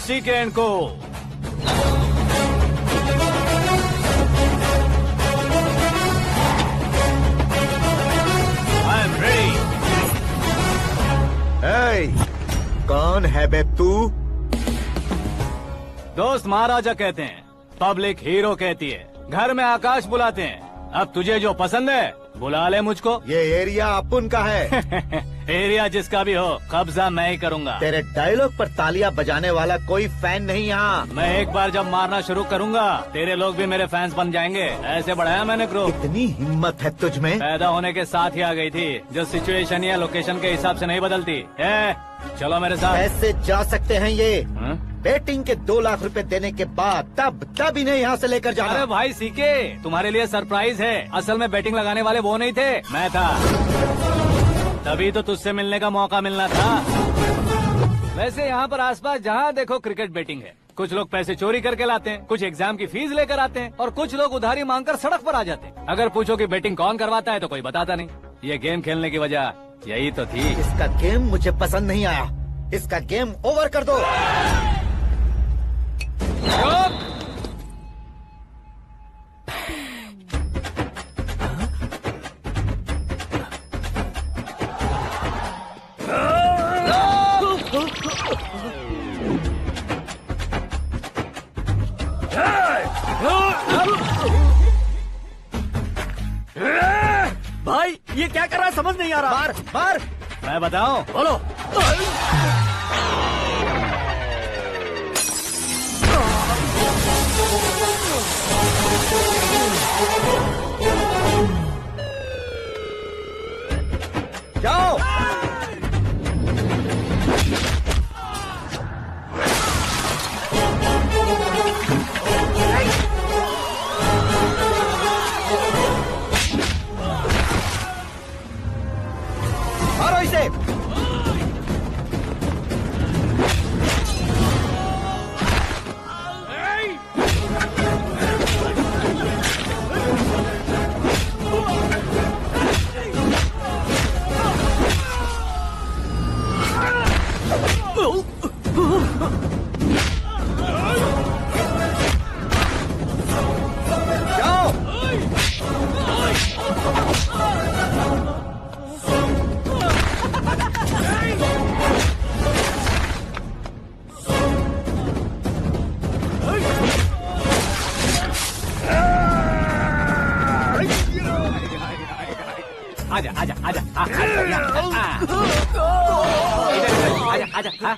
C K and को। I am ready. कौन है बे तू? दोस्त महाराजा कहते हैं, पब्लिक हीरो कहती है, घर में आकाश बुलाते हैं। अब तुझे जो पसंद है बुला ले मुझको। ये एरिया अपुन का है। एरिया जिसका भी हो, कब्जा मैं ही करूंगा। तेरे डायलॉग पर तालियां बजाने वाला कोई फैन नहीं यहाँ। मैं एक बार जब मारना शुरू करूंगा, तेरे लोग भी मेरे फैंस बन जाएंगे। ऐसे बढ़ाया मैंने ग्रुप। इतनी हिम्मत है तुझ में? पैदा होने के साथ ही आ गई थी, जो सिचुएशन या लोकेशन के हिसाब से नहीं बदलती है। चलो मेरे साथ। कैसे जा सकते हैं ये? हाँ? बेटिंग के 2 लाख रुपए देने के बाद तब इन्हें यहाँ से लेकर जाना। अरे भाई सीके, तुम्हारे लिए सरप्राइज है। असल में बैटिंग लगाने वाले वो नहीं थे, मैं था। तभी तो तुझसे मिलने का मौका मिलना था। वैसे यहाँ पर आसपास जहाँ देखो क्रिकेट बैटिंग है। कुछ लोग पैसे चोरी करके लाते हैं, कुछ एग्जाम की फीस लेकर आते हैं, और कुछ लोग उधारी मांगकर सड़क पर आ जाते हैं। अगर पूछो कि बैटिंग कौन करवाता है तो कोई बताता नहीं। ये गेम खेलने की वजह यही तो थी। इसका गेम मुझे पसंद नहीं आया। इसका गेम ओवर कर दो। भाई ये क्या कर रहा है समझ नहीं आ रहा। मार मार। मैं बताऊं? बोलो। जाओ। मारो इसे। आजा आजा आजा आजा आजा आजा।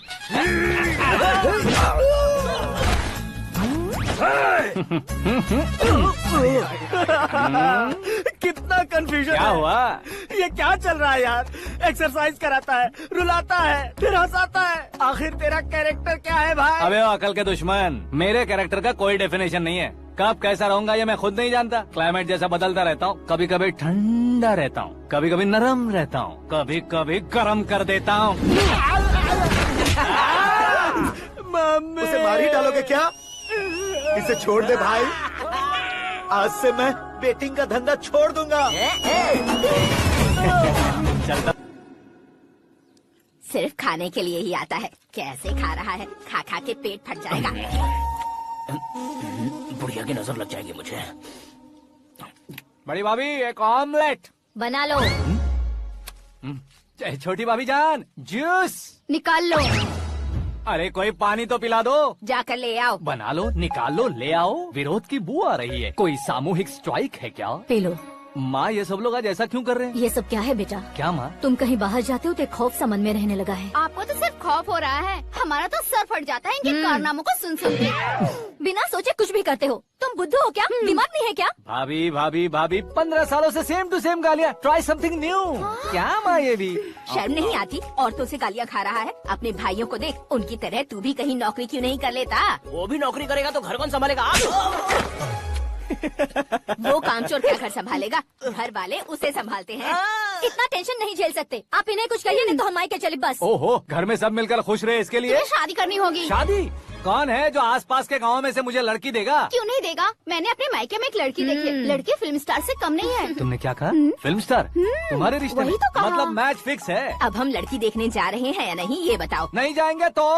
कितना कंफ्यूजन क्या है। हुआ? ये क्या चल रहा है यार? एक्सरसाइज कराता है, रुलाता है, फिर हंसाता है। आखिर तेरा कैरेक्टर क्या है भाई? अबे ओ अकल के दुश्मन, मेरे कैरेक्टर का कोई डेफिनेशन नहीं है। कब कैसा रहूंगा ये मैं खुद नहीं जानता। क्लाइमेट जैसा बदलता रहता हूँ। कभी कभी ठंडा रहता हूँ, कभी कभी नरम रहता हूँ, कभी कभी गर्म कर देता हूँ। मम्मी उसे मार ही डालोगे क्या? इसे छोड़ दे भाई। आज से मैं बेटिंग का धंधा छोड़ दूंगा। चलता। सिर्फ खाने के लिए ही आता है। कैसे खा रहा है, खा खा के पेट फट जाएगा। बुढ़िया की नजर लग जाएगी मुझे। बड़ी भाभी एक ऑमलेट बना लो। छोटी भाभी जान जूस निकाल लो। अरे कोई पानी तो पिला दो। जाकर ले आओ। बना लो, निकाल लो, ले आओ। विरोध की बू आ रही है। कोई सामूहिक स्ट्राइक है क्या? P low. माँ ये सब लोग आज ऐसा क्यों कर रहे हैं? ये सब क्या है बेटा? क्या माँ? तुम कहीं बाहर जाते हो तो एक खौफ सा मन में रहने लगा है। आपको तो सिर्फ खौफ हो रहा है, हमारा तो सर फट जाता है इनके कारनामों को सुन सुन के। बिना सोचे कुछ भी करते हो। तुम बुद्धू हो क्या? दिमाग नहीं है क्या? भाभी भाभी भाभी 15 सालों से सेम टू सेम गालियाँ। Try something new. क्या माँ ये भी? शर्म नहीं आती? औरतों से गालियाँ खा रहा है। अपने भाइयों को देख, उनकी तरह तू भी कहीं नौकरी क्यों नहीं कर लेता? वो भी नौकरी करेगा तो घर कौन संभालेगा? आप वो कामचोर क्या घर संभालेगा, घर वाले उसे संभालते हैं। इतना टेंशन नहीं झेल सकते आप, इन्हें कुछ कहिए नहीं तो हम मायके चले बस। ओहो, घर में सब मिलकर खुश रहे इसके लिए तुम्हें शादी करनी होगी। शादी? कौन है जो आसपास के गाँव में से मुझे लड़की देगा? क्यों नहीं देगा? मैंने अपने मायके में एक लड़की देखी है। लड़की फिल्म स्टार से कम नहीं है। तुमने क्या कहा? Film star? तुम्हारे रिश्ते वही में? तो कहा। मतलब मैच फिक्स है? अब हम लड़की देखने जा रहे हैं या नहीं ये बताओ। नहीं जाएंगे तो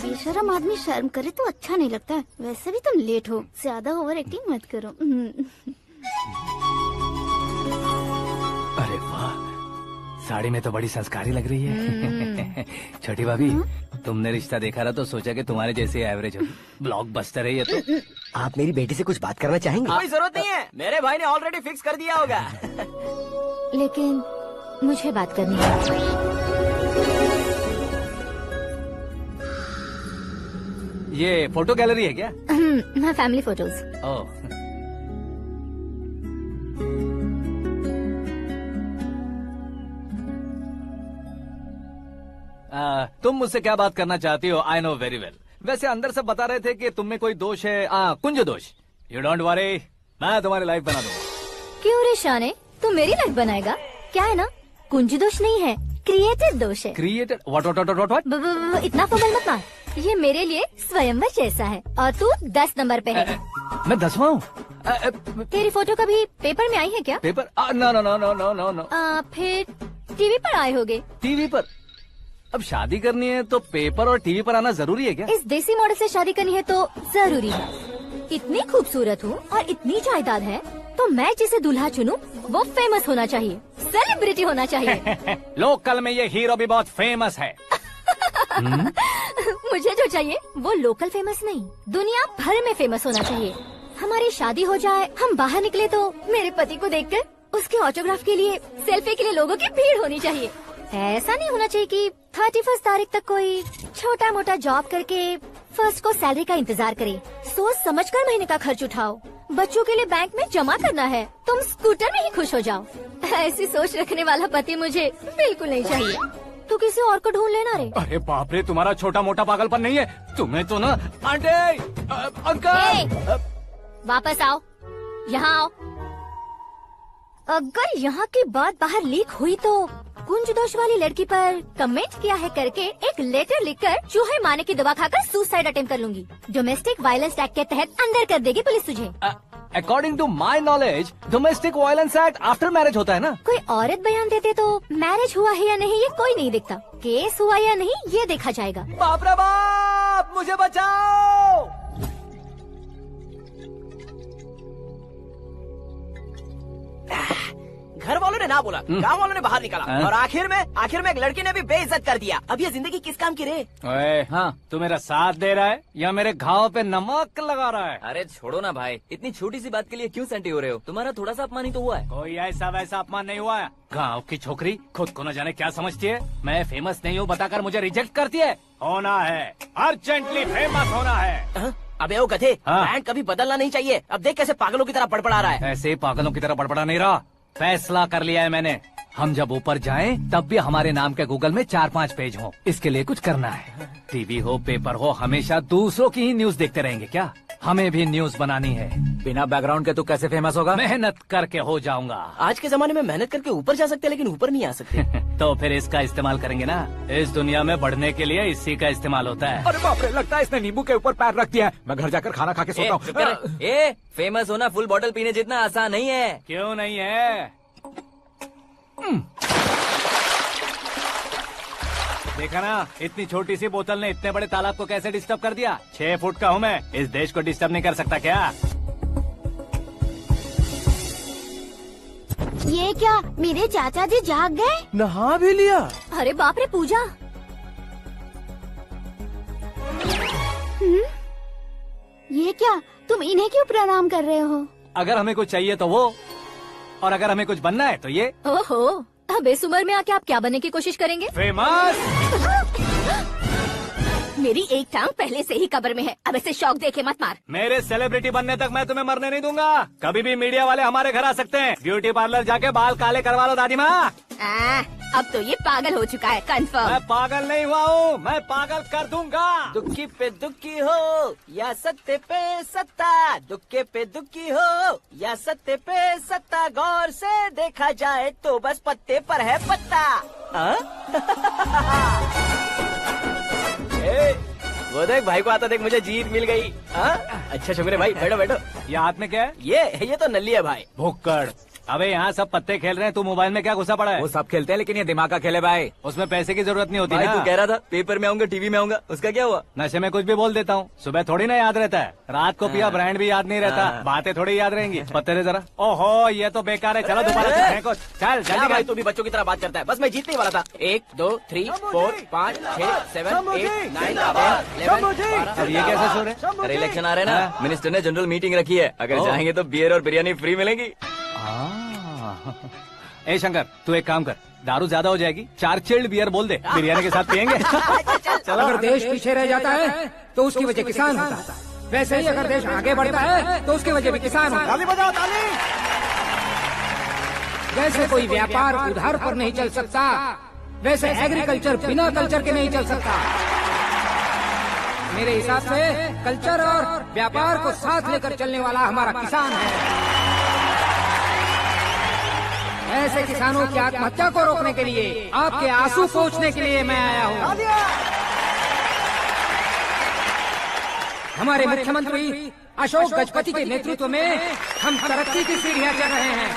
बेशरम आदमी शर्म करे तो अच्छा नहीं लगता है। वैसे भी तुम लेट हो, ज्यादा ओवर एक्टिंग मत करो। अरे वाह, साड़ी में तो बड़ी संस्कारी लग रही है। छोटी भाभी, तुमने रिश्ता देखा रहा तो सोचा कि तुम्हारे जैसे एवरेज हो। ब्लॉकबस्टर है ये तो। आप मेरी बेटी से कुछ बात करना चाहेंगे? कोई जरूरत नहीं है, मेरे भाई ने ऑलरेडी फिक्स कर दिया होगा। लेकिन मुझे बात करनी है। ये फोटो गैलरी है क्या? हाँ, फैमिली फोटोज। ओह, तुम मुझसे क्या बात करना चाहती हो? I know very well. वैसे अंदर से बता रहे थे कि तुम में कोई दोष है। कुंज दोष। यू डोंट वरी, मैं तुम्हारी लाइफ बना दूंगा। क्यों रे शाने, तू मेरी लाइफ बनाएगा? क्या है ना, कुंज दोष नहीं है, क्रिएटेड दोष है। क्रिएटेड? व्हाट? इतना फबल मत मार, ये मेरे लिए स्वयंवर जैसा है और तू 10 नंबर पे है। मैं 10वां हूँ? तेरी फोटो कभी पेपर में आई है क्या? पेपर? नो। फिर टीवी पर आए होगे। टीवी पर? अब शादी करनी है तो पेपर और टीवी पर आना जरूरी है क्या? इस देसी मॉडल से शादी करनी है तो जरूरी है। इतनी खूबसूरत हूँ और इतनी जायदाद है तो मैं जिसे दूल्हा चुनूं वो फेमस होना चाहिए, सेलिब्रिटी होना चाहिए। लोकल में ये हीरो भी बहुत फेमस है। मुझे जो चाहिए वो लोकल फेमस नहीं, दुनिया भर में फेमस होना चाहिए। हमारी शादी हो जाए, हम बाहर निकले तो मेरे पति को देखकर उसके ऑटोग्राफ के लिए, सेल्फी के लिए लोगों की भीड़ होनी चाहिए। ऐसा नहीं होना चाहिए कि 31 तारीख तक कोई छोटा मोटा जॉब करके फर्स्ट को सैलरी का इंतजार करे। सोच समझकर महीने का खर्च उठाओ, बच्चों के लिए बैंक में जमा करना है, तुम स्कूटर में ही खुश हो जाओ। ऐसी सोच रखने वाला पति मुझे बिल्कुल नहीं चाहिए। तू किसी और को ढूंढ लेना रे। अरे बाप रे, तुम्हारा छोटा मोटा पागलपन नहीं है। तुम्हें तो ना आंटी, अंकल। वापस आओ, यहाँ आओ। अगर यहाँ की बात बाहर लीक हुई तो कुंज दोष वाली लड़की पर कमेंट किया है करके एक लेटर लिखकर चूहे मारने की दवा खाकर सुसाइड अटेम्प्ट कर लूंगी। डोमेस्टिक वायलेंस एक्ट के तहत अंदर कर देगी पुलिस तुझे। According to my knowledge domestic violence act after marriage होता है ना? कोई औरत बयान देते तो मैरिज हुआ है या नहीं ये कोई नहीं देखता, केस हुआ या नहीं ये देखा जाएगा। बाप रे बाप, मुझे बचाओ। घर वालों ने ना बोला, गांव वालों ने बाहर निकाला और आखिर में एक लड़की ने भी बेइज्जत कर दिया। अब ये जिंदगी किस काम की रे? ओए, हाँ, तू मेरा साथ दे रहा है या मेरे घाव पे नमक लगा रहा है? अरे छोड़ो ना भाई, इतनी छोटी सी बात के लिए क्यों सेंटी हो रहे हो? तुम्हारा थोड़ा सा अपमान ही तो हुआ है। कोई ऐसा वैसा अपमान नहीं हुआ है। गाँव की छोकरी खुद को न जाने क्या समझती है। मैं फेमस नहीं हूँ बताकर मुझे रिजेक्ट करती है। होना है, अर्जेंटली फेमस होना है। अबे ओ गधे, हाँ। ब्रांड कभी बदलना नहीं चाहिए। अब देख कैसे पागलों की तरह बड़बड़ा रहा है। ऐसे ही पागलों की तरह बड़बड़ा नहीं रहा। फैसला कर लिया है मैंने, हम जब ऊपर जाएं तब भी हमारे नाम के गूगल में 4-5 पेज हो। इसके लिए कुछ करना है। टीवी हो, पेपर हो, हमेशा दूसरों की ही न्यूज देखते रहेंगे क्या? हमें भी न्यूज बनानी है। बिना बैकग्राउंड के तू कैसे फेमस होगा? मेहनत करके हो जाऊंगा। आज के जमाने में मेहनत करके ऊपर जा सकते हैं लेकिन ऊपर नहीं आ सकते। तो फिर इसका इस्तेमाल करेंगे ना। इस दुनिया में बढ़ने के लिए इसी का इस्तेमाल होता है। अरे बाप रे, लगता है इसने नींबू के ऊपर पैर रख दिया है। मैं घर जाकर खाना खा के सोता हूँ। ए, फेमस होना फुल बॉटल पीने जितना आसान नहीं है। क्यों नहीं है? देखा ना, इतनी छोटी सी बोतल ने इतने बड़े तालाब को कैसे डिस्टर्ब कर दिया। 6 फुट का हूँ मैं, इस देश को डिस्टर्ब नहीं कर सकता क्या? ये क्या, मेरे चाचा जी जाग गए? नहा भी लिया? अरे बाप रे पूजा, ये क्या, तुम इन्हें क्यों प्रणाम कर रहे हो? अगर हमें कुछ चाहिए तो वो, और अगर हमें कुछ बनना है तो ये। ओहो, अब इस उम्र में आके आप क्या बनने की कोशिश करेंगे? फेमस। मेरी एक टांग पहले से ही कब्र में है, अब ऐसे शौक देके मत मार। मेरे सेलिब्रिटी बनने तक मैं तुम्हें मरने नहीं दूंगा। कभी भी मीडिया वाले हमारे घर आ सकते हैं। ब्यूटी पार्लर जाके बाल काले करवा लो दादी माँ। अब तो ये पागल हो चुका है, कंफर्म। मैं पागल नहीं हुआ हूँ, मैं पागल कर दूंगा। दुखी पे दुखी हो या सत्ते पे सत्ता, दुखे पे दुखी हो या सत्ते पे सत्ता, गौर से देखा जाए तो बस पत्ते पर है पत्ता। वो देख भाई को आता देख, मुझे जीत मिल गई। अच्छा शुक्र है भाई, बैठो बैठो। ये हाथ में क्या है? ये तो नल्ली है भाई। भुक्कड़। अबे यहाँ सब पत्ते खेल रहे हैं, तू मोबाइल में क्या घुसा पड़ा है? वो सब खेलते हैं लेकिन ये दिमाग का खेल है भाई। उसमें पैसे की जरूरत नहीं होती भाई ना। तू कह रहा था पेपर में आऊंगा, टीवी में आऊंगा, उसका क्या हुआ? नशे में कुछ भी बोल देता हूँ, सुबह थोड़ी ना याद रहता है। रात को पिया ब्रांड भी याद नहीं रहता, बातें थोड़ी याद रहेंगी। पत्ते दे जरा। ओहो ये तो बेकार है, चलो दोबारा से फेंको। चल क्या जल्दी भाई कर। तू भी बच्चों की तरह बात करता है। बस मैं जीतने ही वाला था। 1 2 3 4 5 6 7 8 9 10 अब ये कैसे सो रहे? अरे इलेक्शन आ रहे हैं ना, मिनिस्टर ने जनरल मीटिंग रखी है। अगर जाएंगे तो बियर और बिरयानी फ्री मिलेंगी। ए शंकर तू एक काम कर, दारू ज्यादा हो जाएगी, 4 चिल्ड बियर बोल दे, बिरयानी के साथ पियेंगे। चलो। अगर देश पीछे रह जाता है तो उसकी वजह किसान होता है, वैसे ही अगर देश आगे बढ़ता है तो उसकी वजह भी किसान होता है। ताली बजाओ ताली। जैसे कोई व्यापार उधार पर नहीं चल सकता, वैसे एग्रीकल्चर बिना कल्चर के नहीं चल सकता। मेरे हिसाब से कल्चर और व्यापार को साथ लेकर चलने वाला हमारा किसान है। ऐसे किसानों की आत्महत्या को रोकने के लिए, आपके आंसू पोंछने के लिए मैं आया हूँ। हमारे मुख्यमंत्री अशोक गजपति के नेतृत्व में हम तरक्की की सीढ़ियाँ चढ़ रहे हैं।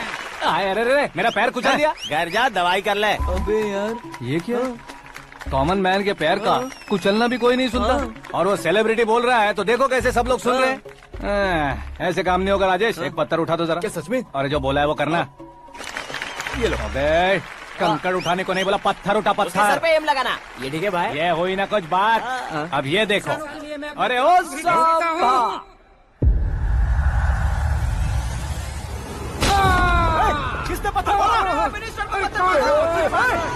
अरे अरे मेरा पैर कुचल दिया। घर जा दवाई कर ले। अबे यार ये क्या? कॉमन मैन के पैर का कुचलना भी कोई नहीं सुनता, और वो सेलिब्रिटी बोल रहा है तो देखो कैसे सब लोग सुन रहे हैं। ऐसे काम नहीं होगा राजेश, एक पत्थर उठा दो जरा। क्या सच में? और जो बोला है वो करना। ये लो। अबे कंकड़ उठाने को नहीं बोला, पत्थर उठा उसके सर पत्थर। पे एम लगाना। ये ठीक है भाई। ये हुई ना कुछ बात। अब ये देखो। अरे ओ साहब, किसने पत्थर मारा?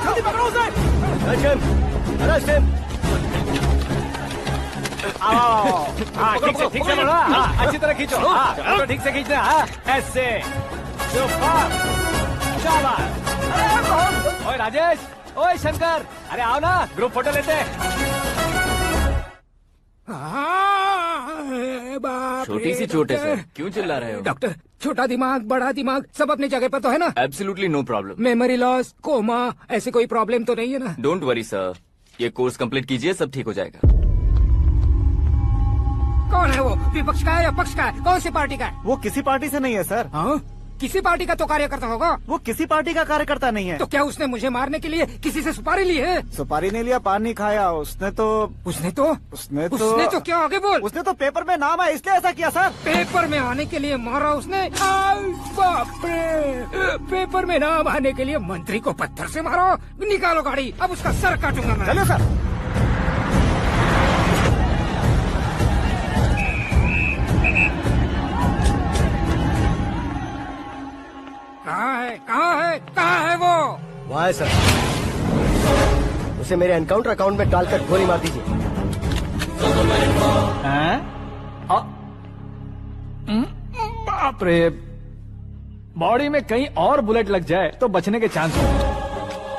जल्दी पकड़ो उसे। हाँ ठीक से बोलो। हाँ अच्छी तरह खींचो। हाँ तो ठीक से खींचना। हाँ ऐसे। ओए राजेश, ओए शंकर, अरे आओ ना ग्रुप फोटो लेते हैं। छोटी सी चोट है सर, क्यों चिल्ला रहे हो? डॉक्टर, छोटा दिमाग बड़ा दिमाग सब अपनी जगह पर तो है ना? Absolutely no problem. Memory loss, coma, ऐसी कोई प्रॉब्लम तो नहीं है ना? डोंट वरी सर, ये कोर्स कंप्लीट कीजिए, सब ठीक हो जाएगा। कौन है वो? विपक्ष का है या पक्ष का है? कौन सी पार्टी का है? वो किसी पार्टी से नहीं है सर। हाँ? किसी पार्टी का तो कार्यकर्ता होगा। वो किसी पार्टी का कार्यकर्ता नहीं है। तो क्या उसने मुझे मारने के लिए किसी से सुपारी ली है? सुपारी नहीं लिया, पानी खाया। उसने तो क्या आगे बोल? उसने तो पेपर में नाम है इसलिए ऐसा किया सर। पेपर में आने के लिए मारा उसने? बाप रे! पेपर में नाम आने के लिए मंत्री को पत्थर से मारो? निकालो गाड़ी, अब उसका सर काटूंगा मैं। चलो सर। कहाँ है वो? वहाँ है सर, उसे मेरे एनकाउंटर अकाउंट में डालकर गोली मार दीजिए। बाप रे, बॉडी में कहीं और बुलेट लग जाए तो बचने के चांस हो।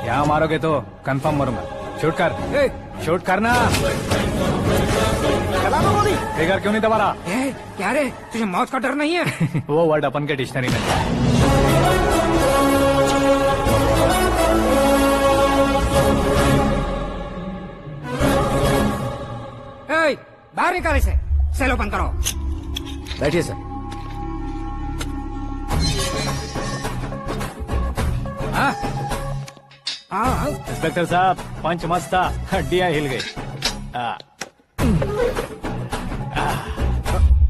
यहाँ मारोगे तो कंफर्म मरूंगा। शूट कर, शूट करना। ट्रिगर क्यों नहीं दबा रहा? क्या रे, तुझे मौत का डर नहीं है? वो वर्ड अपन के डिक्शनरी में है। बाहर निकाले से, सेल ओपन करो। बैठिए सर। इंस्पेक्टर साहब, पंच मस्त था, हड्डियां हिल गई।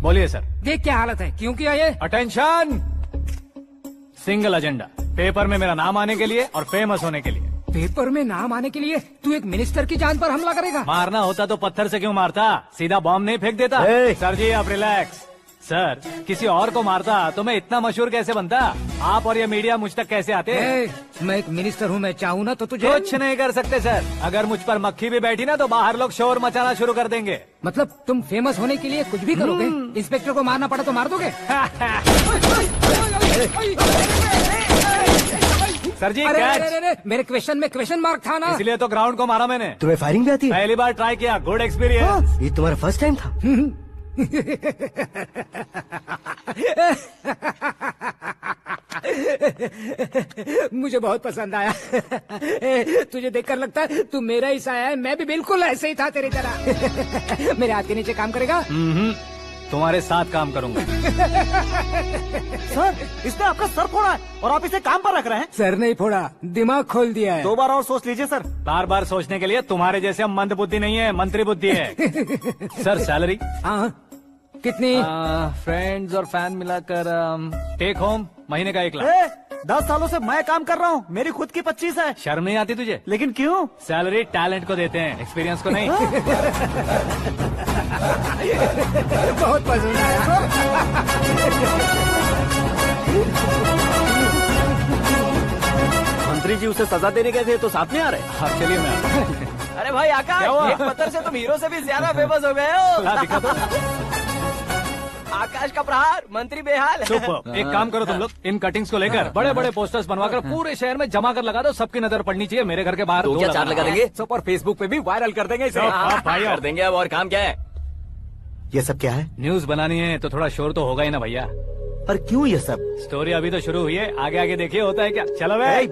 बोलिए सर। देख क्या हालत है, क्यों किया ये? अटेंशन, सिंगल एजेंडा, पेपर में मेरा नाम आने के लिए और फेमस होने के लिए। पेपर में नाम आने के लिए तू एक मिनिस्टर की जान पर हमला करेगा? मारना होता तो पत्थर से क्यों मारता, सीधा बॉम्ब नहीं फेंक देता। सर जी आप रिलैक्स, सर किसी और को मारता तो मैं इतना मशहूर कैसे बनता? आप और ये मीडिया मुझ तक कैसे आते? मैं एक मिनिस्टर हूँ, मैं चाहूँ ना तो तुझे कुछ नहीं कर सकते सर। अगर मुझ पर मक्खी भी बैठी ना तो बाहर लोग शोर मचाना शुरू कर देंगे। मतलब तुम फेमस होने के लिए कुछ भी करोगे? इंस्पेक्टर को मारना पड़ा तो मार दोगे? सर जी अरे, कैच। अरे, अरे, मेरे क्वेश्चन में क्वेश्चन मार्क था ना। इसलिए तो ग्राउंड को मारा मैंने। तुम्हें फायरिंग भी आती है? पहली बार ट्राई किया, गुड एक्सपीरियंस। ये तुम्हारा फर्स्ट टाइम था? मुझे बहुत पसंद आया। तुझे देखकर लगता है तू मेरा ही साया है। मैं भी बिल्कुल ऐसे ही था तेरी तरह। मेरे हाथ के नीचे काम करेगा? तुम्हारे साथ काम करूंगा। सर, इसने आपका सर फोड़ा है और आप इसे काम पर रख रहे हैं। सर नहीं फोड़ा, दिमाग खोल दिया है। 2 बार और सोच लीजिए सर। बार बार सोचने के लिए तुम्हारे जैसे मंद बुद्धि नहीं है, मंत्री बुद्धि है। Sir salary? हाँ, कितनी? फ्रेंड्स और फैन मिलाकर टेक होम महीने का 1 लाख। 10 सालों से मैं काम कर रहा हूँ, मेरी खुद की 25 है। शर्म नहीं आती तुझे? लेकिन क्यों? सैलरी टैलेंट को देते हैं, एक्सपीरियंस को नहीं। बहुत पसंद आया। मंत्री जी उसे सजा देने गए थे तो साथ में आ रहे। हाँ चलिए मैं आता हूँ। अरे भाई आकाश, क्या हुआ? एक पत्थर से तुम हीरो से भी ज्यादा फेमस हो गए हो। ला दिखा दो। आकाश का प्रहार, मंत्री बेहाल। सुपर। एक काम करो तुम लोग, इन कटिंग्स को लेकर बड़े बड़े पोस्टर्स बनवाकर पूरे शहर में जमा कर लगा दो। सबकी नजर पड़नी चाहिए। मेरे घर के बाहर तो 2 क्या 4 लगा देंगे? लगाना। और फेसबुक पे भी वायरल कर देंगे इसे। हाँ, भाई कर देंगे। अब और काम क्या है? ये सब क्या है? न्यूज बनानी है तो थोड़ा शोर तो होगा ही ना भैया। पर क्यों ये सब? स्टोरी अभी तो शुरू हुई है, आगे आगे देखिए होता है क्या। चलो भाई।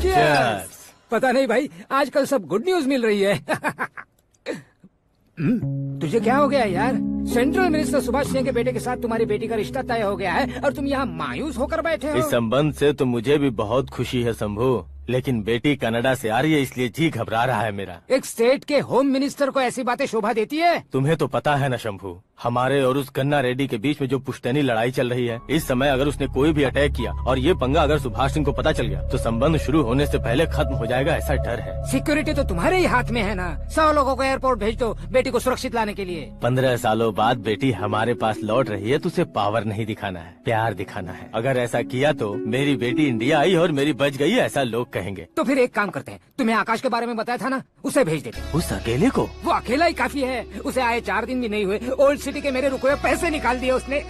Cheers. पता नहीं भाई, आजकल सब गुड न्यूज मिल रही है। तुझे क्या हो गया यार? सेंट्रल मिनिस्टर सुभाष सिंह के बेटे के साथ तुम्हारी बेटी का रिश्ता तय हो गया है और तुम यहाँ मायूस होकर बैठे हो। इस संबंध से तो मुझे भी बहुत खुशी है शंभू, लेकिन बेटी कनाडा से आ रही है इसलिए जी घबरा रहा है मेरा। एक स्टेट के होम मिनिस्टर को ऐसी बातें शोभा देती है? तुम्हें तो पता है ना शंभू, हमारे और उस गन्ना रेड्डी के बीच में जो पुश्तैनी लड़ाई चल रही है। इस समय अगर उसने कोई भी अटैक किया और ये पंगा अगर सुभाष सिंह को पता चल गया तो संबंध शुरू होने से पहले खत्म हो जाएगा, ऐसा डर है। सिक्योरिटी तो तुम्हारे ही हाथ में है ना। 100 लोगों को एयरपोर्ट भेज दो बेटी को सुरक्षित लाने के लिए। 15 सालों बाद बेटी हमारे पास लौट रही है तो उसे पावर नहीं दिखाना है, प्यार दिखाना है। अगर ऐसा किया तो मेरी बेटी इंडिया आई और मेरी बच गई, ऐसा लोग कहेंगे। तो फिर एक काम करते हैं, तुम्हें आकाश के बारे में बताया था ना, उसे भेज देते। उस अकेले को? वो अकेला ही काफी है। उसे आए 4 दिन भी नहीं हुए, ओल्ड सिटी के मेरे रुके हुए पैसे निकाल दिए उसने।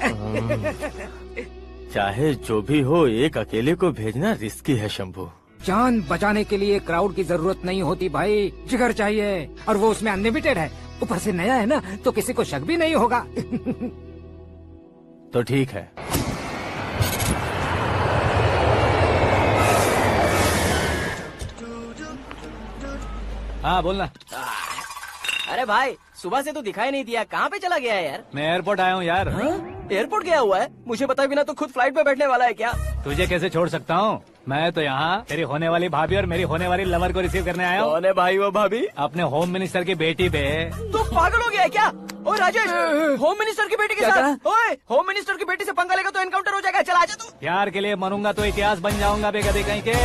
चाहे जो भी हो, एक अकेले को भेजना रिस्की है शंभू। जान बचाने के लिए क्राउड की जरूरत नहीं होती भाई, जिगर चाहिए, और वो उसमें अनलिमिटेड है। ऊपर से नया है ना, तो किसी को शक भी नहीं होगा। तो ठीक है। हाँ बोलना। अरे भाई, सुबह से तो दिखाई नहीं दिया, कहाँ पे चला गया है यार? मैं एयरपोर्ट आया हूँ यार। एयरपोर्ट गया हुआ है? मुझे बताए बिना तो खुद फ्लाइट पे बैठने वाला है क्या? तुझे कैसे छोड़ सकता हूँ? मैं तो यहाँ तेरी होने वाली भाभी और मेरी होने वाली लवर को रिसीव करने आया हूँ। कौन है भाई वो भाभी? अपने होम मिनिस्टर की बेटी पे। तू पागल हो गया है क्या? ओए राजेश, होम मिनिस्टर की बेटी के साथ? ओए, होम मिनिस्टर की बेटी से पंगा लेगा तो एनकाउंटर हो जाएगा। चल आजा तू। प्यार के लिए मरूंगा तो इतिहास बन जाऊंगा बेगदी कहीं के।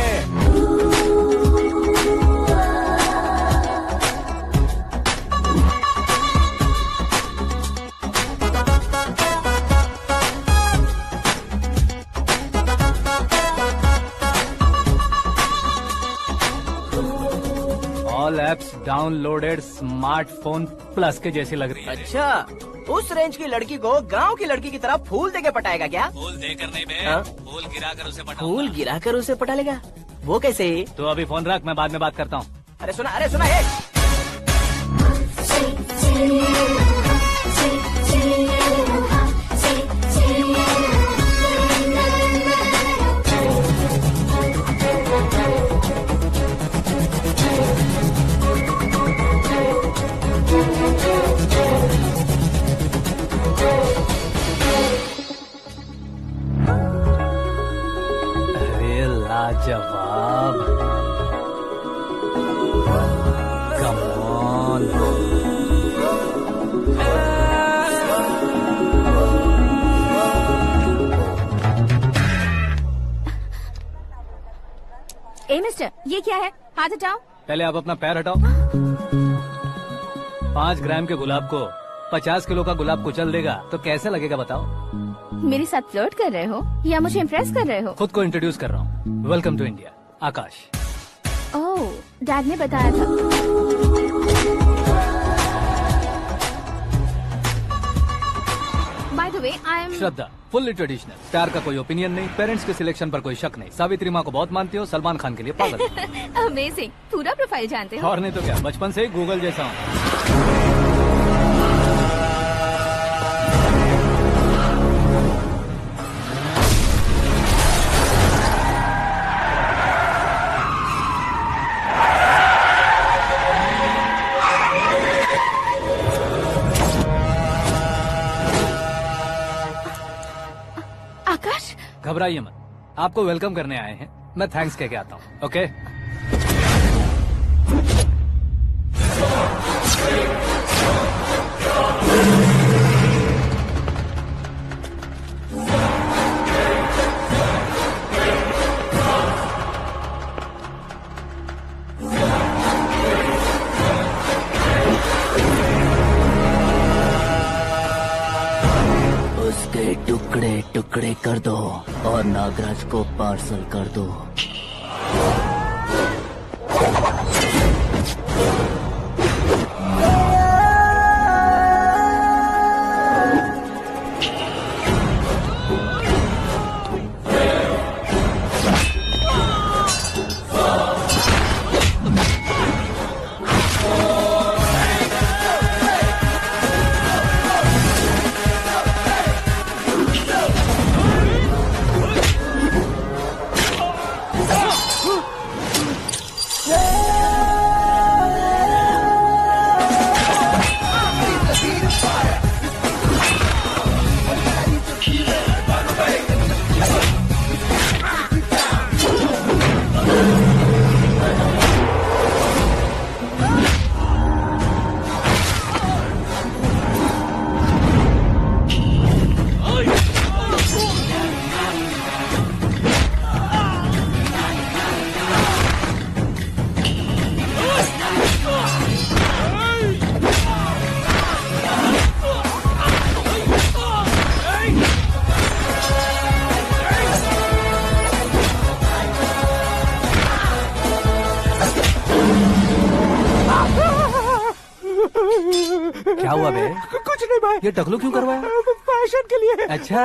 All apps downloaded smartphone plus के जैसी लग रही है। अच्छा, उस रेंज की लड़की को गांव की लड़की की तरह फूल देके पटाएगा क्या? फूल देकर नहीं बे, हाँ? फूल गिराकर उसे पटा। फूल गिराकर उसे पटा लेगा? वो कैसे? तो अभी फोन रख, मैं बाद में बात करता हूँ। अरे सुना ये। अरे लाजवाब, कम ऑन। ये क्या है? हाथ हटाओ। पहले आप अपना पैर हटाओ। 5 ग्राम के गुलाब को 50 किलो का गुलाब कुचल देगा तो कैसे लगेगा बताओ? मेरे साथ फ्लर्ट कर रहे हो या मुझे इम्प्रेस कर रहे हो? खुद को इंट्रोड्यूस कर रहा हूँ। Welcome to India, Akash. Oh, dad ने बताया था। By the way, I am Shraddha, fully traditional. Star का कोई ओपिनियन नहीं, पेरेंट्स के सिलेक्शन पर कोई शक नहीं। सावित्री माँ को बहुत मानती हो, सलमान खान के लिए पागल। अमेजिंग, पूरा प्रोफाइल जानते हो। और नहीं तो क्या, बचपन से ही गूगल जैसा हूँ। आकाश, घबराइए मत, आपको वेलकम करने आए हैं। मैं थैंक्स कह के आता हूँ। ओके? उसके टुकड़े टुकड़े कर दो और नागराज को पार्सल कर दो। क्या हुआ बे? कुछ नहीं भाई। ये टकलू क्यों करवाया? फैशन के लिए। अच्छा।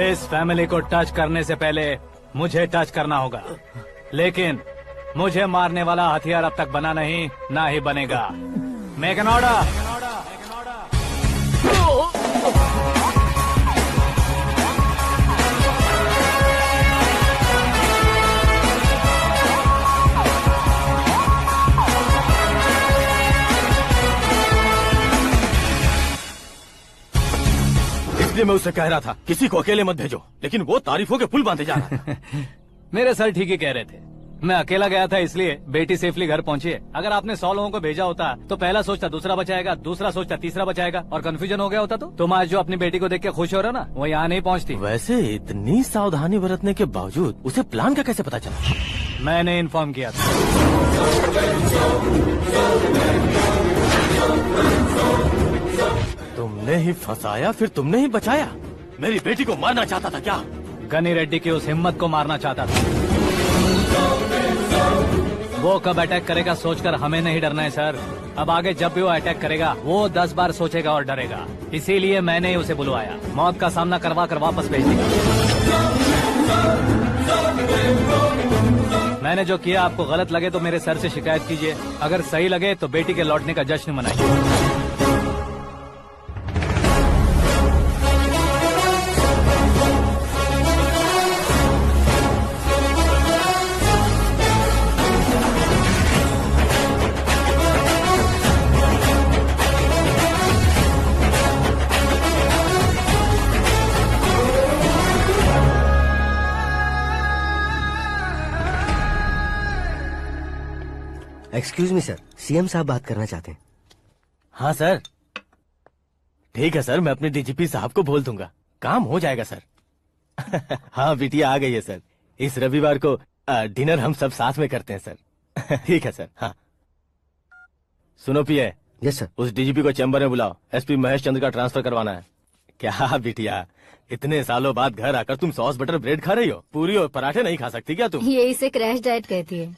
इस फैमिली को टच करने से पहले मुझे टच करना होगा, लेकिन मुझे मारने वाला हथियार अब तक बना नहीं, ना ही बनेगा। Make an order. इसलिए मैं उससे कह रहा था किसी को अकेले मत भेजो, लेकिन वो तारीफों के पुल बांधे जा रहा था। मेरे सर ठीक ही कह रहे थे। मैं अकेला गया था इसलिए बेटी सेफली घर पहुंची है। अगर आपने 100 लोगों को भेजा होता तो पहला सोचता दूसरा बचाएगा, दूसरा सोचता तीसरा बचाएगा, और कंफ्यूजन हो गया होता तो तुम आज जो अपनी बेटी को देख के खुश हो रहे हो ना, वो यहाँ नहीं पहुँचती। वैसे इतनी सावधानी बरतने के बावजूद उसे प्लान का कैसे पता चला? मैंने इन्फॉर्म किया था। तुमने ही फंसाया, फिर तुमने ही बचाया। मेरी बेटी को मारना चाहता था क्या? गनी रेड्डी की उस हिम्मत को मारना चाहता था। वो कब अटैक करेगा सोचकर हमें नहीं डरना है सर। अब आगे जब भी वो अटैक करेगा वो 10 बार सोचेगा और डरेगा। इसीलिए मैंने ही उसे बुलवाया। मौत का सामना करवा कर वापस भेज दिया। मैंने जो किया आपको गलत लगे तो मेरे सर से शिकायत कीजिए, अगर सही लगे तो बेटी के लौटने का जश्न मनाइए। एक्सक्यूज मी सर, सीएम साहब बात करना चाहते हैं। हाँ सर, ठीक है सर, मैं अपने डीजीपी साहब को बोल दूंगा, काम हो जाएगा सर। हाँ बिटिया आ गई है सर, इस रविवार को डिनर हम सब साथ में करते हैं सर। ठीक है सर। हाँ सुनो पिए। Yes sir. उस डीजीपी को चैम्बर में बुलाओ, एसपी महेश चंद्र का ट्रांसफर करवाना है। क्या बिटिया, इतने सालों बाद घर आकर तुम सॉस बटर ब्रेड खा रही हो? पूरी और पराठे नहीं खा सकती क्या तुम? ये इसे क्रैश डाइट कहती है।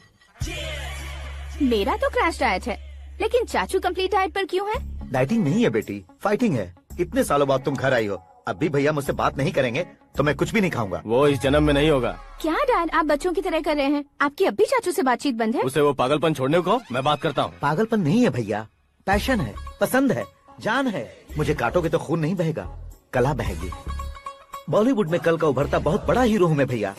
मेरा तो क्रैश डाइट है, लेकिन चाचू कंप्लीट डाइट पर क्यों है? डाइटिंग नहीं है बेटी, फाइटिंग है। इतने सालों बाद तुम घर आई हो, अब भी भैया मुझसे बात नहीं करेंगे तो मैं कुछ भी नहीं खाऊंगा। वो इस जन्म में नहीं होगा। क्या डैड, आप बच्चों की तरह कर रहे हैं? आपकी अब भी चाचू से बातचीत बंद है? उसे वो पागलपन छोड़ने को, मैं बात करता हूँ। पागलपन नहीं है भैया, पैशन है, पसंद है, जान है। मुझे काटोगे तो खून नहीं बहेगा, कला बहेगी। बॉलीवुड में कल का उभरता बहुत बड़ा हीरो हूँ मैं भैया।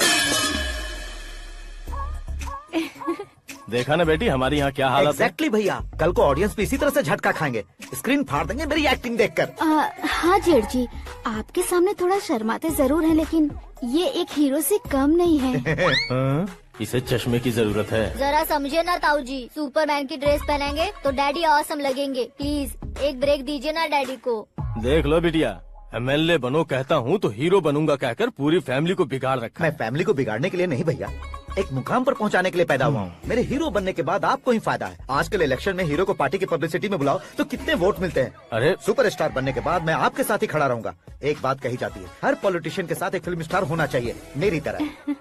देखा ना बेटी हमारी यहाँ क्या हालत है। एग्जैक्टली भैया, कल को ऑडियंस भी इसी तरह से झटका खाएंगे, स्क्रीन फाड़ देंगे मेरी एक्टिंग देखकर। हाँ जेठ जी, आपके सामने थोड़ा शर्माते जरूर हैं, लेकिन ये एक हीरो से कम नहीं है। इसे चश्मे की जरूरत है। जरा समझे ना ताऊ जी, सुपरमैन की ड्रेस पहनेंगे तो डैडी ऑसम लगेंगे। प्लीज एक ब्रेक दीजिए ना डैडी को। देख लो बिटिया, एमएलए बनो कहता हूँ तो हीरो बनूंगा कहकर पूरी फैमिली को बिगाड़ रखा। मैं फैमिली को बिगाड़ने के लिए नहीं भैया, एक मुकाम पर पहुंचाने के लिए पैदा हुआ हूँ। मेरे हीरो बनने के बाद आपको ही फायदा है। आजकल इलेक्शन में हीरो को पार्टी की पब्लिसिटी में बुलाओ तो कितने वोट मिलते हैं। अरे सुपरस्टार बनने के बाद मैं आपके साथ ही खड़ा रहूंगा। एक बात कही जाती है, हर पॉलिटिशियन के साथ एक फिल्म स्टार होना चाहिए, मेरी तरह।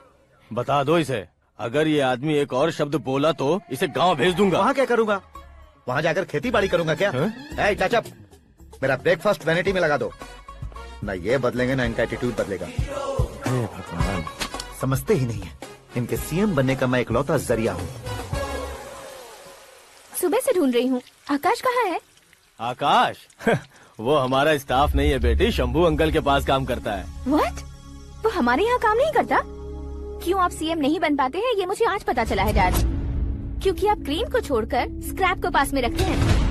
बता दो इसे, अगर ये आदमी एक और शब्द बोला तो इसे गाँव भेज दूंगा। वहाँ क्या करूँगा? वहाँ जाकर खेती बाड़ी करूँगा क्या? ए चाचा, मेरा ब्रेकफास्ट वैनिटी में लगा दो। न ये बदलेंगे ना इनका एटीट्यूड बदलेगा। भगवान, समझते ही नहीं है, इनके सीएम बनने का मैं इकलौता जरिया हूँ। सुबह से ढूंढ रही हूँ, आकाश कहाँ है? आकाश? वो हमारा स्टाफ नहीं है बेटी, शंभू अंकल के पास काम करता है। व्हाट? वो हमारे यहाँ काम नहीं करता? क्यों आप सीएम नहीं बन पाते हैं ये मुझे आज पता चला है डैड। क्योंकि आप क्रीम को छोड़कर स्क्रैप को पास में रखते हैं।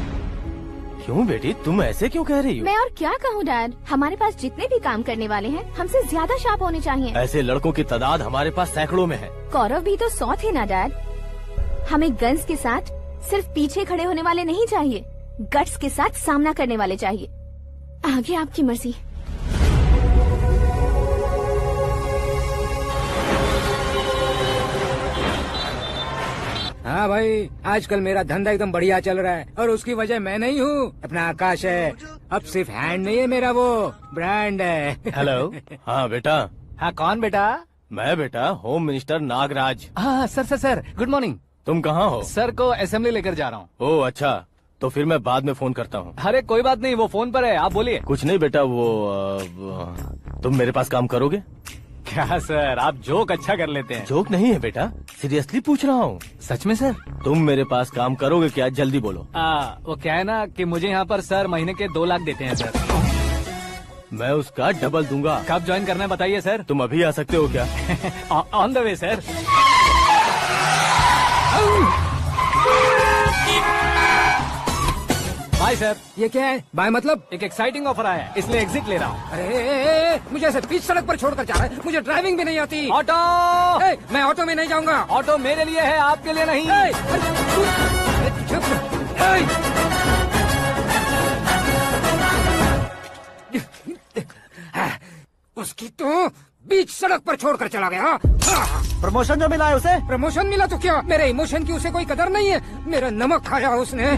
क्यों बेटी, तुम ऐसे क्यों कह रही हो? मैं और क्या कहूँ डैड, हमारे पास जितने भी काम करने वाले हैं हमसे ज्यादा शार्प होने चाहिए। ऐसे लड़कों की तादाद हमारे पास सैकड़ों में है। कौरव भी तो 100 थे ना डैड। हमें गन्स के साथ सिर्फ पीछे खड़े होने वाले नहीं चाहिए, गट्स के साथ सामना करने वाले चाहिए। आगे आपकी मर्जी। हाँ भाई, आजकल मेरा धंधा एकदम बढ़िया चल रहा है और उसकी वजह मैं नहीं हूँ, अपना आकाश है। अब सिर्फ हैंड नहीं है मेरा, वो ब्रांड है। हेलो। हाँ बेटा। हाँ कौन बेटा? मैं बेटा होम मिनिस्टर नागराज। हाँ सर गुड मॉर्निंग। तुम कहाँ हो? सर को असेंबली लेकर जा रहा हूँ। ओह अच्छा, तो फिर मैं बाद में फोन करता हूँ। अरे कोई बात नहीं, वो फोन पर है, आप बोलिए। कुछ नहीं बेटा, तुम मेरे पास काम करोगे? क्या सर, आप जोक अच्छा कर लेते हैं। जोक नहीं है बेटा, सीरियसली पूछ रहा हूँ। सच में सर? तुम मेरे पास काम करोगे क्या? जल्दी बोलो। वो क्या है ना कि मुझे यहाँ पर सर महीने के 2 लाख देते हैं सर। मैं उसका डबल दूंगा। कब ज्वाइन करना है बताइए सर। तुम अभी आ सकते हो क्या? On the way sir. Bye sir. ये क्या है? बाय मतलब? एक एक्साइटिंग ऑफर आया है, इसलिए एग्जिट ले रहा हूँ। अरे मुझे ऐसे बीच सड़क पर छोड़कर जा रहा है, मुझे ड्राइविंग भी नहीं आती। ऑटो! मैं ऑटो में नहीं जाऊंगा। ऑटो मेरे लिए है, आपके लिए नहीं। उसकी तो बीच सड़क पर छोड़कर चला गया। प्रमोशन जो मिला है उसे? प्रमोशन मिला तो क्या, मेरे इमोशन की उसे कोई कदर नहीं है। मेरा नमक खाया उसने।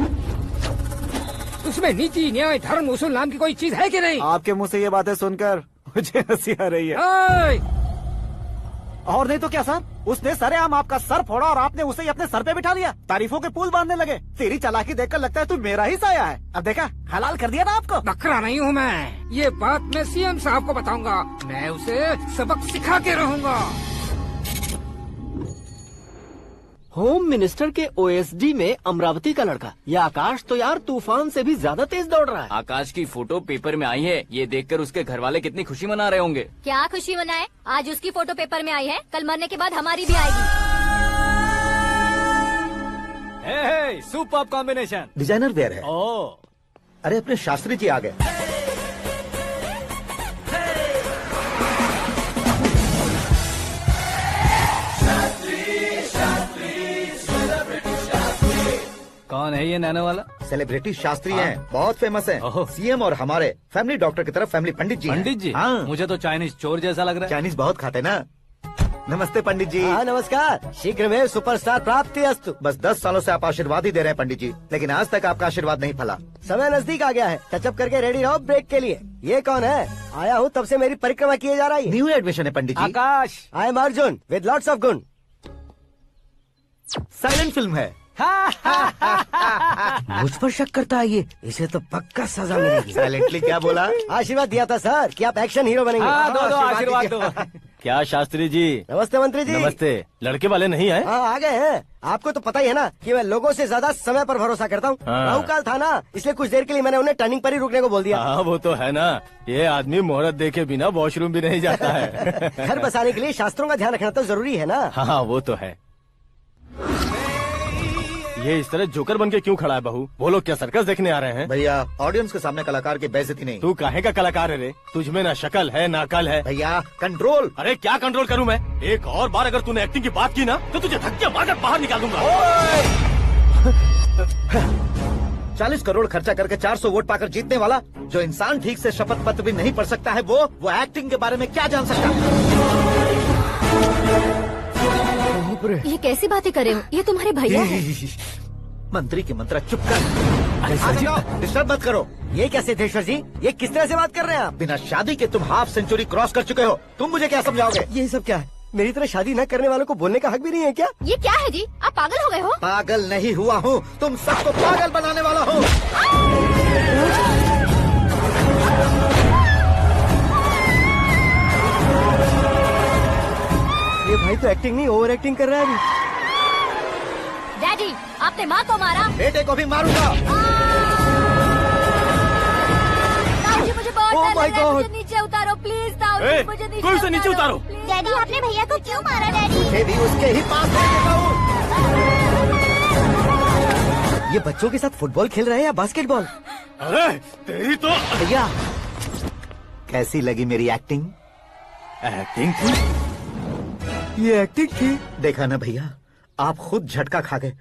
उसमें नीति न्याय धर्म उसूल नाम की कोई चीज है कि नहीं? आपके मुंह से ये बातें सुनकर मुझे हंसी आ रही है। ओए! आपके मुंह से ये बातें सुनकर मुझे हंसी आ रही है। ओए! आपके मुंह से ये बातें सुनकर मुझे हंसी आ रही है। आपके मुंह से ये बातें सुनकर मुझे हंसी आ रही है। आपके मुंह से ये बातें सुनकर मुझे हंसी आ रही है। और नहीं तो क्या सर, उसने सरेआम आपका सर फोड़ा और आपने उसे ही अपने सर पे बिठा लिया। तारीफों के पुल बांधने लगे। तेरी चालाकी देखकर लगता है तू मेरा ही साया है। अब देखा, हलाल कर दिया ना आपको। बकरा नहीं हूँ मैं, ये बात मैं सीएम साहब को बताऊंगा। मैं उसे सबक सिखा के रहूंगा। होम मिनिस्टर के ओएसडी में अमरावती का लड़का। ये आकाश तो यार तूफान से भी ज्यादा तेज दौड़ रहा है। आकाश की फोटो पेपर में आई है, ये देखकर उसके घर वाले कितनी खुशी मना रहे होंगे। क्या खुशी मनाए, आज उसकी फोटो पेपर में आई है, कल मरने के बाद हमारी भी आएगी। Super combination. डिजाइनर वेयर है। ओह, अरे अपने शास्त्री जी आ गए। कौन है ये नैनो वाला? सेलिब्रिटी शास्त्री हैं, बहुत फेमस हैं। ओहो। सीएम और हमारे फैमिली डॉक्टर की तरफ फैमिली पंडित जी हैं। पंडित जी? हाँ, मुझे तो चाइनीज चोर जैसा लग रहा है। चाइनीज बहुत खाते ना। नमस्ते पंडित जी। हाँ नमस्कार, शीघ्र में सुपरस्टार प्राप्ति अस्तु। बस 10 सालों से आप आशीर्वाद ही दे रहे हैं पंडित जी, लेकिन आज तक आपका आशीर्वाद नहीं फला। समय नजदीक आ गया है, टचअप करके रेडी रहो ब्रेक के लिए। ये कौन है? आया हूँ तब से मेरी परिक्रमा किए जा रही है। न्यू एडमिशन है Pandit ji. Akash. I am Arjun with lots of गुण। साइलेंट फिल्म है। मुझ पर शक करता है ये, इसे तो पक्का सजा मिलेगी। साइलेंटली क्या बोला? आशीर्वाद दिया था सर कि आप एक्शन हीरो बनेंगे। हाँ, दो आशीर्वाद दो। क्या शास्त्री जी? नमस्ते मंत्री जी। नमस्ते। लड़के वाले नहीं आए? हाँ आ गए हैं। आपको तो पता ही है ना कि मैं लोगों से ज्यादा समय पर भरोसा करता हूँ। हाँ। राहु काल था ना, इसलिए कुछ देर के लिए मैंने उन्हें टर्निंग पर ही रुकने को बोल दिया। हाँ वो तो है ना, ये आदमी मुहूर्त देखे बिना वॉशरूम भी नहीं जाता है। घर बसाने के लिए शास्त्रों का ध्यान रखना तो जरूरी है ना। हाँ वो तो है। ये इस तरह जोकर बन के क्यों खड़ा है बहू? वो लोग क्या सर्कस देखने आ रहे हैं? भैया ऑडियंस के सामने कलाकार की बेइज्जती नहीं। तू काहे का कलाकार है रे? तुझमें ना शक्ल है ना अकल है। भैया कंट्रोल। अरे क्या कंट्रोल करूं मैं? एक और बार अगर तूने एक्टिंग की बात की ना तो तुझे धक्के मारकर बाहर निकाल दूंगा। 40 करोड़ खर्चा करके 400 वोट पाकर जीतने वाला, जो इंसान ठीक से शपथ पत्र भी नहीं पढ़ सकता है, वो एक्टिंग के बारे में क्या जान सकता है? ये कैसी बातें करे हो? ये तुम्हारे भैया हैं। मंत्री की मंत्रा चुप कर। डिस्टर्ब मत करो। ये क्या सिद्धेश्वर जी, ये किस तरह से बात कर रहे हैं आप? बिना शादी के तुम हाफ सेंचुरी क्रॉस कर चुके हो, तुम मुझे क्या समझाओगे? ये सब क्या है? मेरी तरह शादी न करने वालों को बोलने का हक भी नहीं है क्या? ये क्या है जी, आप पागल हो गए हो? पागल नहीं हुआ हूँ, तुम सबको पागल बनाने वाला हूँ। ये भाई तो एक्टिंग नहीं ओवर एक्टिंग कर रहा है अभी। डैडी, आपने माँ को मारा। बेटे को भी मारूंगा। ताऊ जी मुझे बहुत Oh डर my लग रहा है, God! मुझे नीचे उतारो प्लीज। ताऊ जी मुझे नीचे कोई उसे नीचे उतारो। डैडी आपने भैया को क्यों मारा? डैडी मुझे भी उसके ही पास लेके जाऊं। ये बच्चों के साथ फुटबॉल खेल रहे हैं या बास्केटबॉल? अरे तेरी तो भैया कैसी लगी मेरी एक्टिंग? एक्टिंग थी। ये एक्टिंग थी। देखा ना भैया, आप खुद झटका खा गए।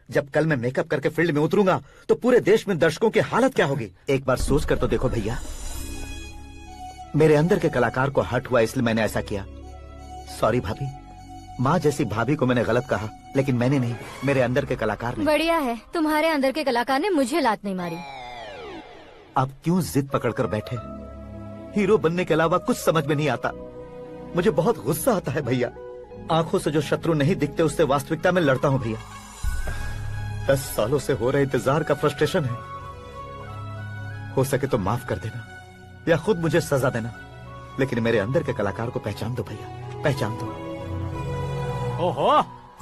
जब कल मैं मेकअप करके फील्ड में उतरूंगा तो पूरे देश में दर्शकों की हालत क्या होगी? एक बार सोच कर तो देखो भैया। मेरे अंदर के कलाकार को हर्ट हुआ इसलिए मैंने ऐसा किया। सॉरी भाभी। माँ जैसी भाभी को मैंने गलत कहा, लेकिन मैंने नहीं, मेरे अंदर के कलाकार ने। बढ़िया है, तुम्हारे अंदर के कलाकार ने मुझे लात नहीं मारी। आप क्यों जिद पकड़कर बैठे? हीरो बनने के अलावा कुछ समझ में नहीं आता। मुझे बहुत गुस्सा आता है भैया। आंखों से जो शत्रु नहीं दिखते उससे वास्तविकता में लड़ता हूँ भैया। 10 सालों से हो रहे इंतजार का फ्रस्ट्रेशन है। हो सके तो माफ कर देना या खुद मुझे सजा देना, लेकिन मेरे अंदर के कलाकार को पहचान दो भैया, पहचान दो। ओहो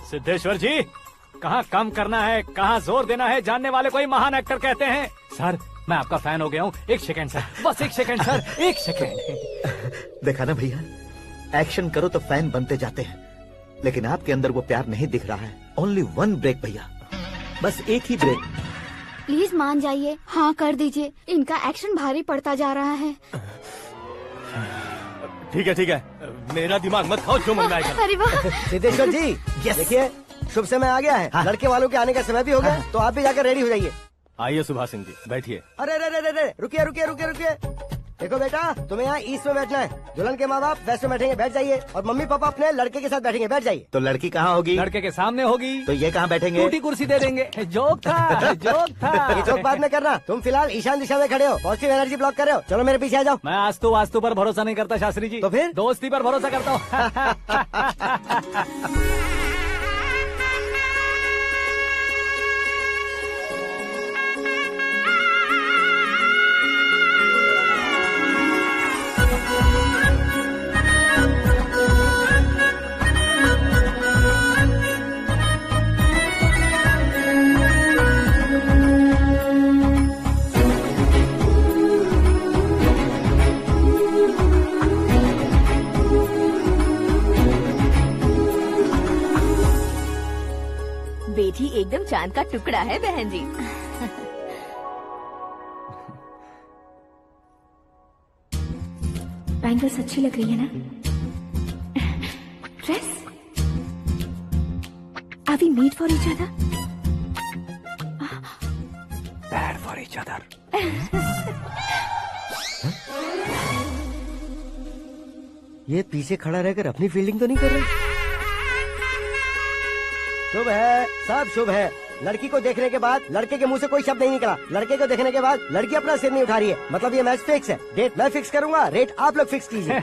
सिद्धेश्वर जी, कहाँ कम करना है, कहाँ जोर देना है, जानने वाले कोई महान एक्टर कहते हैं। सर मैं आपका फैन हो गया हूँ। एक सेकंड सर, बस एक सेकंड सर, एक सेकंड। देखा ना भैया, एक्शन करो तो फैन बनते जाते हैं, लेकिन आपके अंदर वो प्यार नहीं दिख रहा है। ओनली वन ब्रेक भैया, बस एक ही ब्रेक। प्लीज मान जाइए, हाँ कर दीजिए। इनका एक्शन भारी पड़ता जा रहा है। ठीक है, मेरा दिमाग मत खाओ, जो मन में आएगा। अरे वाह सिद्धेश्वर जी, देखिए शुभ समय आ गया है। लड़के वालों के आने का समय भी हो गया, तो आप भी जाकर रेडी हो जाइए। आइए सुभाष सिंह जी, बैठिए। अरे रुकिए। देखो बेटा, तुम्हें यहाँ ईस्ट में बैठना है। दुल्हन के माँ बाप वेस्ट में बैठेंगे, बैठ जाइए। और मम्मी पापा अपने लड़के के साथ बैठेंगे, बैठ जाइए। तो लड़की कहाँ होगी? लड़के के सामने होगी। तो ये कहाँ बैठेंगे? टूटी कुर्सी दे देंगे। जोक था, जोक था। ये जोक बाद में करना। तुम फिलहाल ईशान दिशा में खड़े हो, पॉजिटिव एनर्जी ब्लॉक कर रहे हो। चलो मेरे पीछे आ जाओ। मैं वास्तु पर भरोसा नहीं करता शास्त्री जी। तो फिर? दोस्ती पर भरोसा करता हूँ। बेटी एकदम चांद का टुकड़ा है बहन जी। बैंगल्स अच्छी लग रही है ना? Dress? Are we made for each other? Bad for each other. ये पीछे खड़ा रहकर अपनी फील्डिंग तो नहीं कर रहा? शुभ है, सब शुभ है। लड़की को देखने के बाद लड़के के मुंह से कोई शब्द नहीं निकला। लड़के को देखने के बाद लड़की अपना सिर नहीं उठा रही है। मतलब ये मैच फिक्स है। डेट मैं फिक्स करूंगा, रेट आप लोग फिक्स कीजिए।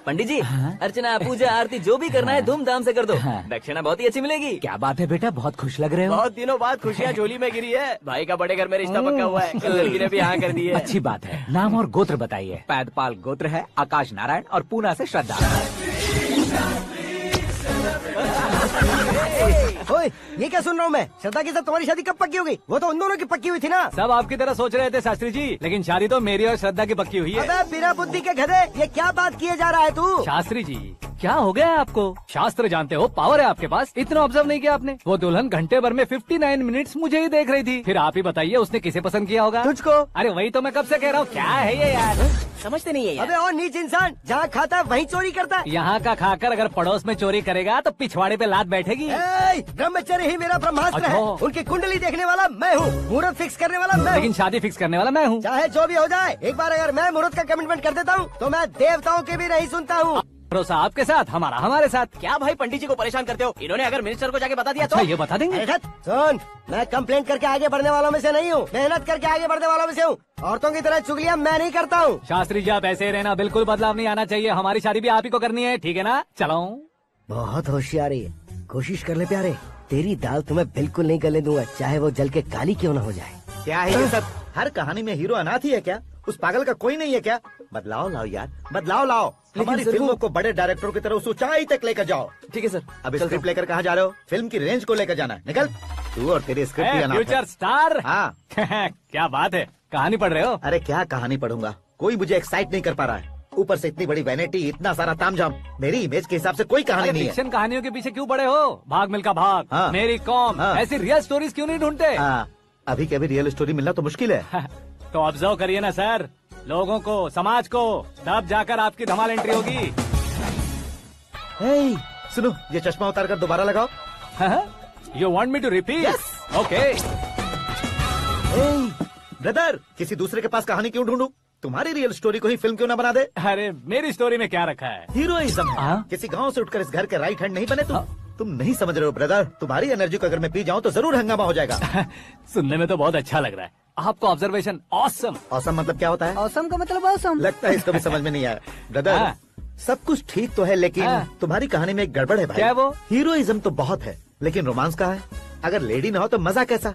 पंडित जी, अर्चना पूजा आरती जो भी करना है धूमधाम से कर दो। दक्षिणा बहुत ही अच्छी मिलेगी। क्या बात है बेटा, बहुत खुश लग रहे हो। बहुत दिनों बाद खुशियाँ झोली में गिरी है। भाई का बड़े घर में रिश्ता पक्का हुआ है। कल लड़की ने भी हाँ कर दी है। अच्छी बात है। नाम और गोत्र बताइए। पैदपाल गोत्र है, आकाश नारायण, और पूना से श्रद्धा। ओए, ये क्या सुन रहा हूँ मैं? श्रद्धा के साथ तुम्हारी शादी कब पक्की होगी? वो तो उन दोनों की पक्की हुई थी ना। सब आपकी तरह सोच रहे थे शास्त्री जी, लेकिन शादी तो मेरी और श्रद्धा की पक्की हुई है। अबे बिना बुद्धि के गधे, ये क्या बात किए जा रहा है तू? शास्त्री जी, क्या हो गया है आपको? शास्त्र जानते हो, पावर है आपके पास। इतना ऑब्जर्व नहीं किया आपने? वो दुल्हन घंटे भर में 59 मिनट्स मुझे ही देख रही थी। फिर आप ही बताइए उसने किसे पसंद किया होगा? तुझको। अरे वही तो मैं कब से कह रहा हूँ, क्या है ये यार? समझते नहीं है यार। अबे और नीच इंसान, जहाँ खाता है वहीं चोरी करता है। यहाँ का खाकर अगर पड़ोस में चोरी करेगा तो पिछवाड़े पे लात बैठेगी। ब्रह्मचर्य ही मेरा ब्रह्मास्त्र है। अच्छा। उनकी कुंडली देखने वाला मैं हूँ, मुहूर्त फिक्स करने वाला मैं हूँ। लेकिन शादी फिक्स करने वाला मैं हूँ। चाहे जो भी हो जाए, एक बार अगर मैं मुहूर्त का कमिटमेंट कर देता हूँ तो मैं देवताओं के भी नहीं सुनता हूँ। भरोसा आपके साथ, हमारा हमारे साथ। क्या भाई पंडित जी को परेशान करते हो? इन्होंने अगर मिनिस्टर को जाके बता दिया अच्छा, तो ये बता देंगे। अरे हट, सुन, मैं कंप्लेंट करके आगे बढ़ने वालों में से नहीं हूँ, मेहनत करके आगे बढ़ने वालों में से हूँ। औरतों की तरह चुगलियाँ मैं नहीं करता हूँ। शास्त्री जी आप ऐसे ही रहना, बिल्कुल बदलाव नहीं आना चाहिए। हमारी शादी भी आप ही को करनी है, ठीक है ना? चलो। बहुत होशियारी है, कोशिश कर ले प्यारे। तेरी दाल तुम्हें बिल्कुल नहीं गलने दूंगा, चाहे वो जल के काली क्यों न हो जाए। क्या है ये सब? हर कहानी में हीरो अनाथ ही है क्या? उस पागल का कोई नहीं है क्या? बदलाव लाओ यार, बदलाव लाओ। हमारी फिल्मों को बड़े डायरेक्टरों की तरह उस ऊंचाई तक लेकर जाओ। ठीक है सर। अब स्क्रिप्ट लेकर कहाँ जा रहे हो? फिल्म की रेंज को लेकर जाना है। निकल तू और तेरी स्क्रिप्ट भी अनाथ है। Future star. हाँ। क्या बात है, कहानी पढ़ रहे हो? अरे क्या कहानी पढ़ूंगा, कोई मुझे एक्साइट नहीं कर पा रहा है। ऊपर से इतनी बड़ी वैनिटी, इतना सारा तामझाम। मेरी इमेज के हिसाब से कोई कहानी नहीं है। फिक्शन कहानियों के पीछे क्यों पड़े हो? भाग मिल्खा भाग, हाँ। मेरी कॉम, हाँ। ऐसी रियल स्टोरीज क्यों नहीं ढूंढते? हाँ, अभी के अभी रियल स्टोरी मिलना तो मुश्किल है। तो ऑब्जर्व करिए ना सर, लोगों को, समाज को, तब जाकर आपकी धमाल एंट्री होगी। सुनो, ये चश्मा उतार कर दोबारा लगाओ। You want me to repeat? Okay. Brother, किसी दूसरे के पास कहानी क्यों ढूंढूं? तुम्हारी रियल स्टोरी को ही फिल्म क्यों ना बना दे? अरे मेरी स्टोरी में क्या रखा है? हीरोइज्म है। किसी गांव से उठकर इस घर के राइट हैंड नहीं बने तुम नहीं समझ रहे हो ब्रदर। तुम्हारी एनर्जी को अगर मैं पी जाऊं तो जरूर हंगामा हो जाएगा। सुनने में तो बहुत अच्छा लग रहा है। आपको ऑब्जर्वेशन ऑसम। ऑसम मतलब क्या होता है? औसम का मतलब औसम। लगता है इसको भी समझ में नहीं आया। ब्रदर, सब कुछ ठीक तो है, लेकिन तुम्हारी कहानी में एक गड़बड़ है भाई। क्या वो? हीरोइज्म तो बहुत है, लेकिन रोमांस कहाँ है? अगर लेडी ना हो तो मजा कैसा?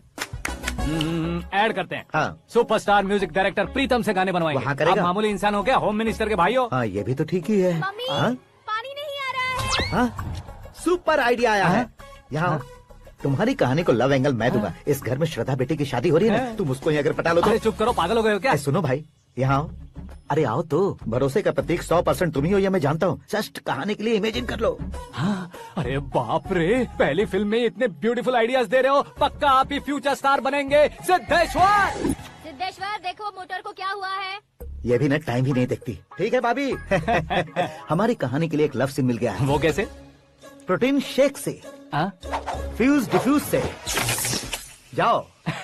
ऐड करते हैं। हाँ। सुपरस्टार म्यूजिक डायरेक्टर प्रीतम से गाने बनवाएंगे। वहाँ करेगा? आप मामूली इंसान हो क्या, होम मिनिस्टर के भाई हो? हाँ, ये भी तो ठीक ही है। मम्मी, हाँ? पानी नहीं आ रहा है। हाँ? सुपर आइडिया आया है। यहाँ तुम्हारी कहानी को लव एंगल मैं दूंगा। इस घर में श्रद्धा बेटी की शादी हो रही है ना, तुम उसको ही अगर पटा लो तो। अरे चुप करो, पागल हो गए हो क्या? सुनो भाई, यहाँ आओ। अरे आओ तो, भरोसे का प्रतीक 100% तुम ही हो, ये मैं जानता हूँ। जस्ट कहानी के लिए इमेजिन कर लो। हाँ, अरे बाप रे, पहली फिल्म में इतने ब्यूटीफुल आइडियाज दे रहे हो। पक्का आप ही फ्यूचर स्टार बनेंगे। सिद्धेश्वर, सिद्धेश्वर देखो मोटर को क्या हुआ है। ये भी ना टाइम ही नहीं देखती। ठीक है भाभी। हमारी कहानी के लिए एक लव सीन मिल गया है। वो कैसे? प्रोटीन शेक से, फ्यूज डिफ्यूज से, जाओ।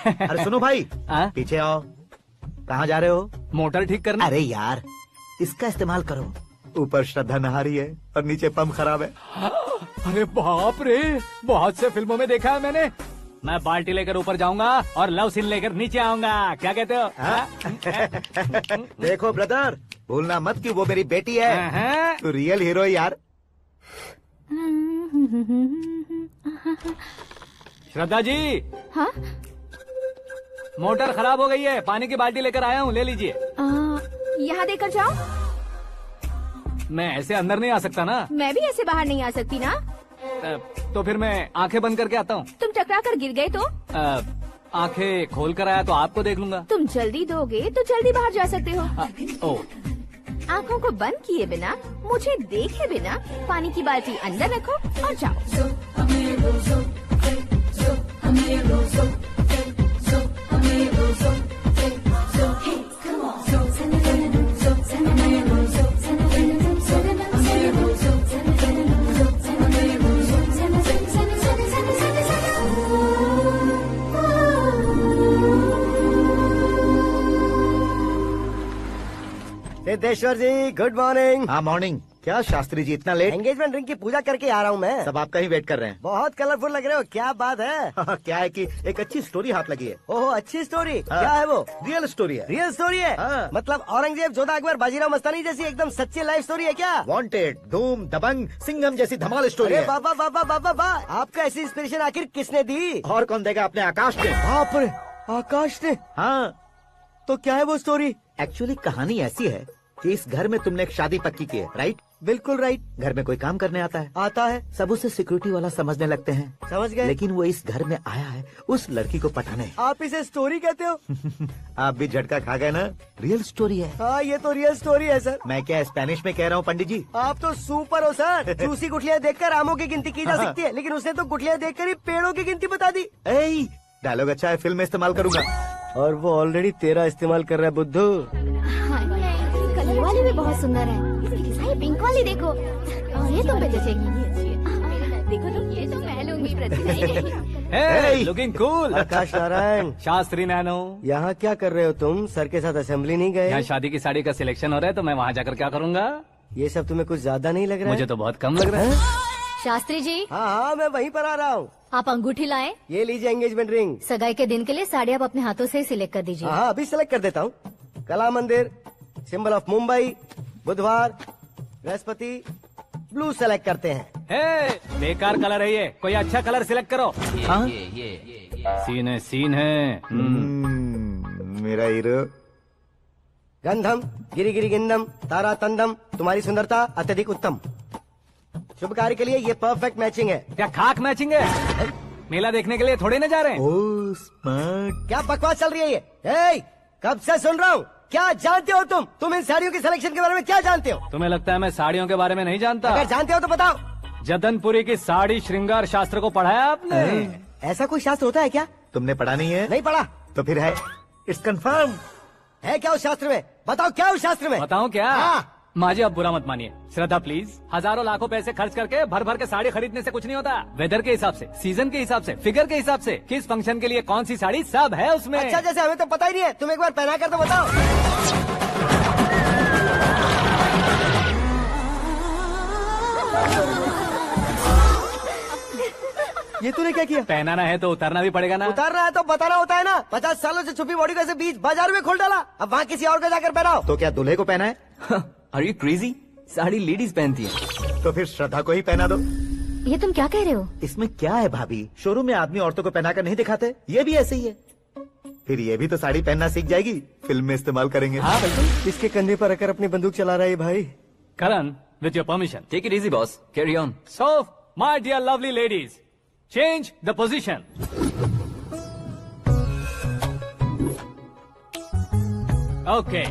अरे सुनो भाई, पीछे आओ। कहाँ जा रहे हो? मोटर ठीक करना। अरे यार, इसका इस्तेमाल करो। ऊपर श्रद्धा नहा रही है और नीचे पंप खराब है। अरे बाप रे, बहुत से फिल्मों में देखा है मैंने। मैं बाल्टी लेकर ऊपर जाऊंगा और लव सीन लेकर नीचे आऊंगा। क्या कहते हो? देखो ब्रदर, भूलना मत कि वो मेरी बेटी है। तू रियल हीरो यार। श्रद्धा जी। हाँ? मोटर खराब हो गई है, पानी की बाल्टी लेकर आया हूँ, ले लीजिए। यहाँ देकर जाओ। मैं ऐसे अंदर नहीं आ सकता ना। मैं भी ऐसे बाहर नहीं आ सकती ना। तो फिर मैं आंखें बंद करके आता हूँ। तुम टकरा कर गिर गए तो? आंखें खोल कर आया तो आपको देख लूंगा। तुम जल्दी दोगे तो जल्दी बाहर जा सकते हो। आँखों को बंद किए बिना, मुझे देखे बिना पानी की बाल्टी अंदर रखो और जाओ। सिद्धेश्वर जी, गुड मॉर्निंग। हाँ मॉर्निंग। क्या शास्त्री जी इतना लेट? एंगेजमेंट रिंग की पूजा करके आ रहा हूँ मैं। सब आपका ही वेट कर रहे हैं। बहुत कलरफुल लग रहे हो, क्या बात है? क्या है कि एक अच्छी स्टोरी हाथ लगी है। ओह, अच्छी स्टोरी। क्या है वो? रियल स्टोरी है। रियल स्टोरी है? मतलब औरंगजेब, जोधा अकबर, बाजीराव मस्तानी जैसी एकदम सच्ची लाइफ स्टोरी है क्या? वांटेड, धूम, दबंग, सिंघम जैसी धमाल स्टोरी है। बाबा बाबा बाबा बा, आपका ऐसी इंस्पिरेशन आखिर किसने दी? और कौन देगा? अपने आकाश ने। बाप रे, आकाश ने? हाँ। तो क्या है वो स्टोरी? एक्चुअली कहानी ऐसी है कि इस घर में तुमने एक शादी पक्की की है, राइट? बिल्कुल राइट। घर में कोई काम करने आता है। आता है। सब उसे सिक्योरिटी वाला समझने लगते हैं। समझ गए। लेकिन वो इस घर में आया है उस लड़की को पटाने। आप इसे स्टोरी कहते हो? आप भी झटका खा गए ना। रियल स्टोरी है। हाँ, ये तो रियल स्टोरी है सर। मैं क्या स्पेनिश में कह रहा हूँ पंडित जी? आप तो सुपर हो सर। चूसी गुठलियाँ देखकर आमों की गिनती की जा सकती है, लेकिन उसने तो गुठलियाँ देखकर ही पेड़ों की गिनती बता दी। डायलॉग अच्छा है, फिल्म में इस्तेमाल करूंगा। और वो ऑलरेडी तेरा इस्तेमाल कर रहा है बुद्धू। कलर वाली भी बहुत सुंदर है। ये पिंक वाली देखो, ये तुम पे जचेगी। देखो तो, ये तो मैं लूंगी। Looking cool. Akash Narayan. Shastri nano. यहाँ क्या कर रहे हो तुम? सर के साथ असेंबली नहीं गए? यहाँ शादी की साड़ी का सिलेक्शन हो रहा है तो मैं वहाँ जाकर क्या करूँगा? ये सब तुम्हें कुछ ज्यादा नहीं लग रहा है? मुझे तो बहुत कम लग रहा है। शास्त्री जी। हाँ हाँ, मैं वहीं पर आ रहा हूँ। आप अंगूठी लाएं। ये लीजिए एंगेजमेंट रिंग। सगाई के दिन के लिए साड़ी आप अपने हाथों से सिलेक्ट कर दीजिए। हाँ, अभी सिलेक्ट कर देता हूँ। कला मंदिर, सिंबल ऑफ मुंबई, बुधवार, बृहस्पति, ब्लू सेलेक्ट करते हैं। बेकार कलर है ये, कोई अच्छा कलर सिलेक्ट करो। सीन है। मेरा हीरो। गंधम गिरी गिरी गिंदम तारा तंदम, तुम्हारी सुंदरता अत्यधिक उत्तम। शुभ कार्य के लिए ये परफेक्ट मैचिंग है। क्या खाक मैचिंग है? मेला देखने के लिए थोड़े न जा रहे हैं। Oh smart. क्या बकवास चल रही है ये? कब से सुन रहा हूँ। क्या जानते हो तुम इन साड़ियों के सिलेक्शन के बारे में क्या जानते हो? तुम्हें लगता है मैं साड़ियों के बारे में नहीं जानता? अगर जानते हो तो बताओ। जदनपुरी की साड़ी श्रृंगार शास्त्र को पढ़ा है आपने? ऐसा कोई शास्त्र होता है क्या? तुमने पढ़ा नहीं है? नहीं पढ़ा। तो फिर है, इट्स कंफर्म। है क्या उस शास्त्र में? बताओ क्या उस शास्त्र में? बताऊं क्या? हाँ। माँ जी, अब बुरा मत मानिए। श्रद्धा प्लीज, हजारों लाखों पैसे खर्च करके भर भर के साड़ी खरीदने से कुछ नहीं होता। वेदर के हिसाब से, सीजन के हिसाब से, फिगर के हिसाब से, किस फंक्शन के लिए कौन सी साड़ी, सब है उसमें। अच्छा, जैसे हमें तो पता ही नहीं है, तुम एक बार पहना कर तो बताओ। ये तूने क्या किया? पहनाना है तो उतारना भी पड़ेगा ना। उतारना है तो बताना होता है ना। 50 सालों से छुपी बॉडी को ऐसे बीच बाजार में खोल डाला, अब वहाँ किसी और को जाकर पहनाओ। तो क्या दूल्हे को पहना है? Are you crazy? Sari ladies पहनती है। तो फिर श्रद्धा को ही पहना दो। ये तुम क्या कह रहे हो? इसमें क्या है भाभी? शोरूम में आदमी औरतों को पहनाकर नहीं दिखाते? ये भी ऐसे ही है। फिर ये भी तो साड़ी पहनना सीख जाएगी, फिल्म में इस्तेमाल करेंगे। हाँ बिल्कुल। इसके कंधे पर रखकर अपनी बंदूक चला रहा है भाई। Karan, with your permission. Take it easy boss, carry on. So my dear lovely ladies, change the position. Okay,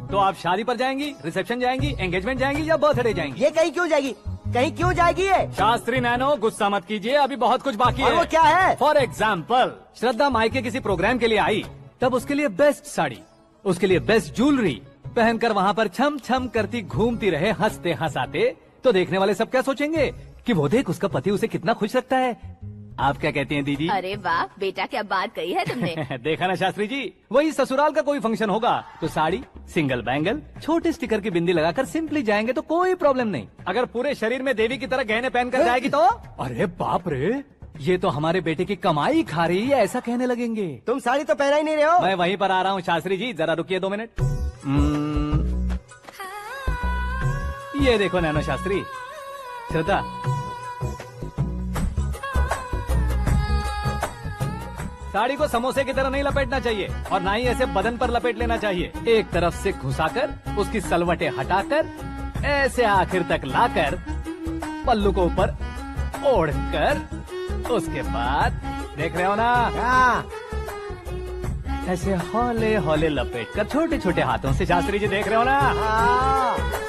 तो आप शादी पर जाएंगी, रिसेप्शन जाएंगी, एंगेजमेंट जाएंगी या बर्थडे जाएंगी? ये कहीं क्यों जाएगी? कहीं क्यों जाएगी ये? शास्त्री नैनो, गुस्सा मत कीजिए, अभी बहुत कुछ बाकी और है। वो क्या है? फॉर एग्जाम्पल, श्रद्धा मायके किसी प्रोग्राम के लिए आई, तब उसके लिए बेस्ट साड़ी, उसके लिए बेस्ट ज्वेलरी पहनकर वहाँ पर छम छम करती घूमती रहे हंसते हंसाते, तो देखने वाले सब क्या सोचेंगे कि वो देख उसका पति उसे कितना खुश रखता है। आप क्या कहती हैं दीदी? अरे वाह बेटा, क्या बात कही है तुमने। देखा ना शास्त्री जी, वही ससुराल का कोई फंक्शन होगा तो साड़ी, सिंगल बैंगल, छोटे स्टिकर की बिंदी लगाकर सिंपली जाएंगे तो कोई प्रॉब्लम नहीं। अगर पूरे शरीर में देवी की तरह गहने पहन कर जाएगी तो अरे बाप रे, ये तो हमारे बेटे की कमाई खा रही है, ऐसा कहने लगेंगे। तुम साड़ी तो पहना ही नहीं रहे हो। मैं वहीं पर आ रहा हूँ शास्त्री जी, जरा रुकिए 2 मिनट। ये देखो नैनो शास्त्री, श्रद्धा, साड़ी को समोसे की तरह नहीं लपेटना चाहिए और ना ही ऐसे बदन पर लपेट लेना चाहिए। एक तरफ से घुसाकर उसकी सलवटें हटाकर ऐसे आखिर तक लाकर पल्लू को ऊपर ओढ़कर उसके बाद देख रहे हो ना, ऐसे हौले हौले लपेट कर छोटे छोटे हाथों से, शास्त्री जी देख रहे हो ना,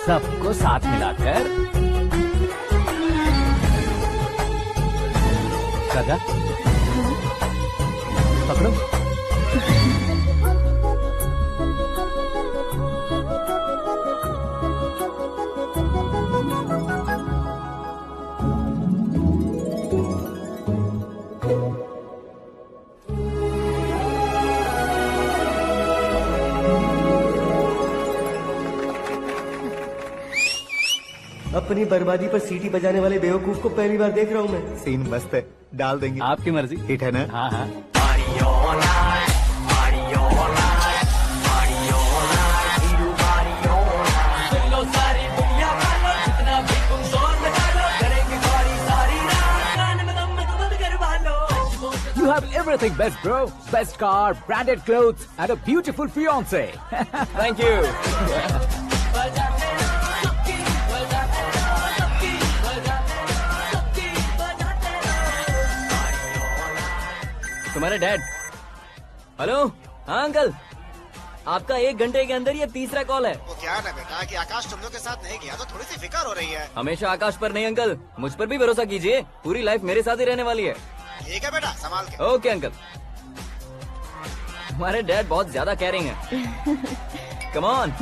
सबको साथ मिलाकर राजा पकड़ो। अपनी बर्बादी पर सीटी बजाने वाले बेवकूफ को पहली बार देख रहा हूँ मैं। सीन मस्त है, डाल देंगे। आपकी मर्जी। हिट है ना? हाँ हाँ। You have everything best, bro. Best car, branded clothes, and a beautiful fiance. Thank you. तुम्हारे डैड। हेलो, हाँ अंकल, आपका 1 घंटे के अंदर ये तीसरा कॉल है। वो क्या ना बेटा कि आकाश तुम लोग के साथ नहीं गया तो थोड़ी सी फिक्र हो रही है। हमेशा आकाश पर नहीं अंकल, मुझ पर भी भरोसा कीजिए, पूरी लाइफ मेरे साथ ही रहने वाली है। ठीक है बेटा, संभाल के। Okay uncle. हमारे डैड बहुत ज्यादा केयरिंग है। Come on.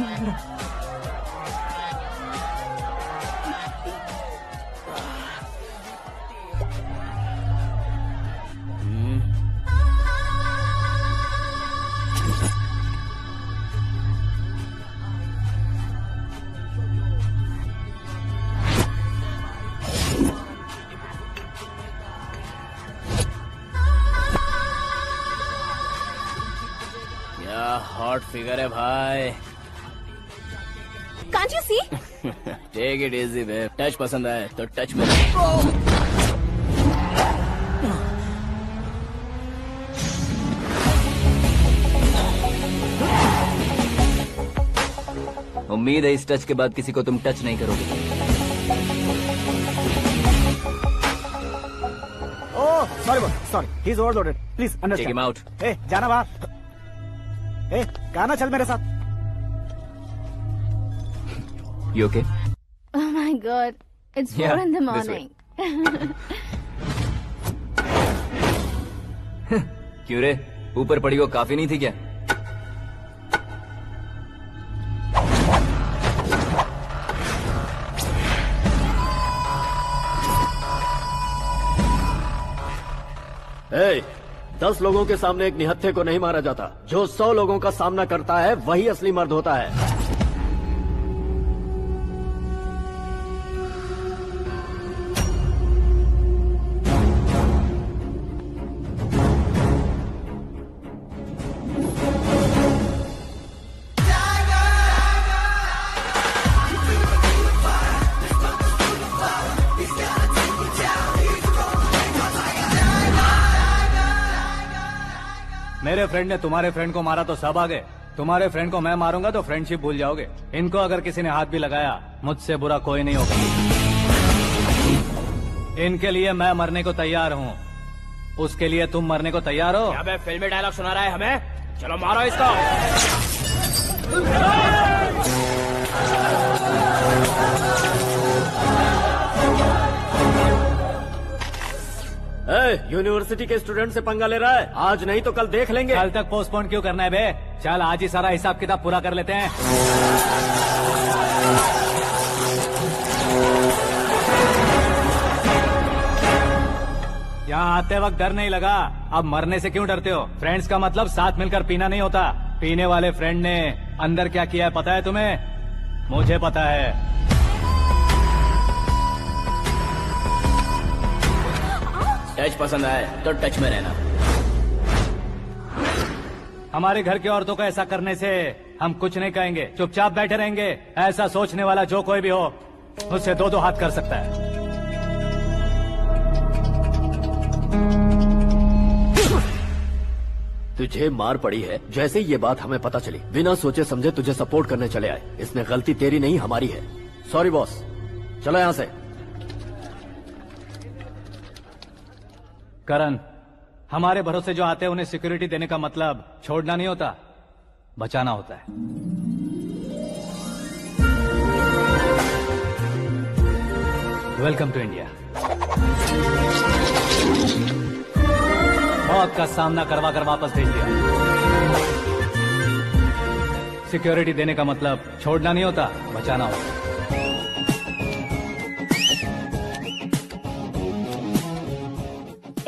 हॉट फिगर है भाई। Can't you see? Take it easy babe. Touch पसंद आए तो टच में। उम्मीद है इस टच के बाद किसी को तुम टच नहीं करोगे। Oh sorry, he is overloaded, please take understand. Him out. ए जाना बाहर। ए गाना चल मेरे साथ। You okay? Oh my God, it's 4 Yeah, in the this way. morning. क्यों रे, ऊपर पड़ी वो काफी नहीं थी क्या? Hey, 10 लोगों के सामने एक निहत्थे को नहीं मारा जाता। जो 100 लोगों का सामना करता है वही असली मर्द होता है। मेरे फ्रेंड ने तुम्हारे फ्रेंड को मारा तो सब आ गए, तुम्हारे फ्रेंड को मैं मारूंगा तो फ्रेंडशिप भूल जाओगे। इनको अगर किसी ने हाथ भी लगाया, मुझसे बुरा कोई नहीं होगा। इनके लिए मैं मरने को तैयार हूँ, उसके लिए तुम मरने को तैयार हो? अबे फिल्मी डायलॉग सुना रहा है हमें? चलो मारो इसको। यूनिवर्सिटी के स्टूडेंट से पंगा ले रहा है। आज नहीं तो कल देख लेंगे। कल तक पोस्टपोन क्यों करना है बे? चल आज ही सारा हिसाब किताब पूरा कर लेते हैं। यहाँ आते वक्त डर नहीं लगा, अब मरने से क्यों डरते हो? फ्रेंड्स का मतलब साथ मिलकर पीना नहीं होता। पीने वाले फ्रेंड ने अंदर क्या किया है पता है तुम्हें? मुझे पता है। टच पसंद आए तो टच में रहना। हमारे घर की औरतों को ऐसा करने से हम कुछ नहीं कहेंगे, चुपचाप बैठे रहेंगे। ऐसा सोचने वाला जो कोई भी हो उससे दो हाथ कर सकता है। तुझे मार पड़ी है। जैसे ये बात हमें पता चली, बिना सोचे समझे तुझे सपोर्ट करने चले आए। इसमें गलती तेरी नहीं हमारी है। सॉरी बॉस, चलो यहाँ से। करण, हमारे भरोसे जो आते हैं उन्हें सिक्योरिटी देने का मतलब छोड़ना नहीं होता, बचाना होता है। Welcome to India. मौत का सामना करवा कर वापस भेज दिया। सिक्योरिटी देने का मतलब छोड़ना नहीं होता, बचाना होता।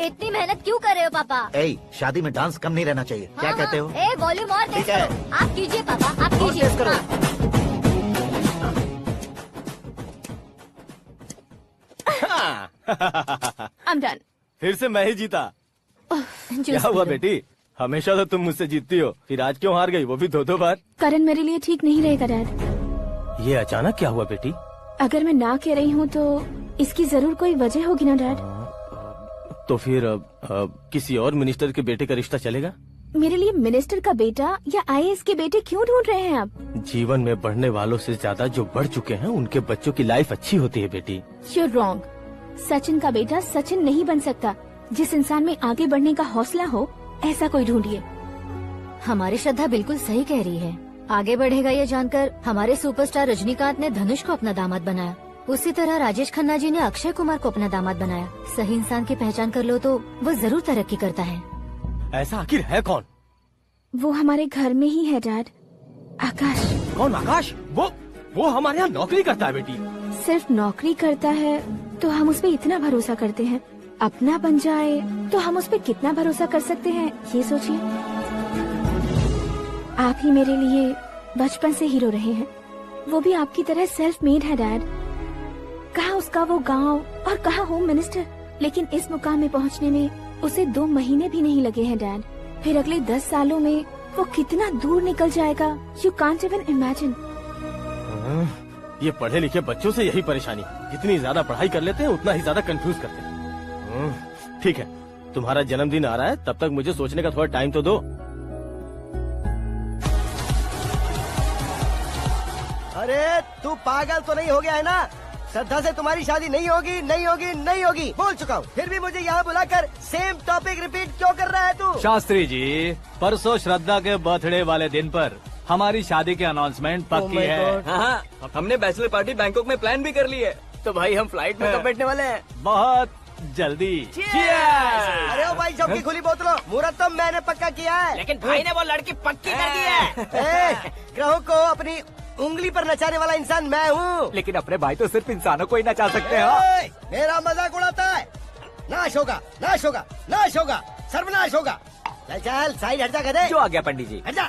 इतनी मेहनत क्यों कर रहे हो पापा? ए, शादी में डांस कम नहीं रहना चाहिए। क्या कहते हो? ए, वॉल्यूम और तेज ठीक है। करो। आप कीजिए पापा, आप और कीजिए। तेज करो। I'm done. फिर से मैं ही जीता। क्या हुआ बेटी? हमेशा तो तुम मुझसे जीतती हो, फिर आज क्यों हार गई, वो भी दो बार? करण मेरे लिए ठीक नहीं रहेगा डैड। ये अचानक क्या हुआ बेटी? अगर मैं ना कह रही हूँ तो इसकी जरूर कोई वजह होगी ना डैड। तो फिर किसी और मिनिस्टर के बेटे का रिश्ता चलेगा? मेरे लिए मिनिस्टर का बेटा या आईएएस के बेटे क्यों ढूंढ रहे हैं आप? जीवन में बढ़ने वालों से ज्यादा जो बढ़ चुके हैं उनके बच्चों की लाइफ अच्छी होती है बेटी। You're wrong. सचिन का बेटा सचिन नहीं बन सकता। जिस इंसान में आगे बढ़ने का हौसला हो ऐसा कोई ढूंढिए। हमारी श्रद्धा बिल्कुल सही कह रही है। आगे बढ़ेगा ये जानकर हमारे सुपरस्टार रजनीकांत ने धनुष को अपना दामाद बनाया। उसी तरह राजेश खन्ना जी ने अक्षय कुमार को अपना दामाद बनाया। सही इंसान की पहचान कर लो तो वो जरूर तरक्की करता है। ऐसा आखिर है कौन? वो हमारे घर में ही है डैड। आकाश। कौन आकाश? वो हमारे यहाँ नौकरी करता है बेटी। सिर्फ नौकरी करता है तो हम उस पर इतना भरोसा करते हैं। अपना बन जाए तो हम उस पर कितना भरोसा कर सकते हैं ये सोचिए। आप ही मेरे लिए बचपन से हीरो रहे हैं। वो भी आपकी तरह सेल्फ मेड है डैड। कहाँ उसका वो गांव और कहाँ होम मिनिस्टर। लेकिन इस मुकाम में पहुँचने में उसे 2 महीने भी नहीं लगे हैं डैड। फिर अगले 10 सालों में वो कितना दूर निकल जाएगा, यू कांट इवन इमेजिन। ये पढ़े लिखे बच्चों से यही परेशानी, जितनी ज्यादा पढ़ाई कर लेते हैं उतना ही ज्यादा कंफ्यूज करते हैं। ठीक है, तुम्हारा जन्मदिन आ रहा है, तब तक मुझे सोचने का थोड़ा टाइम तो दो। अरे तू पागल तो नहीं हो गया है ना? श्रद्धा से तुम्हारी शादी नहीं होगी, नहीं होगी, नहीं होगी, बोल चुका हूँ। फिर भी मुझे यहाँ बुलाकर सेम टॉपिक रिपीट क्यों कर रहा है तू? शास्त्री जी, परसों श्रद्धा के बर्थडे वाले दिन पर हमारी शादी की अनाउंसमेंट पक्की है। हाँ, हमने बैचलर पार्टी बैंकॉक में प्लान भी कर ली है। तो भाई हम फ्लाइट में कब बैठने वाले हैं? बहुत जल्दी। अरे ओ भाई, सबकी खुली बोतलों, मुहूर्त तो मैंने पक्का किया है। लेकिन भाई ने वो लड़की पक्की कर दी है। ग्रहों को अपनी उंगली पर नचाने वाला इंसान मैं हूँ। लेकिन अपने भाई तो सिर्फ इंसानों को ही नचा सकते हैं। मेरा मजाक उड़ाता है? नाश होगा, नाश होगा, नाश होगा, सर्वनाश होगा। चल चल साइड हट जा गधे। जो आ गया पंडित जी। हट जा।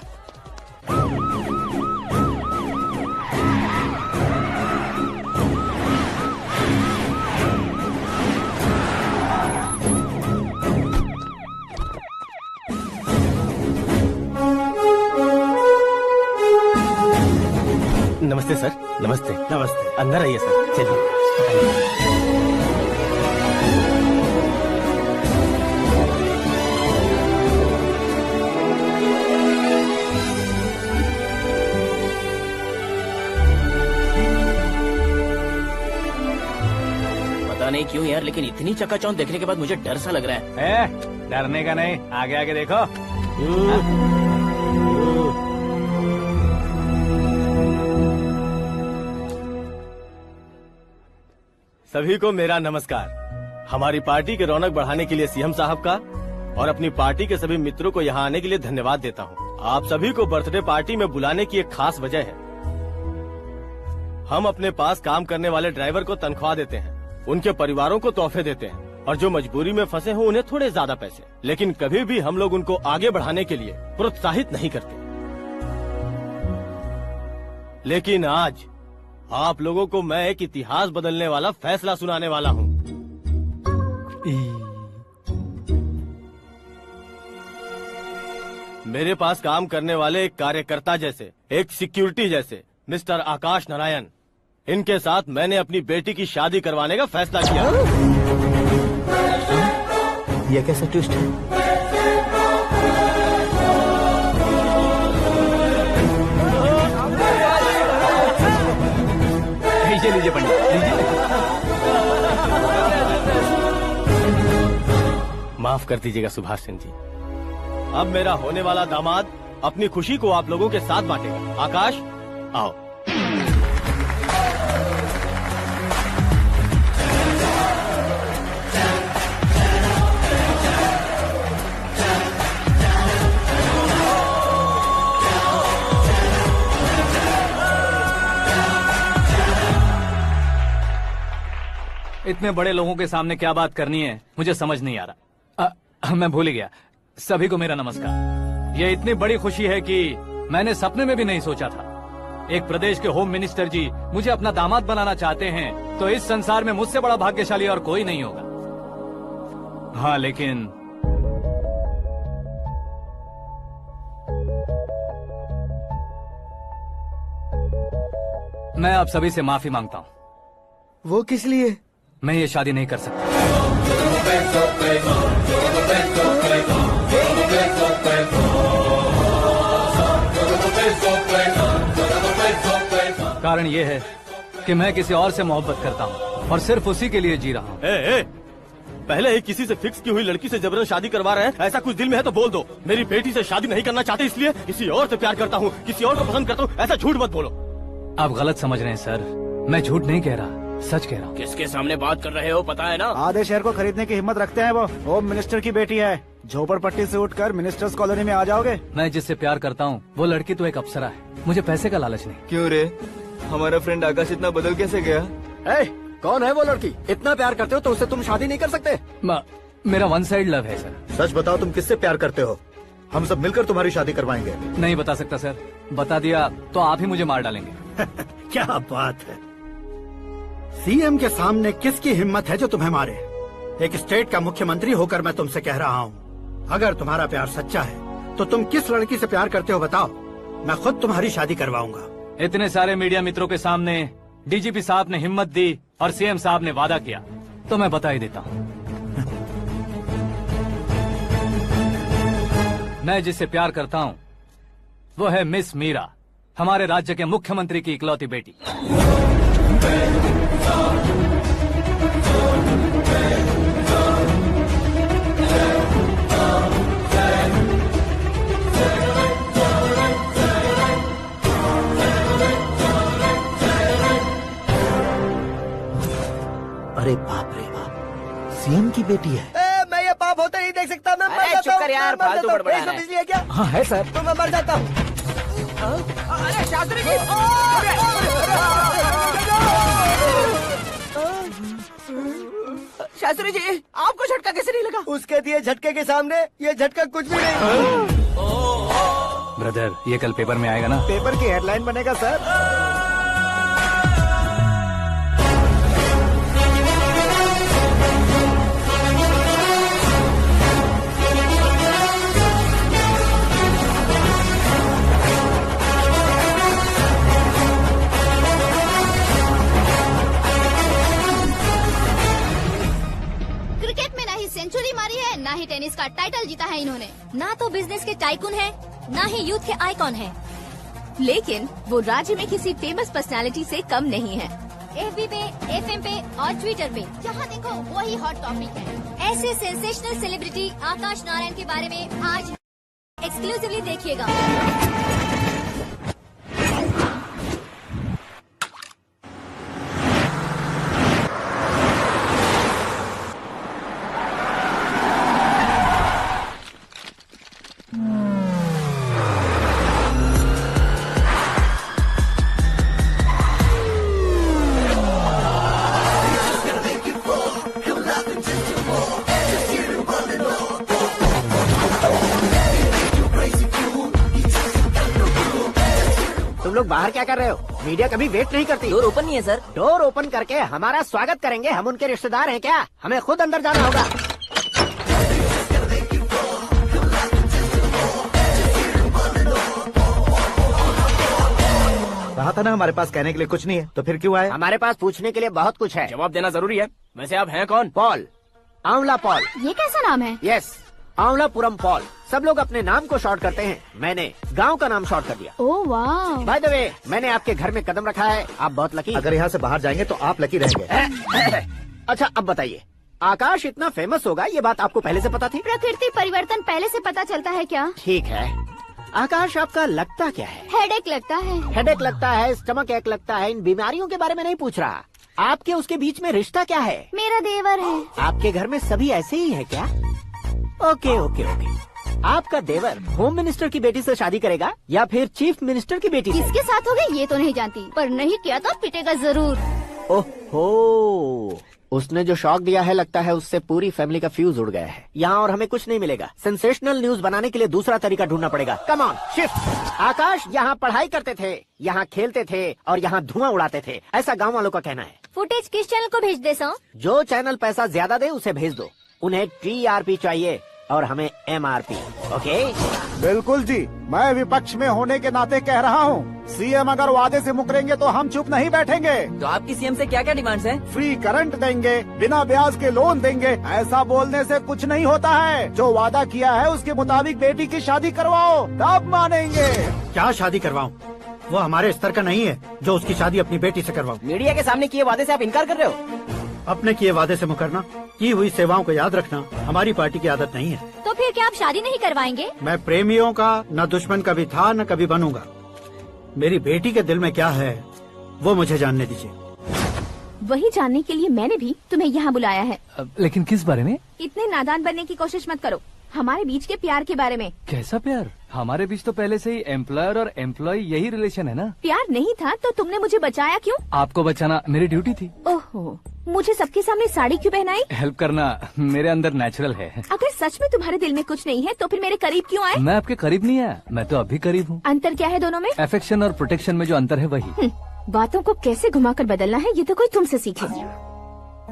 नमस्ते सर। नमस्ते। नमस्ते। अंदर आइए सर, चलिए। पता नहीं क्यों यार, लेकिन इतनी चकाचौंध देखने के बाद मुझे डर सा लग रहा है। डरने का नहीं, आगे आगे देखो। सभी को मेरा नमस्कार। हमारी पार्टी की रौनक बढ़ाने के लिए सीएम साहब का और अपनी पार्टी के सभी मित्रों को यहाँ आने के लिए धन्यवाद देता हूँ। आप सभी को बर्थडे पार्टी में बुलाने की एक खास वजह है। हम अपने पास काम करने वाले ड्राइवर को तनख्वाह देते हैं, उनके परिवारों को तोहफे देते हैं और जो मजबूरी में फंसे हो उन्हें थोड़े ज्यादा पैसे, लेकिन कभी भी हम लोग उनको आगे बढ़ाने के लिए प्रोत्साहित नहीं करते। लेकिन आज आप लोगों को मैं एक इतिहास बदलने वाला फैसला सुनाने वाला हूँ। मेरे पास काम करने वाले एक कार्यकर्ता जैसे, एक सिक्योरिटी जैसे मिस्टर आकाश नारायण, इनके साथ मैंने अपनी बेटी की शादी करवाने का फैसला किया। यह कैसा ट्विस्ट है? लीजिए पंडित, लीजिए। माफ कर दीजिएगा सुभाष सिंह जी। अब मेरा होने वाला दामाद अपनी खुशी को आप लोगों के साथ बांटेगा। आकाश, आओ। इतने बड़े लोगों के सामने क्या बात करनी है मुझे समझ नहीं आ रहा। मैं भूल ही गया। सभी को मेरा नमस्कार। ये इतनी बड़ी खुशी है कि मैंने सपने में भी नहीं सोचा था। एक प्रदेश के होम मिनिस्टर जी मुझे अपना दामाद बनाना चाहते हैं तो इस संसार में मुझसे बड़ा भाग्यशाली और कोई नहीं होगा। हाँ, लेकिन मैं आप सभी से माफी मांगता हूँ। वो किस लिए? मैं ये शादी नहीं कर सकता। कारण ये है कि मैं किसी और से मोहब्बत करता हूँ और सिर्फ उसी के लिए जी रहा हूँ। पहले ही किसी से फिक्स की हुई लड़की से जबरन शादी करवा रहे हैं। ऐसा कुछ दिल में है तो बोल दो। मेरी बेटी से शादी नहीं करना चाहते इसलिए किसी और से प्यार करता हूँ, किसी और को पसंद करता हूँ, ऐसा झूठ मत बोलो। आप गलत समझ रहे हैं सर, मैं झूठ नहीं कह रहा, सच कह रहा हूँ। किसके सामने बात कर रहे हो पता है ना? आधे शहर को खरीदने की हिम्मत रखते हैं वो। होम मिनिस्टर की बेटी है। झोपड़पट्टी से उठकर मिनिस्टर्स कॉलोनी में आ जाओगे। मैं जिससे प्यार करता हूँ वो लड़की तो एक अप्सरा है, मुझे पैसे का लालच नहीं। क्यों रे, हमारा फ्रेंड आकाश इतना बदल कैसे गया? कौन है वो लड़की? इतना प्यार करते हो तो उससे तुम शादी नहीं कर सकते? मेरा वन साइड लव है सर। सच बताओ, तुम किससे प्यार करते हो? हम सब मिलकर तुम्हारी शादी करवाएंगे। नहीं बता सकता सर, बता दिया तो आप ही मुझे मार डालेंगे। क्या बात है, सीएम के सामने किसकी हिम्मत है जो तुम्हें मारे? एक स्टेट का मुख्यमंत्री होकर मैं तुमसे कह रहा हूँ, अगर तुम्हारा प्यार सच्चा है तो तुम किस लड़की से प्यार करते हो बताओ, मैं खुद तुम्हारी शादी करवाऊंगा। इतने सारे मीडिया मित्रों के सामने डीजीपी साहब ने हिम्मत दी और सीएम साहब ने वादा किया तो मैं बता ही देता हूँ। मैं जिससे प्यार करता हूँ वो है मिस मीरा, हमारे राज्य के मुख्यमंत्री की इकलौती बेटी। अरे बाप रे बाप, सीएम की बेटी है। मैं ये पाप होते नहीं देख सकता। मैं मर जाता हूँ। यार, फालतू बड़बड़ा रहा है। बिजली है क्या? हाँ है सर। तो मैं मर जाता हूँ। अरे शास्त्री जी, शास्त्री जी, आपको झटका कैसे नहीं लगा? उसके दिए झटके के सामने ये झटका कुछ भी नहीं। ब्रदर, ये कल पेपर में आएगा ना? पेपर की हेडलाइन बनेगा सर। सेंचुरी मारी है, ना ही टेनिस का टाइटल जीता है इन्होंने। ना तो बिजनेस के टाइकून है, ना ही यूथ के आइकॉन है, लेकिन वो राज्य में किसी फेमस पर्सनालिटी से कम नहीं है। एफबी पे, एफएम पे और ट्विटर पे जहाँ देखो वही हॉट टॉपिक है। ऐसे सेंसेशनल सेलिब्रिटी आकाश नारायण के बारे में आज एक्सक्लूसिवली देखिएगा। लोग बाहर क्या कर रहे हो? मीडिया कभी वेट नहीं करती। डोर ओपन नहीं है सर। डोर ओपन करके हमारा स्वागत करेंगे। हम उनके रिश्तेदार हैं क्या? हमें खुद अंदर जाना होगा। कहा था ना हमारे पास कहने के लिए कुछ नहीं है, तो फिर क्यों आए? हमारे पास पूछने के लिए बहुत कुछ है। जवाब देना जरूरी है। वैसे आप हैं कौन? पॉल, आंवला पॉल। ये कैसा नाम है? Yes, Aanwalapuram Paul. सब लोग अपने नाम को शॉर्ट करते हैं, मैंने गांव का नाम शॉर्ट कर दिया। ओह वाह। बाय द वे, मैंने आपके घर में कदम रखा है। आप बहुत लकी। अगर यहाँ से बाहर जाएंगे तो आप लकी रहेंगे। अच्छा अब बताइए, आकाश इतना फेमस होगा ये बात आपको पहले से पता थी? प्रकृति परिवर्तन पहले से पता चलता है क्या? ठीक है, आकाश आपका लगता क्या है? हेडेक लगता है। हेडेक लगता है, स्टमक एक लगता है। इन बीमारियों के बारे में नहीं पूछ रहा। आपके उसके बीच में रिश्ता क्या है? मेरा देवर है। आपके घर में सभी ऐसे ही है क्या? Okay okay okay. आपका देवर होम मिनिस्टर की बेटी से शादी करेगा या फिर चीफ मिनिस्टर की बेटी से? किसके साथ होगा ये तो नहीं जानती, पर नहीं किया तो पिटेगा जरूर। ओहो, उसने जो शॉक दिया है लगता है उससे पूरी फैमिली का फ्यूज उड़ गया है। यहाँ और हमें कुछ नहीं मिलेगा। सेंसेशनल न्यूज बनाने के लिए दूसरा तरीका ढूंढना पड़ेगा। Come on shift. आकाश यहाँ पढ़ाई करते थे, यहाँ खेलते थे और यहाँ धुआं उड़ाते थे, ऐसा गाँव वालों का कहना है। फुटेज किस चैनल को भेज दे सो? जो चैनल पैसा ज्यादा दे उसे भेज दो। उन्हें TRP चाहिए और हमें MRP। ओके? बिल्कुल जी, मैं विपक्ष में होने के नाते कह रहा हूँ, सीएम अगर वादे से मुकरेंगे तो हम चुप नहीं बैठेंगे। तो आपकी सीएम से क्या क्या डिमांड्स हैं? फ्री करंट देंगे, बिना ब्याज के लोन देंगे। ऐसा बोलने से कुछ नहीं होता है। जो वादा किया है उसके मुताबिक बेटी की शादी करवाओ, तब मानेंगे। क्या शादी करवाऊं? वो हमारे स्तर का नहीं है जो उसकी शादी अपनी बेटी से करवाऊं। मीडिया के सामने किए वादे से आप इनकार कर रहे हो? अपने किए वादे से मुकरना, की हुई सेवाओं को याद रखना हमारी पार्टी की आदत नहीं है। तो फिर क्या आप शादी नहीं करवाएंगे? मैं प्रेमियों का न दुश्मन कभी था न कभी बनूंगा। मेरी बेटी के दिल में क्या है वो मुझे जानने दीजिए। वही जानने के लिए मैंने भी तुम्हें यहाँ बुलाया है। लेकिन किस बारे में? इतने नादान बनने की कोशिश मत करो। हमारे बीच के प्यार के बारे में। कैसा प्यार? हमारे बीच तो पहले से ही एम्प्लॉयर और एम्प्लॉय यही रिलेशन है ना। प्यार नहीं था तो तुमने मुझे बचाया क्यों? आपको बचाना मेरी ड्यूटी थी। ओहो, मुझे सबके सामने साड़ी क्यों पहनाई? हेल्प करना मेरे अंदर नेचुरल है। अगर सच में तुम्हारे दिल में कुछ नहीं है तो फिर मेरे करीब क्यों आए? मैं आपके करीब नहीं आया, मैं तो अभी करीब हूँ। अंतर क्या है दोनों में? अफेक्शन और प्रोटेक्शन में जो अंतर है वही। बातों को कैसे घुमाकर बदलना है ये तो कोई तुमसे सीखे।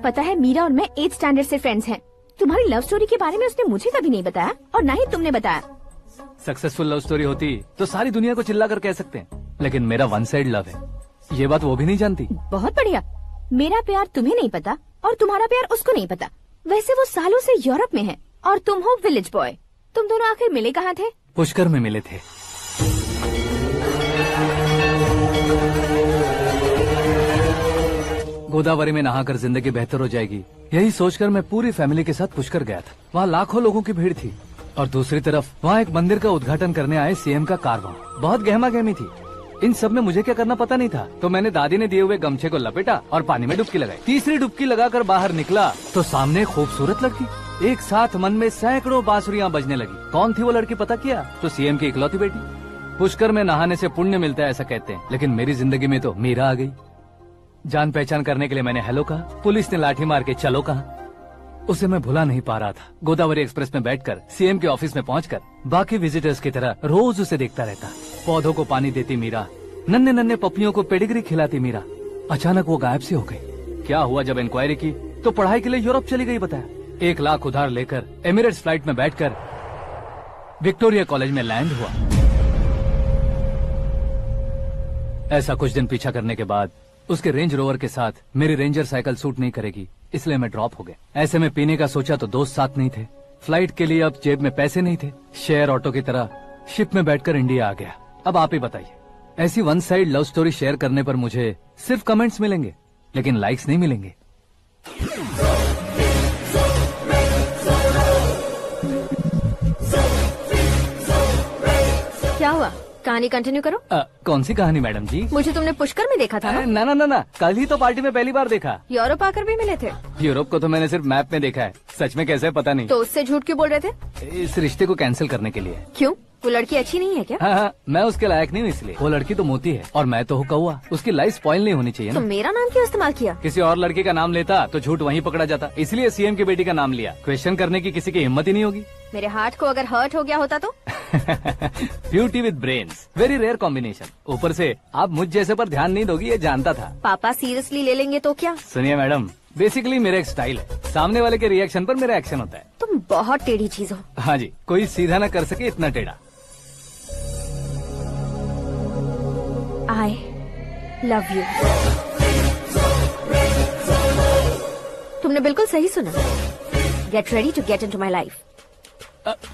पता है, मीरा और मैं 8th स्टैंडर्ड से फ्रेंड्स हैं। तुम्हारी लव स्टोरी के बारे में उसने मुझे कभी नहीं बताया और न ही तुमने बताया। सक्सेसफुल लव स्टोरी होती तो सारी दुनिया को चिल्ला कर कह सकते हैं, लेकिन मेरा वन साइड लव है, ये बात वो भी नहीं जानती। बहुत बढ़िया। मेरा प्यार तुम्हें नहीं पता और तुम्हारा प्यार उसको नहीं पता। वैसे वो सालों से यूरोप में है और तुम हो विलेज बॉय। तुम दोनों आखिर मिले कहाँ थे? पुष्कर में मिले थे। गोदावरी में नहाकर जिंदगी बेहतर हो जाएगी, यही सोचकर मैं पूरी फैमिली के साथ पुष्कर गया था। वहाँ लाखों लोगों की भीड़ थी और दूसरी तरफ वहाँ एक मंदिर का उद्घाटन करने आए सीएम का कारवां। बहुत गहमा गहमी थी। इन सब में मुझे क्या करना पता नहीं था, तो मैंने दादी ने दिए हुए गमछे को लपेटा और पानी में डुबकी लगाई। तीसरी डुबकी लगाकर बाहर निकला तो सामने खूबसूरत लड़की। एक साथ मन में सैकड़ों बांसुरियां बजने लगी। कौन थी वो लड़की पता किया तो सीएम की इकलौती बेटी। पुष्कर में नहाने से पुण्य मिलता है ऐसा कहते हैं, लेकिन मेरी जिंदगी में तो मीरा आ गई। जान पहचान करने के लिए मैंने हेलो कहा, पुलिस ने लाठी मार के चलो कहा। उसे मैं भुला नहीं पा रहा था। गोदावरी एक्सप्रेस में बैठकर सीएम के ऑफिस में पहुंचकर बाकी विजिटर्स की तरह रोज उसे देखता रहता। पौधों को पानी देती मीरा, नन्हे नन्हे पपियों को पेडिग्री खिलाती मीरा। अचानक वो गायब सी हो गई। क्या हुआ? जब इंक्वायरी की तो पढ़ाई के लिए यूरोप चली गई बताया। 1 लाख उधार लेकर एमिरेट्स फ्लाइट में बैठकर विक्टोरिया कॉलेज में लैंड हुआ। ऐसा कुछ दिन पीछा करने के बाद उसके रेंज रोवर के साथ मेरी रेंजर साइकिल सूट नहीं करेगी, इसलिए मैं ड्रॉप हो गया। ऐसे में पीने का सोचा तो दोस्त साथ नहीं थे। फ्लाइट के लिए अब जेब में पैसे नहीं थे। शेयर ऑटो की तरह शिप में बैठकर इंडिया आ गया। अब आप ही बताइए, ऐसी one side love story share करने पर मुझे सिर्फ कमेंट्स मिलेंगे, लेकिन लाइक्स नहीं मिलेंगे। क्या हुआ? कहानी कंटिन्यू करो। कौन सी कहानी मैडम जी? मुझे तुमने पुष्कर में देखा था ना? ना, कल ही तो पार्टी में पहली बार देखा। यूरोप आकर भी मिले थे? यूरोप को तो मैंने सिर्फ मैप में देखा है, सच में कैसे पता नहीं। तो उससे झूठ क्यों बोल रहे थे? इस रिश्ते को कैंसिल करने के लिए। क्यों? वो लड़की अच्छी नहीं है क्या? हाँ, मैं उसके लायक नहीं हूँ इसलिए। वो लड़की तो मोती है और मैं तो हूँ कौवा। उसकी लाइफ स्पॉइल नहीं होनी चाहिए ना। तो मेरा नाम क्यों इस्तेमाल किया? किसी और लड़की का नाम लेता तो झूठ वहीं पकड़ा जाता, इसलिए सीएम की बेटी का नाम लिया। क्वेश्चन करने की किसी की हिम्मत ही नहीं होगी। मेरे हार्ट को अगर हर्ट हो गया होता तो? Beauty with brains, very rare combination. ऊपर से आप मुझ जैसे पर ध्यान नहीं दोगी ये जानता था। पापा सीरियसली ले लेंगे तो क्या? सुनिए मैडम, बेसिकली मेरा एक स्टाइल है, सामने वाले के रिएक्शन पर मेरा एक्शन होता है। तुम बहुत टेढ़ी चीज हो। हाँ जी, कोई सीधा न कर सके इतना टेढ़ा। I love you. तुमने बिल्कुल सही सुना। Get ready to get into my life.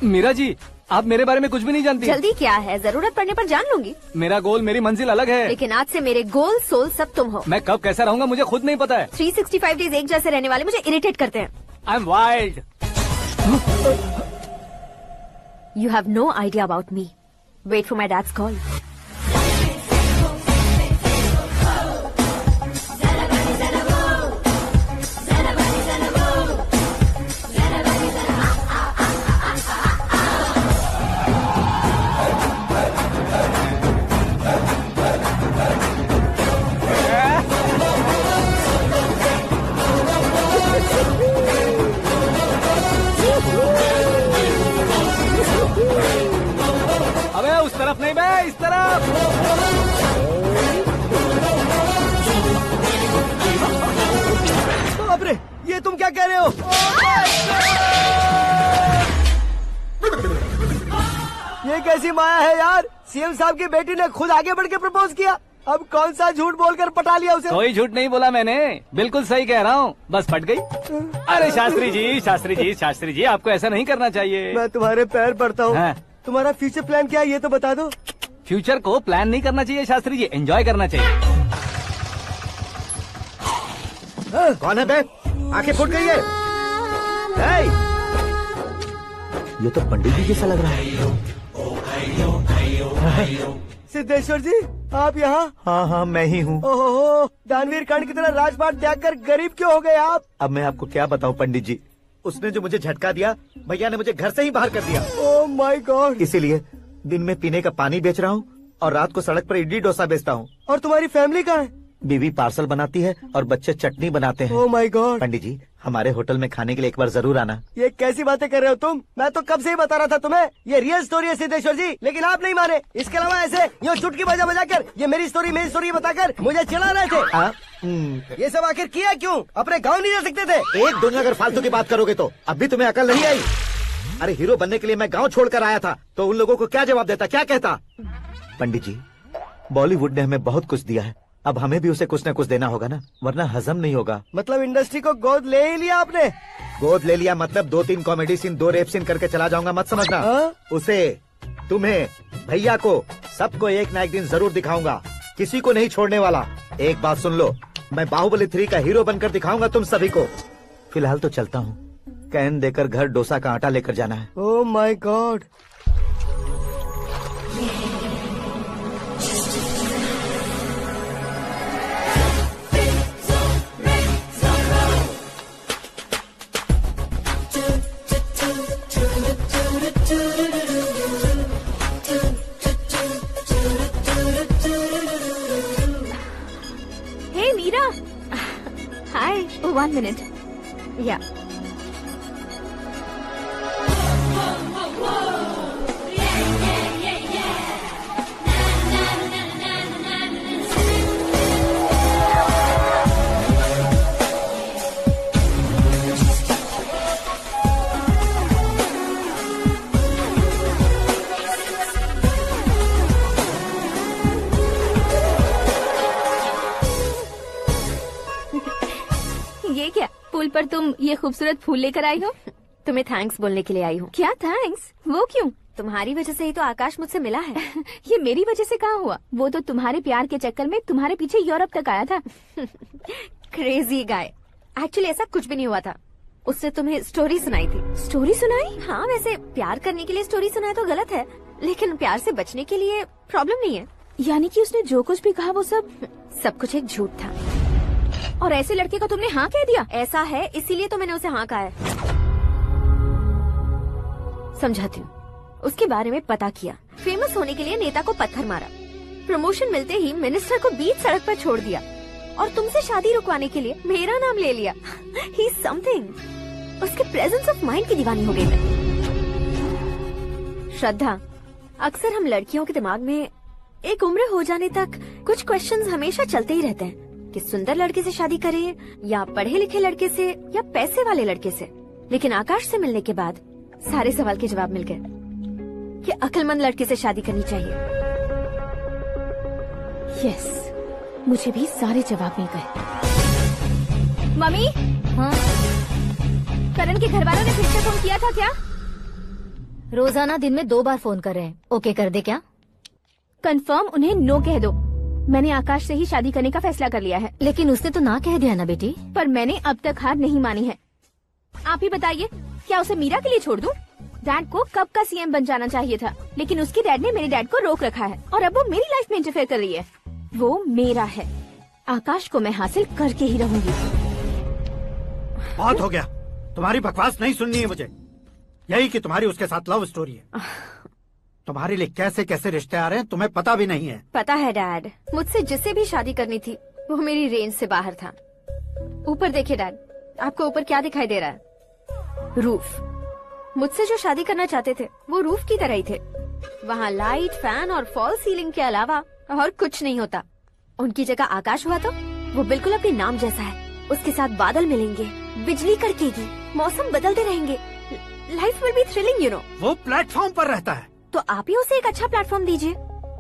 Meera ji, आप मेरे बारे में कुछ भी नहीं जानती। जल्दी क्या है, जरूरत पड़ने पर जान लूंगी। मेरा गोल, मेरी मंजिल अलग है। लेकिन आज से मेरे गोल सोल सब तुम हो। मैं कब कैसा रहूंगा मुझे खुद नहीं पता है। 365 डेज एक जैसे रहने वाले मुझे इरिटेट करते हैं। I am wild. You have no idea about me. Wait for my dad's call. अबे उस तरफ नहीं बे, इस तरफ। बाप रे, ये तुम क्या कह रहे हो? ये कैसी माया है यार? सीएम साहब की बेटी ने खुद आगे बढ़ के प्रपोज किया। अब कौन सा झूठ बोलकर पटा लिया उसे? कोई झूठ नहीं बोला मैंने, बिल्कुल सही कह रहा हूँ, बस फट गई। अरे शास्त्री जी, शास्त्री जी, शास्त्री जी, आपको ऐसा नहीं करना चाहिए। मैं तुम्हारे पैर पड़ता हूँ। हाँ। तुम्हारा फ्यूचर प्लान क्या है ये तो बता दो। फ्यूचर को प्लान नहीं करना चाहिए शास्त्री जी, एंजॉय करना चाहिए। कौन है बे? आंखें फूट गई है। ये तो पंडित जी जैसा लग रहा है। सिद्धेश्वर जी, आप यहाँ? हाँ, मैं ही हूँ। ओहो, दानवीर कर्ण की तरह राजपाट त्याग कर गरीब क्यों हो गए आप? अब मैं आपको क्या बताऊँ पंडित जी, उसने जो मुझे झटका दिया, भैया ने मुझे घर से ही बाहर कर दिया। ओह माय गॉड। इसीलिए दिन में पीने का पानी बेच रहा हूँ और रात को सड़क पर इडली डोसा बेचता हूँ। और तुम्हारी फैमिली कहाँ है? बीवी पार्सल बनाती है और बच्चे चटनी बनाते हैं। ओह माय गॉड। पंडित जी, हमारे होटल में खाने के लिए एक बार जरूर आना। ये कैसी बातें कर रहे हो तुम? मैं तो कब से ही बता रहा था तुम्हें, ये रियल स्टोरी है सिद्धेश्वर जी, लेकिन आप नहीं माने। इसके अलावा ऐसे यूँ चुटकी बजा बजा कर ये मेरी स्टोरी बताकर मुझे चिढ़ा रहे थे। ये सब आखिर किया क्यों? अपने गाँव नहीं जा सकते थे? एक दुनिया अगर फालतू की बात करोगे तो अब भी तुम्हें अकल नहीं आई। अरे हीरो बनने के लिए मैं गाँव छोड़कर आया था तो उन लोगों को क्या जवाब देता, क्या कहता? पंडित जी, बॉलीवुड ने हमें बहुत कुछ दिया है, अब हमें भी उसे कुछ न कुछ देना होगा ना, वरना हजम नहीं होगा। मतलब इंडस्ट्री को गोद ले ही लिया आपने? गोद ले लिया मतलब 2-3 कॉमेडी सीन, 2 रेप सीन करके चला जाऊंगा मत समझना। उसे, तुम्हें, भैया को, सबको एक ना एक दिन जरूर दिखाऊंगा, किसी को नहीं छोड़ने वाला। एक बात सुन लो, मैं बाहुबली 3 का हीरो बनकर दिखाऊंगा तुम सभी को। फिलहाल तो चलता हूँ, कैन देकर घर डोसा का आटा लेकर जाना है। Oh my god. Hey Meera, hi. 1 minute. या ये क्या, पुल पर तुम ये खूबसूरत फूल लेकर आई हो? तुम्हें थैंक्स बोलने के लिए आई हूँ। क्या थैंक्स? वो क्यों? तुम्हारी वजह से ही तो आकाश मुझसे मिला है। ये मेरी वजह से कहाँ हुआ? वो तो तुम्हारे प्यार के चक्कर में तुम्हारे पीछे यूरोप तक आया था। Crazy guy. एक्चुअली ऐसा कुछ भी नहीं हुआ था, उसने तुम्हें स्टोरी सुनाई थी। स्टोरी सुनाई? हाँ, वैसे प्यार करने के लिए स्टोरी सुनाए तो गलत है, लेकिन प्यार से बचने के लिए प्रॉब्लम नहीं है। यानी कि उसने जो कुछ भी कहा वो सब कुछ एक झूठ था। और ऐसे लड़के को तुमने हाँ कह दिया? ऐसा है, इसीलिए तो मैंने उसे हाँ कहा है। समझाती हूँ। उसके बारे में पता किया, फेमस होने के लिए नेता को पत्थर मारा, प्रमोशन मिलते ही मिनिस्टर को बीच सड़क पर छोड़ दिया और तुमसे शादी रुकवाने के लिए मेरा नाम ले लिया। ही समथिंग। उसके प्रेजेंस ऑफ माइंड की दीवानी हो गई मैं। श्रद्धा, अक्सर हम लड़कियों के दिमाग में एक उम्र हो जाने तक कुछ क्वेश्चंस हमेशा चलते ही रहते हैं कि सुंदर लड़के से शादी करें या पढ़े लिखे लड़के से या पैसे वाले लड़के से। लेकिन आकाश से मिलने के बाद सारे सवाल के जवाब मिल गए कि अक्लमंद लड़के से शादी करनी चाहिए। यस, मुझे भी सारे जवाब मिल गए। मम्मी, हाँ? करण के घर वालों ने फिर से फोन किया था क्या? रोजाना दिन में 2 बार फोन कर रहे हैं। ओके कर दे क्या? कंफर्म उन्हें नो कह दो। मैंने आकाश से ही शादी करने का फैसला कर लिया है। लेकिन उसने तो ना कह दिया ना बेटी। पर मैंने अब तक हार नहीं मानी है। आप ही बताइए, क्या उसे मीरा के लिए छोड़ दूं? डैड को कब का सीएम बन जाना चाहिए था, लेकिन उसके डैड ने मेरे डैड को रोक रखा है और अब वो मेरी लाइफ में इंटरफेयर कर रही है। वो मेरा है। आकाश को मैं हासिल करके ही रहूंगी। बहुत हो गया, तुम्हारी बकवास नहीं सुननी है मुझे। यही कि तुम्हारी उसके साथ लव स्टोरी है। तुम्हारे लिए कैसे कैसे रिश्ते आ रहे हैं तुम्हें पता भी नहीं है। पता है डैड, मुझसे जिससे भी शादी करनी थी वो मेरी रेंज से बाहर था। ऊपर देखिए डैड, आपको ऊपर क्या दिखाई दे रहा है? रूफ। मुझसे जो शादी करना चाहते थे वो रूफ की तरह ही थे। वहाँ लाइट, फैन और फॉल सीलिंग के अलावा और कुछ नहीं होता। उनकी जगह आकाश हुआ तो वो बिल्कुल अपने नाम जैसा है। उसके साथ बादल मिलेंगे, बिजली कड़केगी, मौसम बदलते रहेंगे। Life will be thrilling, you know. वो प्लेटफॉर्म पर रहता है तो आप ही उसे एक अच्छा प्लेटफॉर्म दीजिए,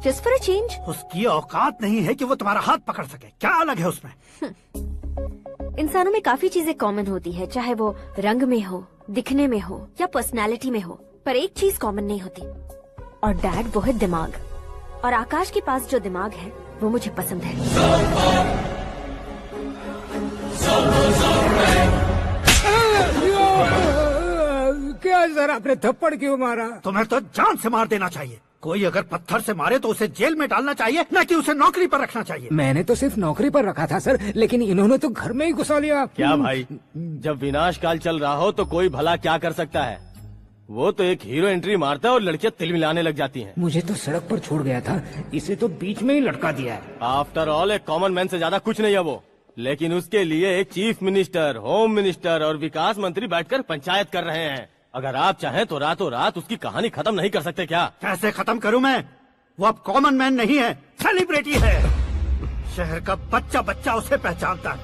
जस्ट फॉर अ चेंज। उसकी औकात नहीं है कि वो तुम्हारा हाथ पकड़ सके। क्या अलग है उसमें? इंसानों में काफी चीजें कॉमन होती है, चाहे वो रंग में हो, दिखने में हो या पर्सनालिटी में हो, पर एक चीज कॉमन नहीं होती, और डैड वो है दिमाग। और आकाश के पास जो दिमाग है वो मुझे पसंद है। क्या सर, आपने थप्पड़ क्यों मारा? तुम्हें तो जान से मार देना चाहिए। कोई अगर पत्थर से मारे तो उसे जेल में डालना चाहिए, न कि उसे नौकरी पर रखना चाहिए। मैंने तो सिर्फ नौकरी पर रखा था सर, लेकिन इन्होंने तो घर में ही घुसा लिया। क्या भाई, जब विनाश काल चल रहा हो तो कोई भला क्या कर सकता है? वो तो एक हीरो एंट्री मारता है और लड़कियां तिल मिलाने लग जाती हैं। मुझे तो सड़क पर छोड़ गया था, इसे तो बीच में ही लटका दिया है। आफ्टर ऑल एक कॉमन मैन से ज्यादा कुछ नहीं है वो। लेकिन उसके लिए एक चीफ मिनिस्टर, होम मिनिस्टर और विकास मंत्री बैठकर पंचायत कर रहे हैं। अगर आप चाहें तो रातों रात उसकी कहानी खत्म नहीं कर सकते क्या? कैसे खत्म करूं मैं? वो अब कॉमन मैन नहीं है, सेलिब्रिटी है। शहर का बच्चा बच्चा उसे पहचानता है।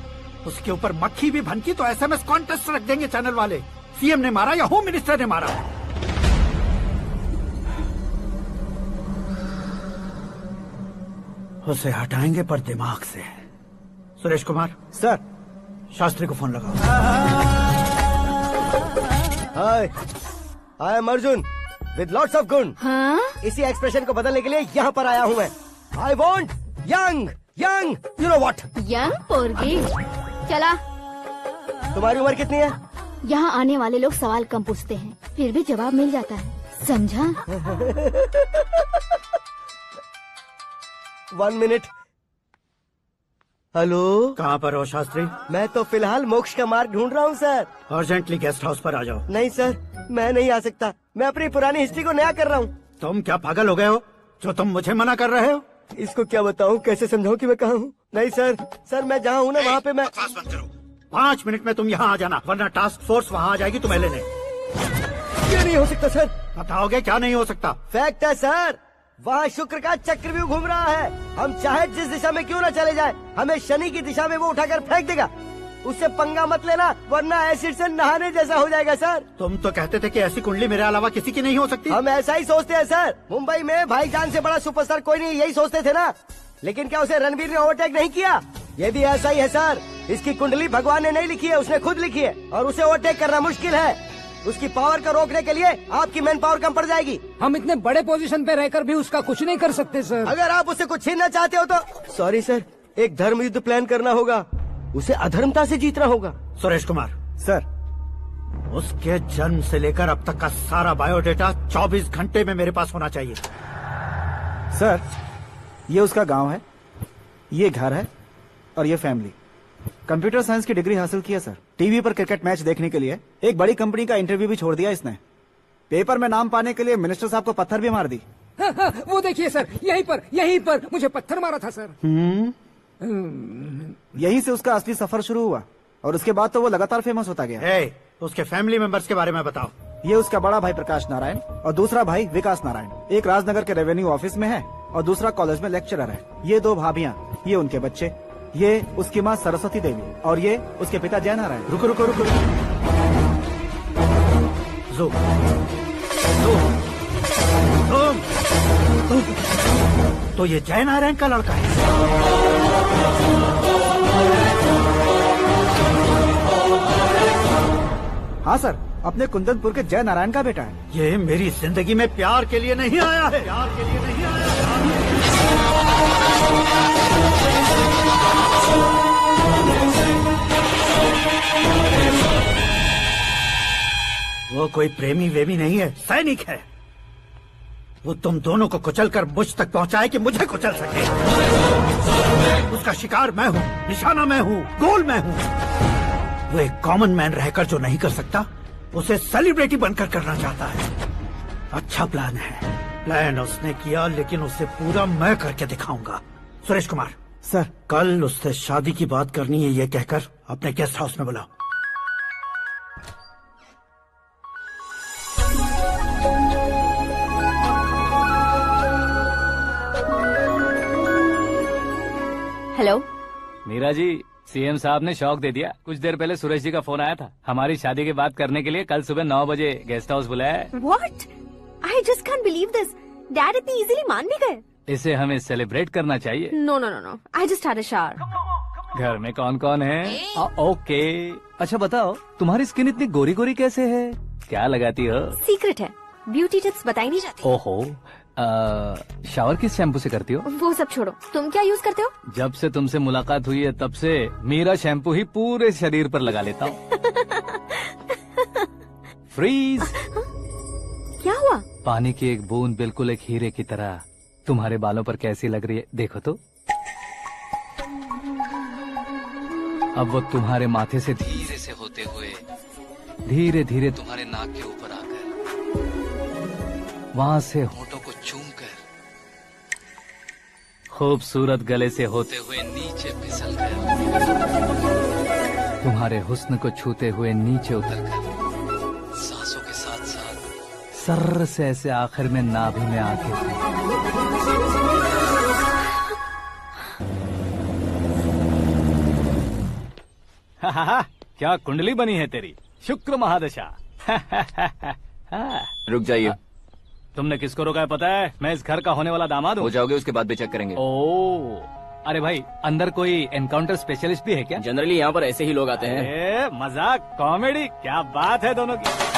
उसके ऊपर मक्खी भी भनकी तो एसएमएस कॉन्टेस्ट रख देंगे चैनल वाले। सीएम ने मारा या होम मिनिस्टर ने मारा। उसे हटाएंगे पर दिमाग से। सुरेश कुमार सर, शास्त्री को फोन लगाओ। Hi, I am Arjun with lots of गुण। हाँ? इसी एक्सप्रेशन को बदलने के लिए यहाँ पर आया हूँ मैं। I want young young, you know what? Young पोरगी। चला। तुम्हारी उम्र कितनी है? यहाँ आने वाले लोग सवाल कम पूछते हैं, फिर भी जवाब मिल जाता है, समझा? 1 मिनट। हेलो, कहाँ पर हो शास्त्री? मैं तो फिलहाल मोक्ष का मार्ग ढूंढ रहा हूँ सर। अर्जेंटली गेस्ट हाउस पर आ जाओ। नहीं सर, मैं नहीं आ सकता। मैं अपनी पुरानी हिस्ट्री को नया कर रहा हूँ। तुम क्या पागल हो गए हो जो तुम मुझे मना कर रहे हो? इसको क्या बताऊँ, कैसे समझाऊँ कि मैं कहाँ हूँ? नहीं सर, सर मैं जहाँ हूँ ना वहाँ पे मैं। 5 मिनट में तुम यहाँ आ जाना, वरना टास्क फोर्स वहाँ आ जाएगी तुम्हें लेने। क्या नहीं हो सकता सर? बताओगे क्या नहीं हो सकता? फैक्ट है सर, वहाँ शुक्र का चक्रव्यूह घूम रहा है। हम चाहे जिस दिशा में क्यों न चले जाए, हमें शनि की दिशा में वो उठाकर फेंक देगा। उससे पंगा मत लेना, वरना एसिड से नहाने जैसा हो जाएगा सर। तुम तो कहते थे कि ऐसी कुंडली मेरे अलावा किसी की नहीं हो सकती। हम ऐसा ही सोचते हैं सर। मुंबई में भाईजान से बड़ा सुपरस्टार कोई नहीं, यही सोचते थे ना। लेकिन क्या उसे रणवीर ने ओवरटेक नहीं किया? ये भी ऐसा ही है सर। इसकी कुंडली भगवान ने नहीं लिखी है, उसने खुद लिखी है, और उसे ओवरटेक करना मुश्किल है। उसकी पावर को रोकने के लिए आपकी मैन पावर कम पड़ जाएगी। हम इतने बड़े पोजीशन पे रहकर भी उसका कुछ नहीं कर सकते सर। अगर आप उससे कुछ छीनना चाहते हो तो सॉरी सर, एक धर्म युद्ध प्लान करना होगा। उसे अधर्मता से जीतना होगा। सुरेश कुमार सर, उसके जन्म से लेकर अब तक का सारा बायोडेटा 24 घंटे में मेरे पास होना चाहिए। सर, ये उसका गांव है, ये घर है और ये फैमिली। कंप्यूटर साइंस की डिग्री हासिल की है सर। टीवी पर क्रिकेट मैच देखने के लिए एक बड़ी कंपनी का इंटरव्यू भी छोड़ दिया इसने। पेपर में नाम पाने के लिए मिनिस्टर साहब को पत्थर भी मार दी। वो देखिए सर, यहीं पर मुझे पत्थर मारा था सर। यहीं से उसका असली सफर शुरू हुआ और उसके बाद तो वो लगातार फेमस होता गया। उसके फैमिली मेंबर्स के बारे में बताओ। ये उसका बड़ा भाई प्रकाश नारायण और दूसरा भाई विकास नारायण। एक राजनगर के रेवेन्यू ऑफिस में है और दूसरा कॉलेज में लेक्चरर है। ये 2 भाभियाँ, ये उनके बच्चे, ये उसकी माँ सरस्वती देवी और ये उसके पिता जय नारायण। रुको रुको रुको, जो तो ये जय नारायण का लड़का है। हाँ सर, अपने कुंदनपुर के जय नारायण का बेटा है। ये मेरी जिंदगी में प्यार के लिए नहीं आया है, प्यार के लिए नहीं आया वो कोई प्रेमी वेमी नहीं है, सैनिक है। वो तुम दोनों को कुचल कर मुझ तक पहुंचाए कि मुझे कुचल सके। उसका शिकार मैं हूँ, निशाना मैं हूँ, गोल मैं हूँ। वो एक कॉमन मैन रहकर जो नहीं कर सकता, उसे सेलिब्रिटी बनकर करना चाहता है। अच्छा प्लान है। प्लान उसने किया, लेकिन उसे पूरा मैं करके दिखाऊंगा। सुरेश कुमार सर, कल उससे शादी की बात करनी है, ये कहकर अपने गेस्ट हाउस में बुलाओ। हेलो मीरा जी, सीएम साहब ने शौक दे दिया। कुछ देर पहले सुरेश जी का फोन आया था, हमारी शादी की बात करने के लिए कल सुबह 9 बजे गेस्ट हाउस बुलाया है। What? I just can't believe this. Dad इतनी इजीली मान भी गए। इसे हमें सेलिब्रेट करना चाहिए। No no no no. I just had a shower. घर में कौन कौन है? ओके। अच्छा बताओ, तुम्हारी स्किन इतनी गोरी गोरी कैसे है? क्या लगाती हो? सीक्रेट है, ब्यूटी टिप्स बताई नहीं जाती। ओहो, शावर किस शैम्पू से करती हो? वो सब छोड़ो, तुम क्या यूज करते हो? जब से तुमसे मुलाकात हुई है तब से मीरा शैम्पू ही पूरे शरीर पर लगा लेता हूँ। फ्रीज। क्या हुआ? पानी की एक बूंद बिल्कुल एक हीरे की तरह तुम्हारे बालों पर कैसी लग रही है, देखो तो। अब वो तुम्हारे माथे से धीरे से होते हुए धीरे धीरे तुम्हारे नाक के ऊपर आकर वहां से होठों को चूमकर खूबसूरत गले से होते हुए नीचे फिसलकर तुम्हारे हुस्न को छूते हुए नीचे उतरकर सांसों के साथ साथ सर्र से ऐसे आखिर में नाभि में आके क्या कुंडली बनी है तेरी, शुक्र महादशा। रुक जाइए। तुमने किसको रोका है पता है? मैं इस घर का होने वाला दामाद हूँ। हो जाओगे उसके बाद भी चेक करेंगे। ओ, अरे भाई, अंदर कोई एनकाउंटर स्पेशलिस्ट भी है क्या? जनरली यहाँ पर ऐसे ही लोग आते हैं। मजाक, कॉमेडी, क्या बात है दोनों की।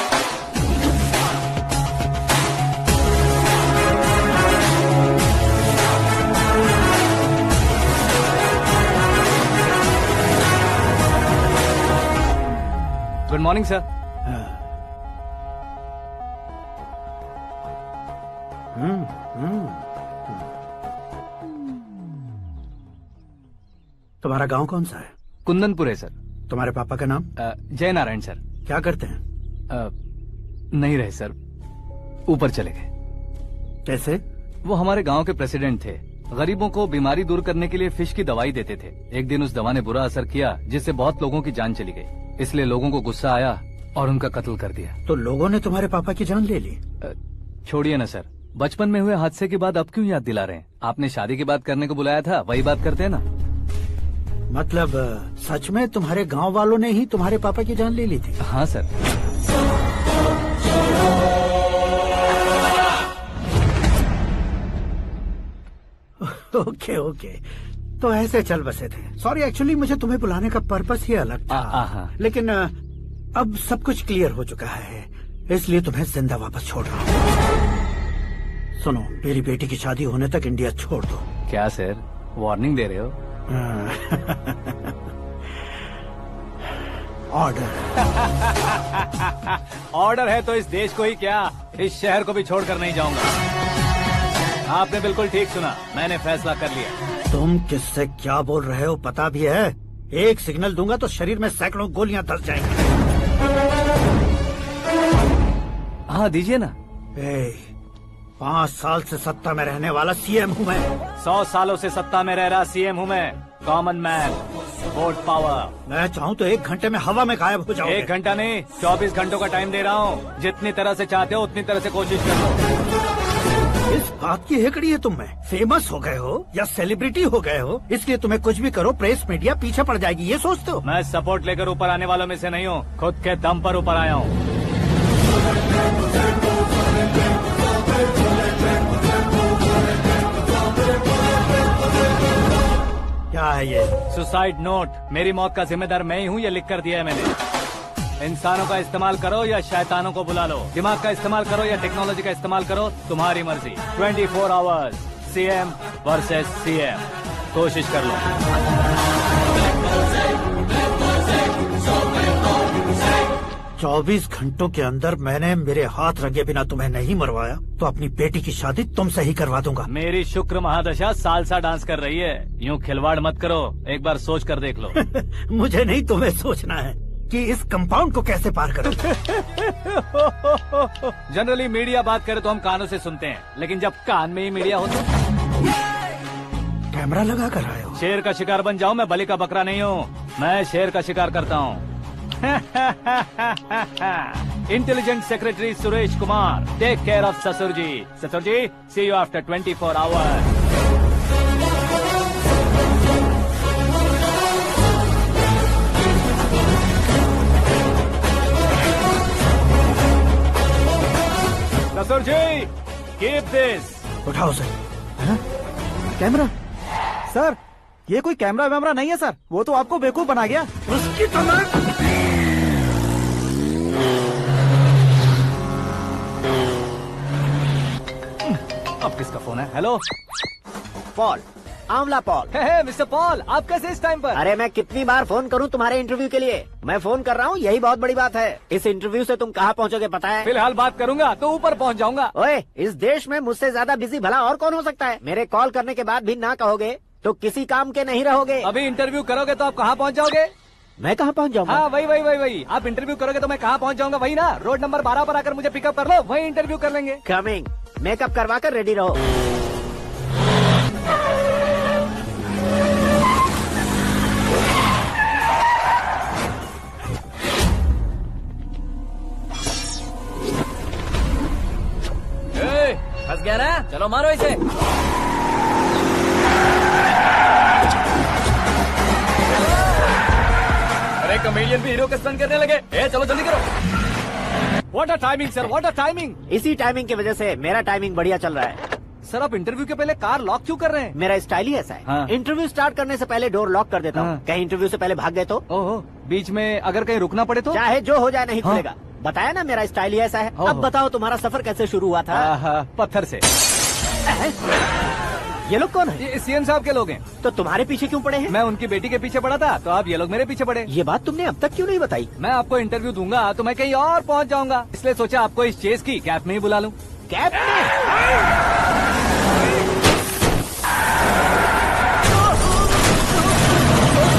Good morning sir. तुम्हारा गांव कौन सा है? कुंदनपुर है सर। तुम्हारे पापा का नाम? जय नारायण सर। क्या करते हैं? नहीं रहे सर, ऊपर चले गए। कैसे? वो हमारे गांव के प्रेसिडेंट थे। गरीबों को बीमारी दूर करने के लिए फिश की दवाई देते थे। एक दिन उस दवा ने बुरा असर किया, जिससे बहुत लोगों की जान चली गई। इसलिए लोगों को गुस्सा आया और उनका कत्ल कर दिया। तो लोगों ने तुम्हारे पापा की जान ले ली? छोड़िए ना सर, बचपन में हुए हादसे के बाद अब क्यों याद दिला रहे हैं? आपने शादी की बात करने को बुलाया था, वही बात करते हैं ना। मतलब सच में तुम्हारे गांव वालों ने ही तुम्हारे पापा की जान ले ली थी? हाँ सर। ओके ओके, तो ऐसे चल बसे थे। सॉरी, एक्चुअली मुझे तुम्हें बुलाने का पर्पस ही अलग था। लेकिन अब सब कुछ क्लियर हो चुका है, इसलिए तुम्हें जिंदा वापस छोड़ रहा हूँ। सुनो, मेरी बेटी की शादी होने तक इंडिया छोड़ दो। क्या सर, वार्निंग दे रहे हो? ऑर्डर। ऑर्डर है तो इस देश को ही क्या, इस शहर को भी छोड़कर नहीं जाऊंगा। आपने बिल्कुल ठीक सुना, मैंने फैसला कर लिया। तुम किससे क्या बोल रहे हो पता भी है? एक सिग्नल दूंगा तो शरीर में सैकड़ों गोलियां धस जाएंगी। हाँ दीजिए ना। 5 साल से सत्ता में रहने वाला सीएम हूँ मैं। 100 सालों से सत्ता में रह रहा सीएम हूँ मैं, कॉमन मैन। Support power. मैं चाहूँ तो 1 घंटे में हवा में गायब हो जाओ। 1 घंटा नहीं, 24 घंटों का टाइम दे रहा हूँ। जितनी तरह से चाहते हो उतनी तरह से कोशिश कर लो। इस बात की हेकड़ी है तुम में। फेमस हो गए हो या सेलिब्रिटी हो गए हो, इसलिए तुम्हें कुछ भी करो प्रेस मीडिया पीछे पड़ जाएगी, ये सोचते हो? मैं सपोर्ट लेकर ऊपर आने वालों में से नहीं हूँ, खुद के दम पर ऊपर आया हूँ। क्या है ये? Suicide note. मेरी मौत का जिम्मेदार मैं ही हूँ, ये लिख कर दिया है मैंने। इंसानों का इस्तेमाल करो या शैतानों को बुला लो, दिमाग का इस्तेमाल करो या टेक्नोलॉजी का इस्तेमाल करो, तुम्हारी मर्जी। 24 आवर्स, सीएम वर्सेस सीएम, कोशिश कर लो। 24 घंटों के अंदर मैंने मेरे हाथ रंगे बिना तुम्हें नहीं मरवाया तो अपनी बेटी की शादी तुमसे ही करवा दूंगा। मेरी शुक्र महादशा सालसा डांस कर रही है, यूँ खिलवाड़ मत करो, एक बार सोच कर देख लो। मुझे नहीं, तुम्हें सोचना है कि इस कंपाउंड को कैसे पार करूं। जनरली मीडिया बात करे तो हम कानों से सुनते हैं, लेकिन जब कान में ही मीडिया हो तो कैमरा लगा कर आए हो। शेर का शिकार बन जाऊं, मैं बलि का बकरा नहीं हूँ, मैं शेर का शिकार करता हूँ। Intelligent secretary Suresh Kumar, take care of ससुर जी। ससुर ji, see you after 24 hours. ससुर जी, कीप दिस। उठाओ सर। कैमरा? सर, ये कोई कैमरा वैमरा नहीं है सर, वो तो आपको बेवकूफ बना गया। उसकी तो अब किसका फोन है? हेलो पॉल, आंवला पॉल। हे मिस्टर पॉल, आप कैसे इस टाइम पर? अरे मैं कितनी बार फोन करूं तुम्हारे इंटरव्यू के लिए? मैं फोन कर रहा हूं, यही बहुत बड़ी बात है। इस इंटरव्यू से तुम कहां पहुंचोगे पता है? फिलहाल बात करूंगा तो ऊपर पहुंच जाऊंगा। ओए, इस देश में मुझसे ज्यादा बिजी भला और कौन हो सकता है? मेरे कॉल करने के बाद भी ना कहोगे तो किसी काम के नहीं रहोगे। अभी इंटरव्यू करोगे तो आप कहाँ पहुँच जाओगे? मैं कहाँ पहुँच जाऊंगा? हाँ, वही। आप इंटरव्यू करोगे तो मैं कहाँ पहुँच जाऊंगा? वही ना, रोड नंबर 12 पर आकर मुझे पिकअप कर लो, वही इंटरव्यू कर लेंगे। कमिंग। मेकअप करवा कर रेडी रहो। फंस गया ना? चलो मारो इसे। अरे कमेडियन भी हीरो के स्टंट करने लगे। चलो जल्दी करो। What a timing sir, what a timing. इसी टाइमिंग की वजह से मेरा टाइमिंग बढ़िया चल रहा है। सर, आप इंटरव्यू के पहले कार लॉक क्यों कर रहे हैं? मेरा स्टाइल ही ऐसा है। हाँ। इंटरव्यू स्टार्ट करने से पहले डोर लॉक कर देता हूँ। हाँ। कहीं इंटरव्यू से पहले भाग गए तो? ओहो, बीच में अगर कहीं रुकना पड़े तो? चाहे जो हो जाए नहीं हाँ। खुलेगा। बताया ना मेरा स्टाइल ही ऐसा है। अब बताओ तुम्हारा सफर कैसे शुरू हुआ था? पत्थर से। ये लोग कौन है? ये सीएम साहब के लोग हैं। तो तुम्हारे पीछे क्यों पड़े हैं? मैं उनकी बेटी के पीछे पड़ा था, तो आप ये लोग मेरे पीछे पड़े। ये बात तुमने अब तक क्यों नहीं बताई? मैं आपको इंटरव्यू दूंगा तो मैं कहीं और पहुंच जाऊंगा, इसलिए सोचा आपको इस चेस की कैप में ही बुला लूं। कैप में?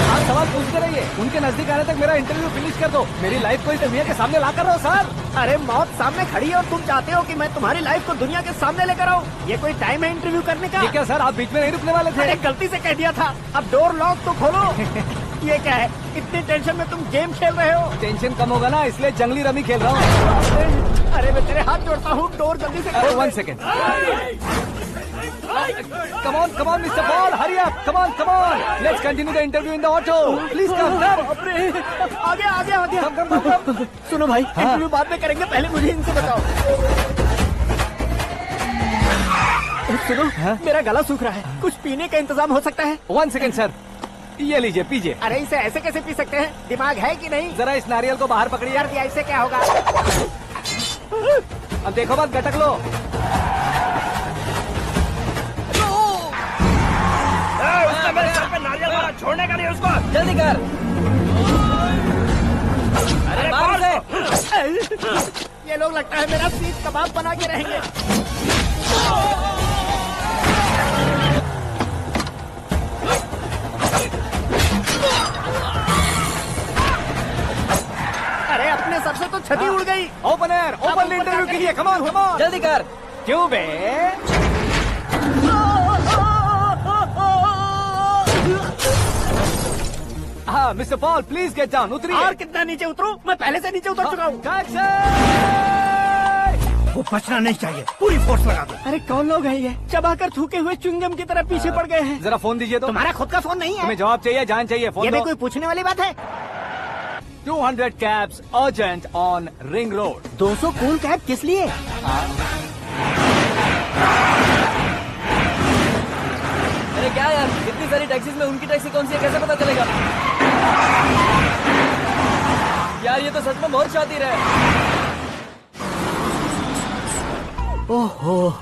आप सवाल पूछते रहिए, उनके नजदीक आने तक मेरा इंटरव्यू फिनिश कर दो। मेरी लाइफ को इस दुनिया के सामने ला कर रहो सर। अरे मौत सामने खड़ी है और तुम चाहते हो कि मैं तुम्हारी लाइफ को दुनिया के सामने लेकर आऊं? ये कोई टाइम है इंटरव्यू करने का? ये क्या सर, आप बीच में नहीं रुकने वाले थे? अरे गलती से कह दिया था। अब डोर लॉक तो खोलो। ये क्या है? इतनी टेंशन में तुम गेम खेल रहे हो? टेंशन कम होगा ना, इसलिए जंगली रमी खेल रहा हूँ। अरे मैं तेरे हाथ जोड़ता हूँ, डोर जल्दी से खोल। 1 second. Come on, Mr. Paul, hurry up! Come on! Let's continue the interview in the auto. Please come. आगे। Come. सुनो भाई, इंटरव्यू बाद में करेंगे, पहले मुझे इनसे बताओ। सुनो, मेरा गला सूख रहा है, कुछ पीने का इंतजाम हो सकता है? 1 सेकेंड सर, ये लीजिए, पीजिए। अरे इसे ऐसे कैसे पी सकते हैं? दिमाग है कि नहीं? जरा इस नारियल को बाहर पकड़िए। यार, इससे क्या होगा? अब देखो बात, गटक लो। उसने मेरे सर पे नारियल मारा, छोड़ने का नहीं उसको। जल्दी कर। अरे मार उसे। ये लोग लगता है मेरा सीख कबाब बना के रहेंगे। अरे अपने सर से तो छती उड़ गई। ओपन एयर, ओपन इंटरव्यू कीजिए। कम ऑन, जल्दी कर। क्यों बे? Mister Paul please get down, उतरिए। और कितना नीचे उतरूं? मैं पहले से नीचे उतर चुका हूँ। वो बचना नहीं चाहिए, पूरी फोर्स लगा दो। अरे कौन लोग हैं ये? चबाकर थूके हुए च्युइंगम की तरह पीछे पड़ गए हैं। जरा फोन दीजिए तो। तुम्हारा खुद का फोन नहीं है? तुम्हें जवाब चाहिए, जान चाहिए, फोन ये भी दो। कोई पूछने वाली बात है? 200 cabs urgent on Ring Road। 200 cool cab किस लिए? अरे क्या यार, इतनी सारी टैक्सीज में उनकी टैक्सी कौन सी है कैसे पता चलेगा? यार ये तो सच में बहुत शातिर है। ओहो,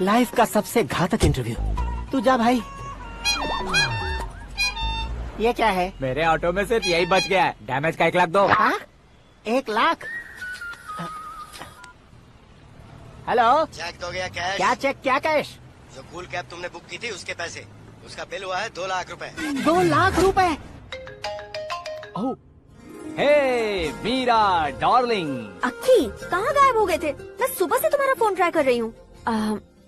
लाइफ का सबसे घातक इंटरव्यू। तू जा भाई। ये क्या है? मेरे ऑटो में सिर्फ यही बच गया है, डैमेज का 1 लाख दो। हाँ? 1 लाख? हेलो, चेक तो गया कैश। क्या चेक, क्या कैश? जो कूल कैब तुमने बुक की थी उसके पैसे, उसका बिल हुआ है 2 लाख रुपए। 2 लाख रुपए? ओह, हे मीरा डार्लिंग। अक्की कहाँ गायब हो गए थे? मैं सुबह से तुम्हारा फोन ट्राई कर रही हूँ।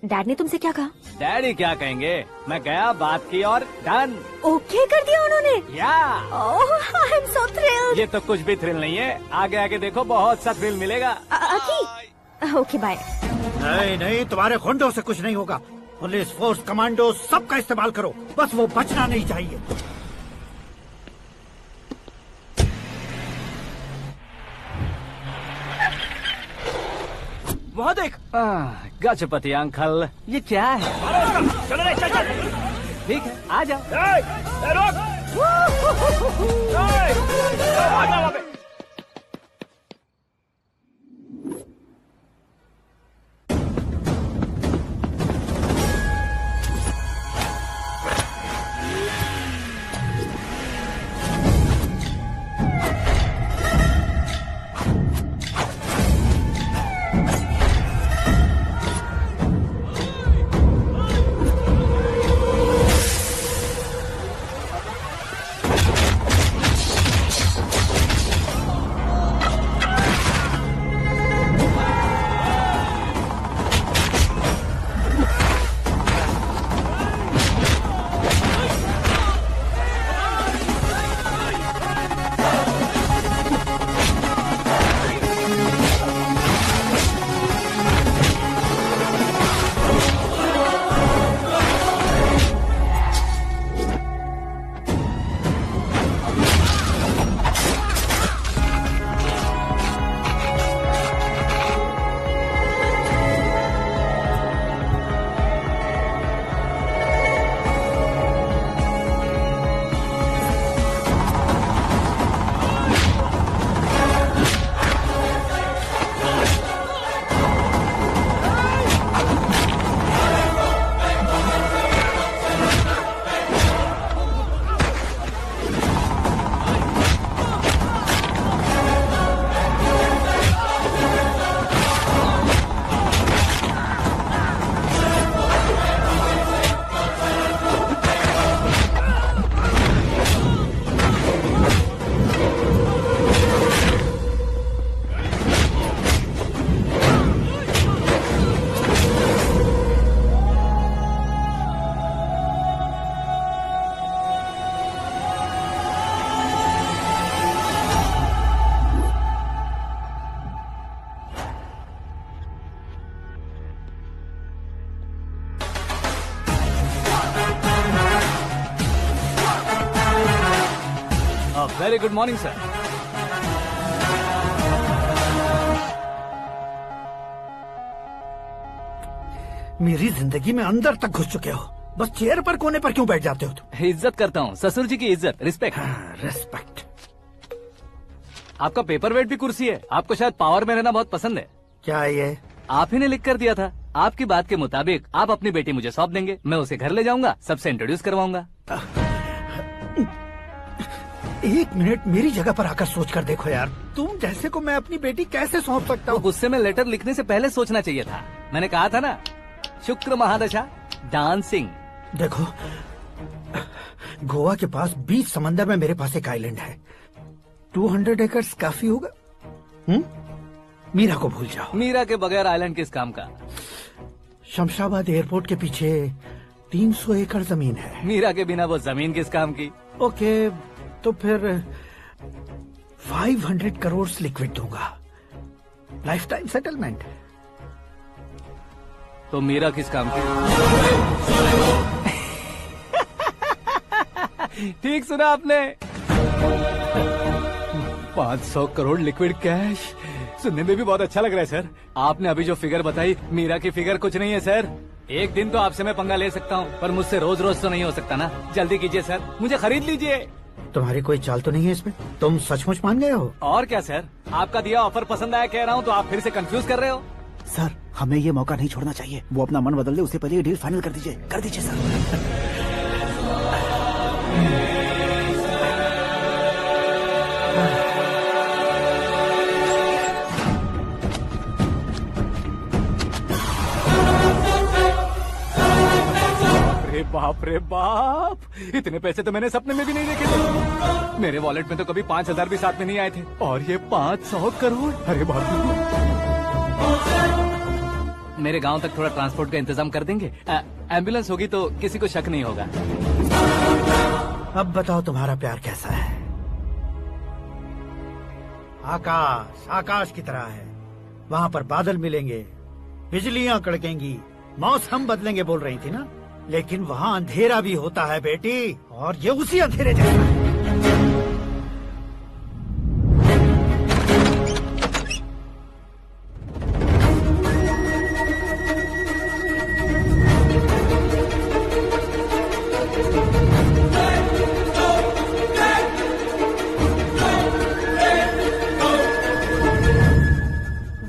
डैड ने तुमसे क्या कहा? डैडी क्या कहेंगे, मैं गया, बात की और डन। ओके कर दिया उन्होंने? या ओह, आई एम सो थ्रिल्ड। ये तो कुछ भी थ्रिल नहीं है, आगे आगे देखो बहुत सा थ्रिल मिलेगा। अक्की ओके बाय। नहीं नहीं, तुम्हारे गुंडों से कुछ नहीं होगा। पुलिस फोर्स, कमांडो, सबका इस्तेमाल करो, बस वो बचना नहीं चाहिए। वहाँ देख। गजपति अंकल, ये क्या है? चलो रे, चल चल। ठीक है, आ जाओ। Very good morning sir. मेरी जिंदगी में अंदर तक घुस चुके हो, बस चेयर पर कोने पर क्यों बैठ जाते हो तुम? इज्जत करता हूँ, ससुर जी की इज्जत, रिस्पेक्ट। रिस्पेक्ट। आपका पेपर वेट भी कुर्सी है, आपको शायद पावर में रहना बहुत पसंद है। क्या ये? आप ही ने लिख कर दिया था, आपकी बात के मुताबिक आप अपनी बेटी मुझे सौंप देंगे, मैं उसे घर ले जाऊंगा, सबसे इंट्रोड्यूस करवाऊंगा। 1 मिनट मेरी जगह पर आकर सोच कर देखो यार, तुम जैसे को मैं अपनी बेटी कैसे सौंप सकता हूँ? गुस्से में लेटर लिखने से पहले सोचना चाहिए था। मैंने कहा था ना, शुक्र महादशा डांसिंग। देखो, गोवा के पास बीच समंदर में मेरे पास एक आइलैंड है, 200 एकर्स काफी होगा। मीरा को भूल जाओ। मीरा के बगैर आइलैंड किस काम का? शमशाबाद एयरपोर्ट के पीछे 300 एकड़ जमीन है। मीरा के बिना वो जमीन किस काम की? ओके, तो फिर 500 करोड़ लिक्विड दूंगा, लाइफ टाइम सेटलमेंट। तो मीरा किस काम की? ठीक सुना आपने, 500 करोड़ लिक्विड कैश। सुनने में भी बहुत अच्छा लग रहा है सर। आपने अभी जो फिगर बताई, मीरा की फिगर कुछ नहीं है सर। एक दिन तो आपसे मैं पंगा ले सकता हूँ, पर मुझसे रोज रोज तो नहीं हो सकता ना। जल्दी कीजिए सर, मुझे खरीद लीजिए। तुम्हारी कोई चाल तो नहीं है इसमें? तुम सचमुच मान गए हो? और क्या सर, आपका दिया ऑफर पसंद आया कह रहा हूँ, तो आप फिर से कंफ्यूज कर रहे हो। सर, हमें ये मौका नहीं छोड़ना चाहिए। वो अपना मन बदल दे, उससे पहले ये डील फाइनल कर दीजिए सर। रे बाप, इतने पैसे तो मैंने सपने में भी नहीं देखे थे। मेरे वॉलेट में तो कभी 5,000 भी साथ में नहीं आए थे, और ये 500 करोड़। अरे बाप रे। मेरे गांव तक थोड़ा ट्रांसपोर्ट का इंतजाम कर देंगे? एम्बुलेंस होगी तो किसी को शक नहीं होगा। अब बताओ तुम्हारा प्यार कैसा है? आकाश की तरह है। वहाँ पर बादल मिलेंगे, बिजलियाँ कड़केंगी, मौसम बदलेंगे बोल रही थी ना, लेकिन वहाँ अंधेरा भी होता है बेटी, और ये उसी अंधेरे जैसा है।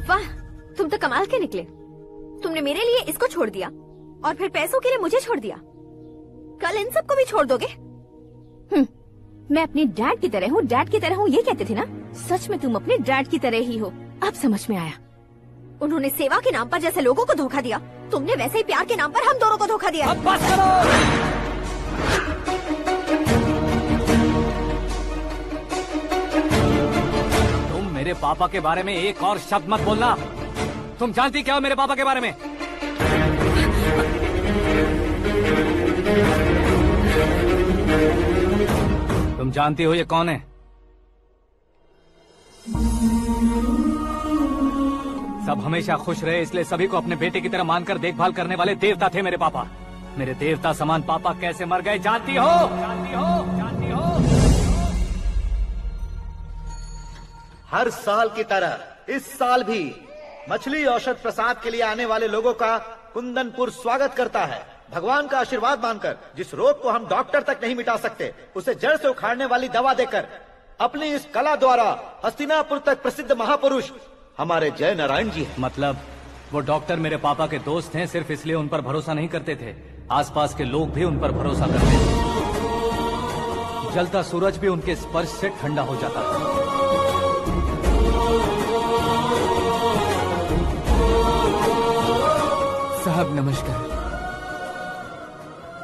वाह, तुम तो कमाल के निकले। तुमने मेरे लिए इसको छोड़ दिया और फिर पैसों के लिए मुझे छोड़ दिया। कल इन सबको भी छोड़ दोगे? मैं अपनी डैड की तरह हूँ, डैड की तरह हूँ, ये कहते थे ना। सच में तुम अपने डैड की तरह ही हो। अब समझ में आया। उन्होंने सेवा के नाम पर जैसे लोगों को धोखा दिया, तुमने वैसे ही प्यार के नाम पर हम दोनों को धोखा दिया। अब बस करो। तुम मेरे पापा के बारे में एक और शब्द मत बोलना। तुम जानती क्या हो मेरे पापा के बारे में? तुम जानती हो ये कौन है? सब हमेशा खुश रहे, इसलिए सभी को अपने बेटे की तरह मानकर देखभाल करने वाले देवता थे मेरे पापा। मेरे देवता समान पापा कैसे मर गए जानती हो? जानती हो? हर साल की तरह इस साल भी मछली औषध प्रसाद के लिए आने वाले लोगों का कुंदनपुर स्वागत करता है। भगवान का आशीर्वाद मानकर जिस रोग को हम डॉक्टर तक नहीं मिटा सकते, उसे जड़ से उखाड़ने वाली दवा देकर अपनी इस कला द्वारा हस्तिनापुर तक प्रसिद्ध महापुरुष हमारे जय नारायण जी हैं। मतलब वो डॉक्टर मेरे पापा के दोस्त हैं, सिर्फ इसलिए उन पर भरोसा नहीं करते थे, आसपास के लोग भी उन पर भरोसा करते थे। जलता सूरज भी उनके स्पर्श से ठंडा हो जाता था। साहब नमस्कार।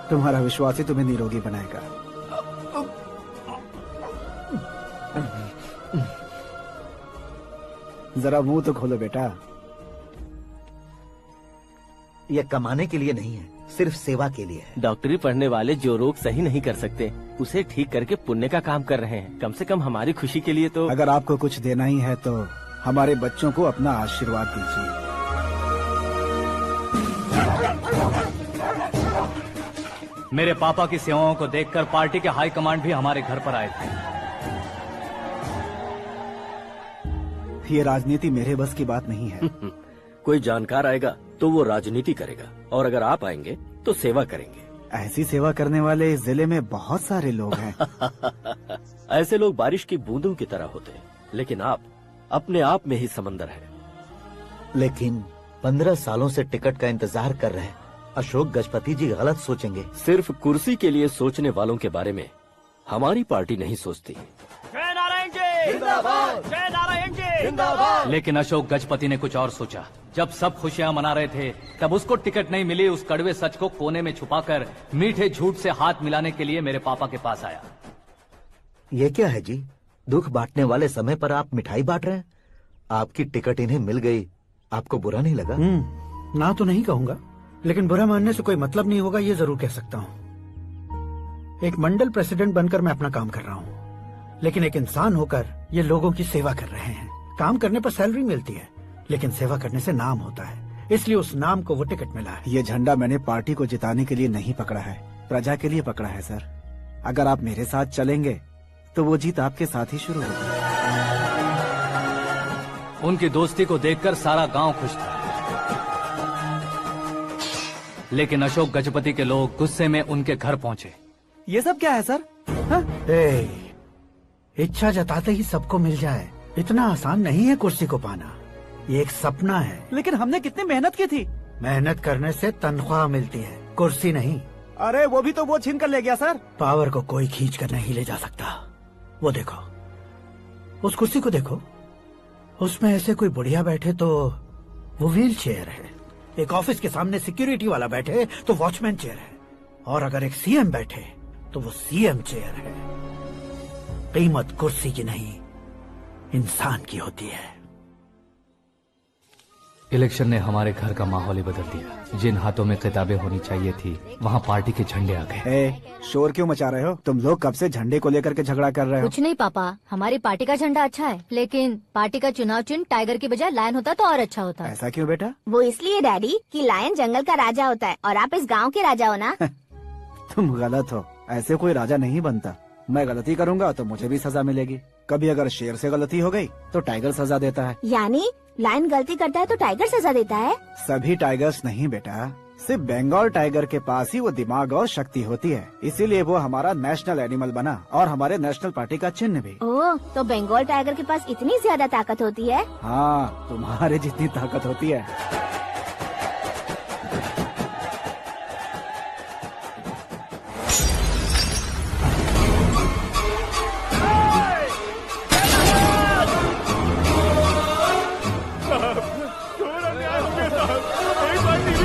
तुम्हारा विश्वास ही तुम्हें निरोगी बनाएगा। जरा मुंह तो खोलो बेटा। यह कमाने के लिए नहीं है, सिर्फ सेवा के लिए है। डॉक्टरी पढ़ने वाले जो रोग सही नहीं कर सकते, उसे ठीक करके पुण्य का काम कर रहे हैं। कम से कम हमारी खुशी के लिए तो। अगर आपको कुछ देना ही है तो हमारे बच्चों को अपना आशीर्वाद दीजिए। मेरे पापा की सेवाओं को देखकर पार्टी के हाई कमांड भी हमारे घर पर आए थे। ये राजनीति मेरे बस की बात नहीं है। कोई जानकार आएगा तो वो राजनीति करेगा, और अगर आप आएंगे तो सेवा करेंगे। ऐसी सेवा करने वाले इस जिले में बहुत सारे लोग हैं। ऐसे लोग बारिश की बूंदों की तरह होते हैं, लेकिन आप अपने आप में ही समंदर है। लेकिन 15 सालों से टिकट का इंतजार कर रहे हैं। अशोक गजपति जी गलत सोचेंगे। सिर्फ कुर्सी के लिए सोचने वालों के बारे में हमारी पार्टी नहीं सोचती। जय नारायण जी जिंदाबाद, जय नारायण जी जिंदाबाद। लेकिन अशोक गजपति ने कुछ और सोचा। जब सब खुशियां मना रहे थे, तब उसको टिकट नहीं मिली। उस कड़वे सच को कोने में छुपाकर मीठे झूठ से हाथ मिलाने के लिए मेरे पापा के पास आया। ये क्या है जी? दुख बांटने वाले समय पर आप मिठाई बांट रहे हैं। आपकी टिकट इन्हें मिल गई, आपको बुरा नहीं लगा? ना तो नहीं कहूंगा, लेकिन बुरा मानने से कोई मतलब नहीं होगा, ये जरूर कह सकता हूँ। एक मंडल प्रेसिडेंट बनकर मैं अपना काम कर रहा हूँ। लेकिन एक इंसान होकर ये लोगों की सेवा कर रहे हैं। काम करने पर सैलरी मिलती है, लेकिन सेवा करने से नाम होता है, इसलिए उस नाम को वो टिकट मिला है। ये झंडा मैंने पार्टी को जिताने के लिए नहीं पकड़ा है, प्रजा के लिए पकड़ा है सर। अगर आप मेरे साथ चलेंगे तो वो जीत आपके साथ ही शुरू होगी। उनकी दोस्ती को देखकर सारा गांव खुश था, लेकिन अशोक गजपति के लोग गुस्से में उनके घर पहुंचे। ये सब क्या है सर? इच्छा जताते ही सबको मिल जाए इतना आसान नहीं है कुर्सी को पाना। ये एक सपना है। लेकिन हमने कितनी मेहनत की थी। मेहनत करने से तनख्वाह मिलती है, कुर्सी नहीं। अरे वो भी तो वो छीन कर ले गया सर। पावर को कोई खींच कर नहीं ले जा सकता। वो देखो, उस कुर्सी को देखो, उसमें ऐसे कोई बुढ़िया बैठे तो वो व्हील चेयर है, एक ऑफिस के सामने सिक्योरिटी वाला बैठे तो वॉचमैन चेयर है, और अगर एक सीएम बैठे तो वो सीएम चेयर है। कीमत कुर्सी की नहीं, इंसान की होती है। इलेक्शन ने हमारे घर का माहौल ही बदल दिया। जिन हाथों में किताबें होनी चाहिए थी, वहाँ पार्टी के झंडे आ गए। शोर क्यों मचा रहे हो? तुम लोग कब से झंडे को लेकर के झगड़ा कर रहे हो? कुछ नहीं पापा, हमारी पार्टी का झंडा अच्छा है, लेकिन पार्टी का चुनाव चिन्ह टाइगर की बजाय लायन होता तो और अच्छा होता। ऐसा क्यों बेटा? वो इसलिए डैडी कि लायन जंगल का राजा होता है और आप इस गांव के राजा हो ना। तुम गलत हो, ऐसे कोई राजा नहीं बनता। मैं गलती करूंगा तो मुझे भी सजा मिलेगी। कभी अगर शेर से गलती हो गई तो टाइगर सजा देता है। यानी लायन गलती करता है तो टाइगर सजा देता है? सभी टाइगर्स नहीं बेटा, सिर्फ बंगाल टाइगर के पास ही वो दिमाग और शक्ति होती है, इसीलिए वो हमारा नेशनल एनिमल बना और हमारे नेशनल पार्टी का चिन्ह भी। ओह, तो बंगाल टाइगर के पास इतनी ज्यादा ताकत होती है? हाँ, तुम्हारे जितनी ताकत होती है।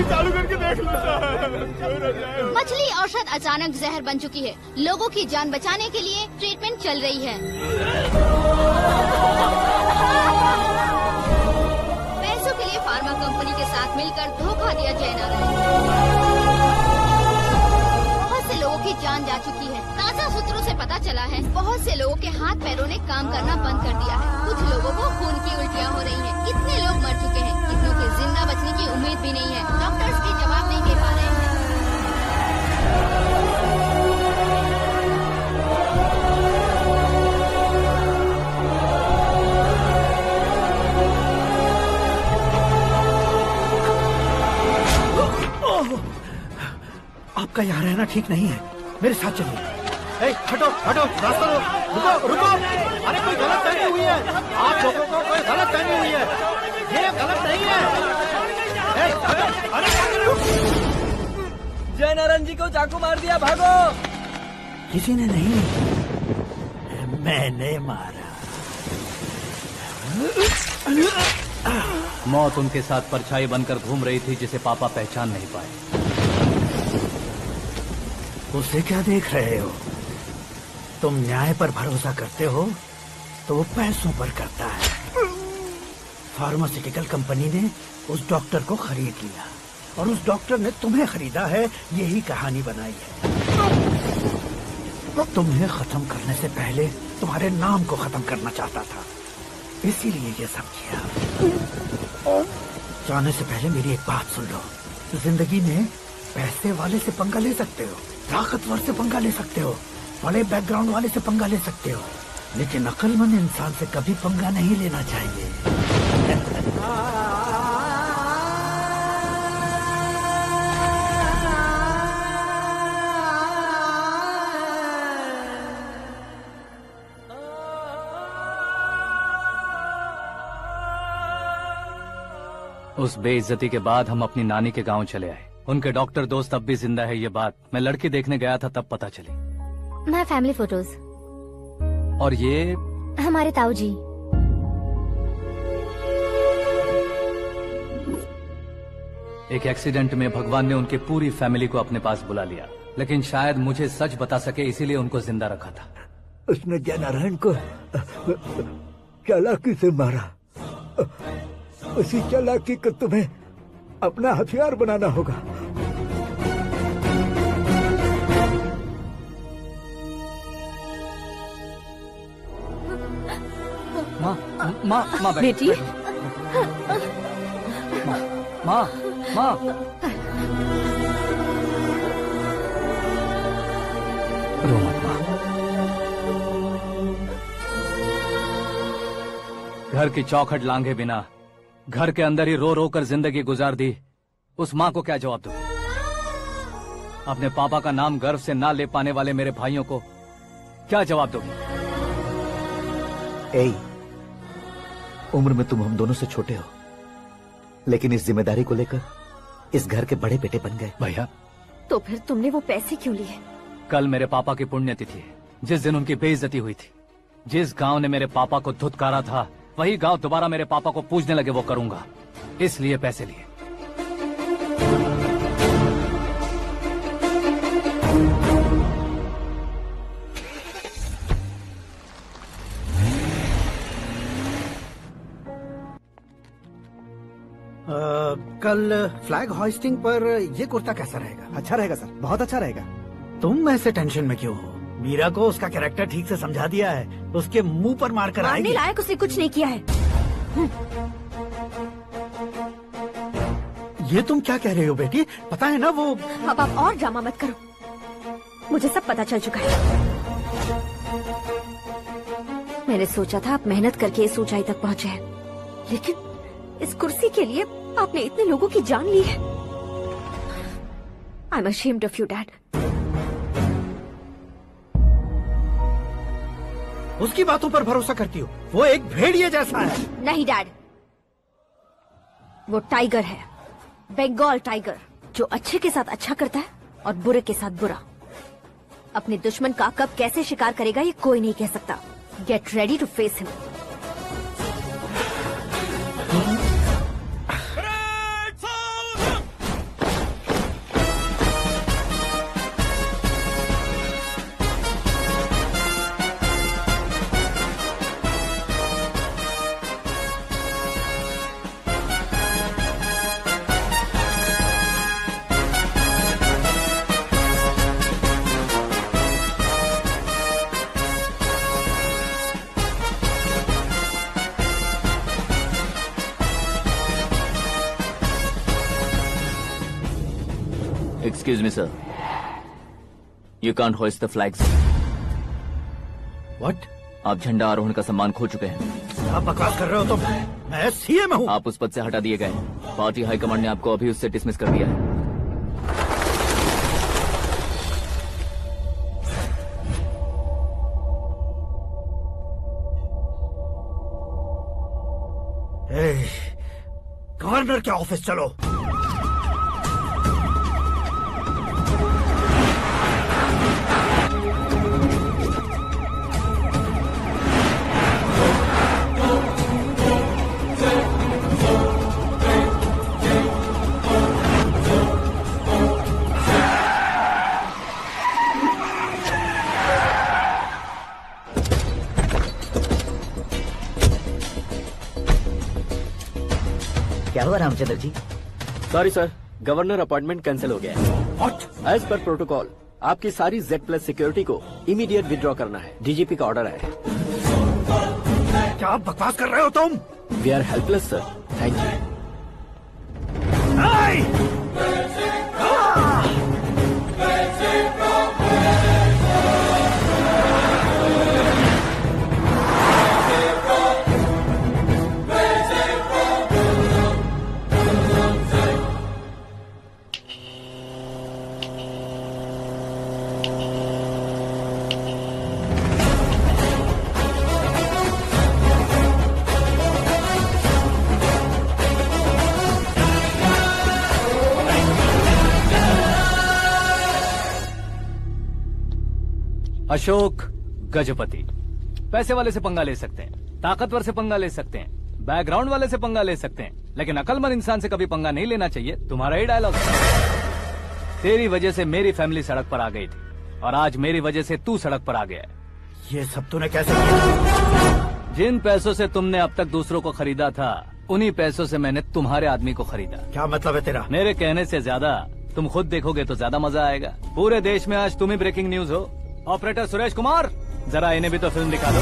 चालू करके देख लो। मछली औषध अचानक जहर बन चुकी है। लोगों की जान बचाने के लिए ट्रीटमेंट चल रही है। पैसों के लिए फार्मा कंपनी के साथ मिलकर धोखा दिया जयनारायण। बहुत से लोगों की जान जा चुकी है। ताज़ा सूत्रों से पता चला है बहुत से लोगों के हाथ पैरों ने काम करना बंद कर दिया है। कुछ लोगों को खून की उल्टियाँ हो रही हैं। कितने लोग मर चुके हैं, कितनों के जिंदा बचने की उम्मीद भी नहीं है। डॉक्टर्स भी जवाब नहीं दे पा रहे हैं। आपका यहाँ रहना ठीक नहीं है, मेरे साथ चलिए। हटो हटो, रास्ता दो, रुको रुको। अरे कोई गलत फहमी हुई है, आप लोगों को कोई गलत फहमी हुई है, ये गलत नहीं है। जयनारायण जी को चाकू मार दिया, भागो। किसी ने नहीं, मैंने मारा। मौत उनके साथ परछाई बनकर घूम रही थी, जिसे पापा पहचान नहीं पाए। उसे क्या देख रहे हो? तुम न्याय पर भरोसा करते हो तो वो पैसों पर करता है। फार्मास्यूटिकल कंपनी ने उस डॉक्टर को खरीद लिया और उस डॉक्टर ने तुम्हें खरीदा है, यही कहानी बनाई है। तुम्हें खत्म करने से पहले तुम्हारे नाम को खत्म करना चाहता था, इसीलिए ये सब किया। जाने से पहले मेरी एक बात सुन लो। जिंदगी में पैसे वाले से पंगा ले सकते हो, ताकतवर से पंगा ले सकते हो, बड़े बैकग्राउंड वाले से पंगा ले सकते हो, लेकिन अक्लमंद इंसान से कभी पंगा नहीं लेना चाहिए। उस बेइज्जती के बाद हम अपनी नानी के गांव चले आए। उनके डॉक्टर दोस्त अब भी जिंदा है, ये बात मैं लड़की देखने गया था तब पता चली। My family photos. और ये हमारे ताऊ जी। एक एक्सीडेंट में भगवान ने उनकी पूरी फैमिली को अपने पास बुला लिया, लेकिन शायद मुझे सच बता सके इसीलिए उनको जिंदा रखा था। उसने जयनारायण को चालाकी से मारा। उसी चालाकी को तुम्हें अपना हथियार बनाना होगा। माँ बेटी माँ माँ रो मत माँ। घर की चौखट लांघे बिना घर के अंदर ही रो रो कर जिंदगी गुजार दी उस माँ को क्या जवाब दूं? अपने पापा का नाम गर्व से ना ले पाने वाले मेरे भाइयों को क्या जवाब दोगे? ए, उम्र में तुम हम दोनों से छोटे हो, लेकिन इस जिम्मेदारी को लेकर इस घर के बड़े बेटे बन गए। भैया तो फिर तुमने वो पैसे क्यों लिए? कल मेरे पापा की पुण्यतिथि है, जिस दिन उनकी बेइज्जती हुई थी। जिस गांव ने मेरे पापा को धुतकारा था वही गांव दोबारा मेरे पापा को पूजने लगे वो करूंगा, इसलिए पैसे लिए। कल फ्लैग होइस्टिंग पर ये कुर्ता कैसा रहेगा? अच्छा रहेगा सर, बहुत अच्छा रहेगा। तुम ऐसे टेंशन में क्यों हो? मीरा को उसका कैरेक्टर ठीक से समझा दिया है, उसके मुंह पर मारकर मारने आएगी। लायक उसने कुछ नहीं किया है। ये तुम क्या कह रहे हो बेटी? पता है ना वो। अब आप और ड्रामा मत करो, मुझे सब पता चल चुका है। मैंने सोचा था आप मेहनत करके इस ऊंचाई तक पहुंचे हैं, लेकिन इस कुर्सी के लिए आपने इतने लोगों की जान ली है। I am ashamed of you, Dad. उसकी बातों पर भरोसा करती हो? वो एक भेड़िए जैसा है। नहीं डैड, वो टाइगर है, बंगाल टाइगर, जो अच्छे के साथ अच्छा करता है और बुरे के साथ बुरा। अपने दुश्मन का कब कैसे शिकार करेगा ये कोई नहीं कह सकता। Get ready to face him. Excuse me, sir. You can't hoist the flags. What? आप झंडा आरोहण का सम्मान खो चुके हैं। आप बकवास कर रहे हो तुम? मैं सीएम हूँ। आप उस पद से हटा दिए गए। पार्टी हाईकमांड ने आपको अभी उससे डिसमिस कर दिया है। गवर्नर के ऑफिस चलो। क्या हुआ Ramchandra ji? Sorry sir, governor appointment cancel हो गया है। एज पर प्रोटोकॉल आपकी सारी Z+ सिक्योरिटी को इमीडिएट विड्रॉ करना है। डीजीपी का ऑर्डर है। क्या बकवास कर रहे हो तुम? We are helpless sir, thank you. Ashok Gajapati पैसे वाले से पंगा ले सकते हैं, ताकतवर से पंगा ले सकते हैं, बैकग्राउंड वाले से पंगा ले सकते हैं, लेकिन अकलमंद इंसान से कभी पंगा नहीं लेना चाहिए। तुम्हारा ही डायलॉग। तेरी वजह से मेरी फैमिली सड़क पर आ गई थी और आज मेरी वजह से तू सड़क पर आ गया है। ये सब तूने कैसे किया? जिन पैसों से तुमने अब तक दूसरों को खरीदा था उन्हीं पैसों से मैंने तुम्हारे आदमी को खरीदा। क्या मतलब है तेरा? मेरे कहने से ज्यादा तुम खुद देखोगे तो ज्यादा मजा आएगा। पूरे देश में आज तुम ही ब्रेकिंग न्यूज हो। ऑपरेटर सुरेश कुमार, जरा इन्हें भी तो फिल्म दिखा दो।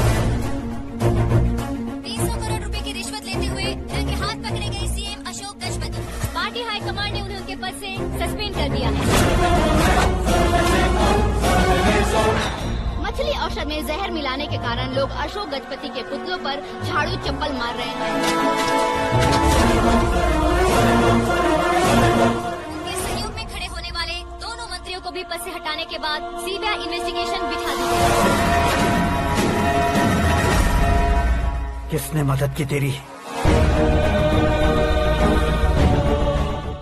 हाईकमांड ने उन्हें उनके पद से सस्पेंड कर दिया है। मछली औषध में जहर मिलाने के कारण लोग अशोक गजपति के पुतलों पर झाड़ू चप्पल मार रहे हैं। उनके सहयोग में खड़े होने वाले दोनों मंत्रियों को भी पद से हटाने के बाद सीबीआई इन्वेस्टिगेशन बिठा दी गई। किसने मदद की तेरी?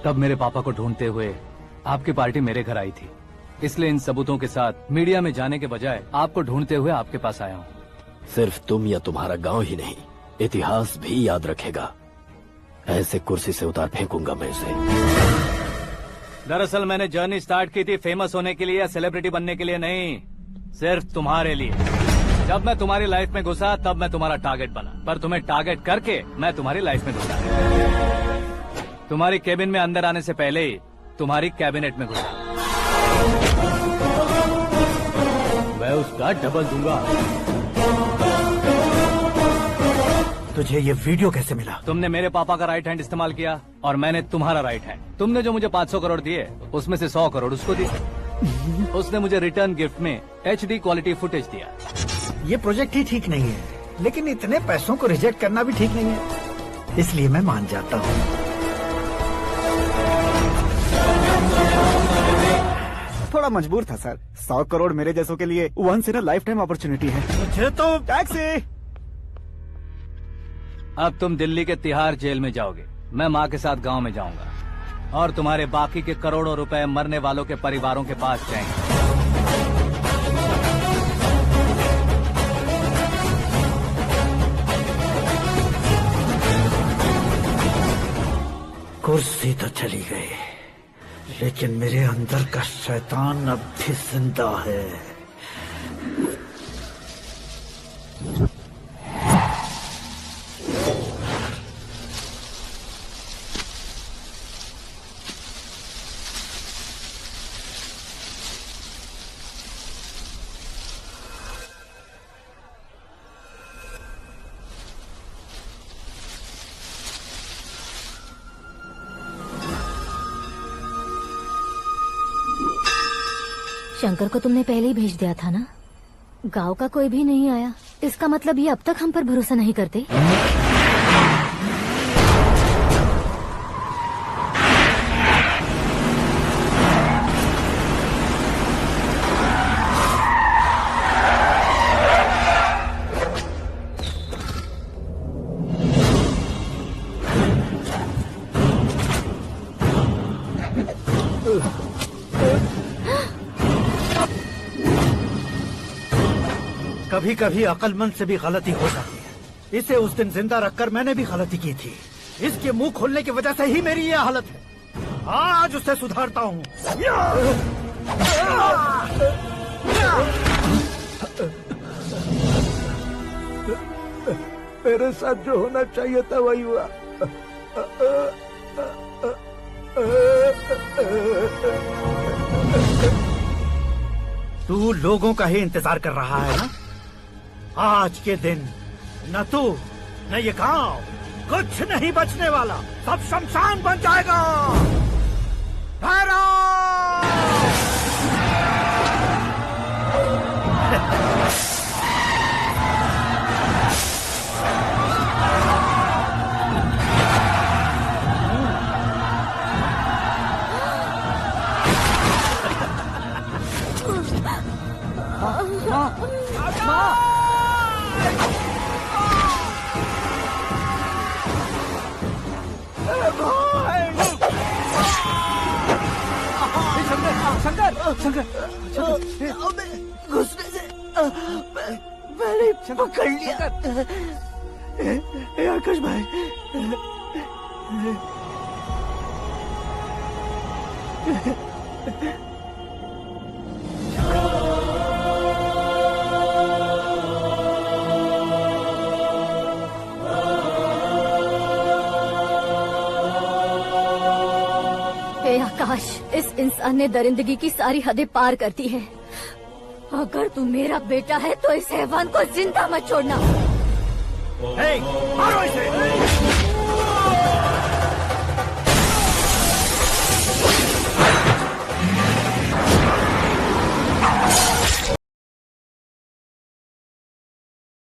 तब मेरे पापा को ढूंढते हुए आपकी पार्टी मेरे घर आई थी, इसलिए इन सबूतों के साथ मीडिया में जाने के बजाय आपको ढूंढते हुए आपके पास आया हूँ। सिर्फ तुम या तुम्हारा गांव ही नहीं, इतिहास भी याद रखेगा। ऐसे कुर्सी से उतार फेंकूंगा मैं उसे। दरअसल मैंने जर्नी स्टार्ट की थी फेमस होने के लिए या सेलिब्रिटी बनने के लिए नहीं, सिर्फ तुम्हारे लिए। जब मैं तुम्हारी लाइफ में घुसा तब मैं तुम्हारा टारगेट बना, पर तुम्हें टारगेट करके मैं तुम्हारी लाइफ में घुसा। तुम्हारी केबिन में अंदर आने से पहले ही तुम्हारी कैबिनेट में घुसा। मैं उसका डबल दूंगा। तुझे ये वीडियो कैसे मिला? तुमने मेरे पापा का राइट हैंड इस्तेमाल किया और मैंने तुम्हारा राइट हैंड। तुमने जो मुझे 500 करोड़ दिए उसमें से 100 करोड़ उसको दी। उसने मुझे रिटर्न गिफ्ट में HD क्वालिटी फुटेज दिया। ये प्रोजेक्ट ही ठीक नहीं है, लेकिन इतने पैसों को रिजेक्ट करना भी ठीक नहीं है, इसलिए मैं मान जाता हूँ। थोड़ा मजबूर था सर। 100 करोड़ मेरे जैसों के लिए once in a life time opportunity है। मुझे तो टैक्सी। अब तुम दिल्ली के तिहाड़ जेल में जाओगे, मैं माँ के साथ गांव में जाऊंगा और तुम्हारे बाकी के करोड़ों रुपए मरने वालों के परिवारों के पास जाएंगे। कुर्सी तो चली गई, लेकिन मेरे अंदर का शैतान अब भी जिंदा है। शंकर को तुमने पहले ही भेज दिया था ना? गांव का कोई भी नहीं आया, इसका मतलब ये अब तक हम पर भरोसा नहीं करते। कभी कभी अक्लमंद से भी गलती हो जाती है। इसे उस दिन जिंदा रखकर मैंने भी गलती की थी। इसके मुंह खोलने की वजह से ही मेरी ये हालत है। आज उसे सुधारता हूँ। मेरे साथ जो होना चाहिए था वही हुआ। तू लोगों का ही इंतजार कर रहा है ना? आज के दिन न तू न ये गांव कुछ नहीं बचने वाला, सब शमशान बन जाएगा। शंकर, घुसने से मैंने पकड़ लिया। आकाश भाई, आकाश, इस इंसान ने दरिंदगी की सारी हदें पार कर दी है। अगर तू मेरा बेटा है तो इस हैवान को जिंदा मत छोड़ना। मारो इसे।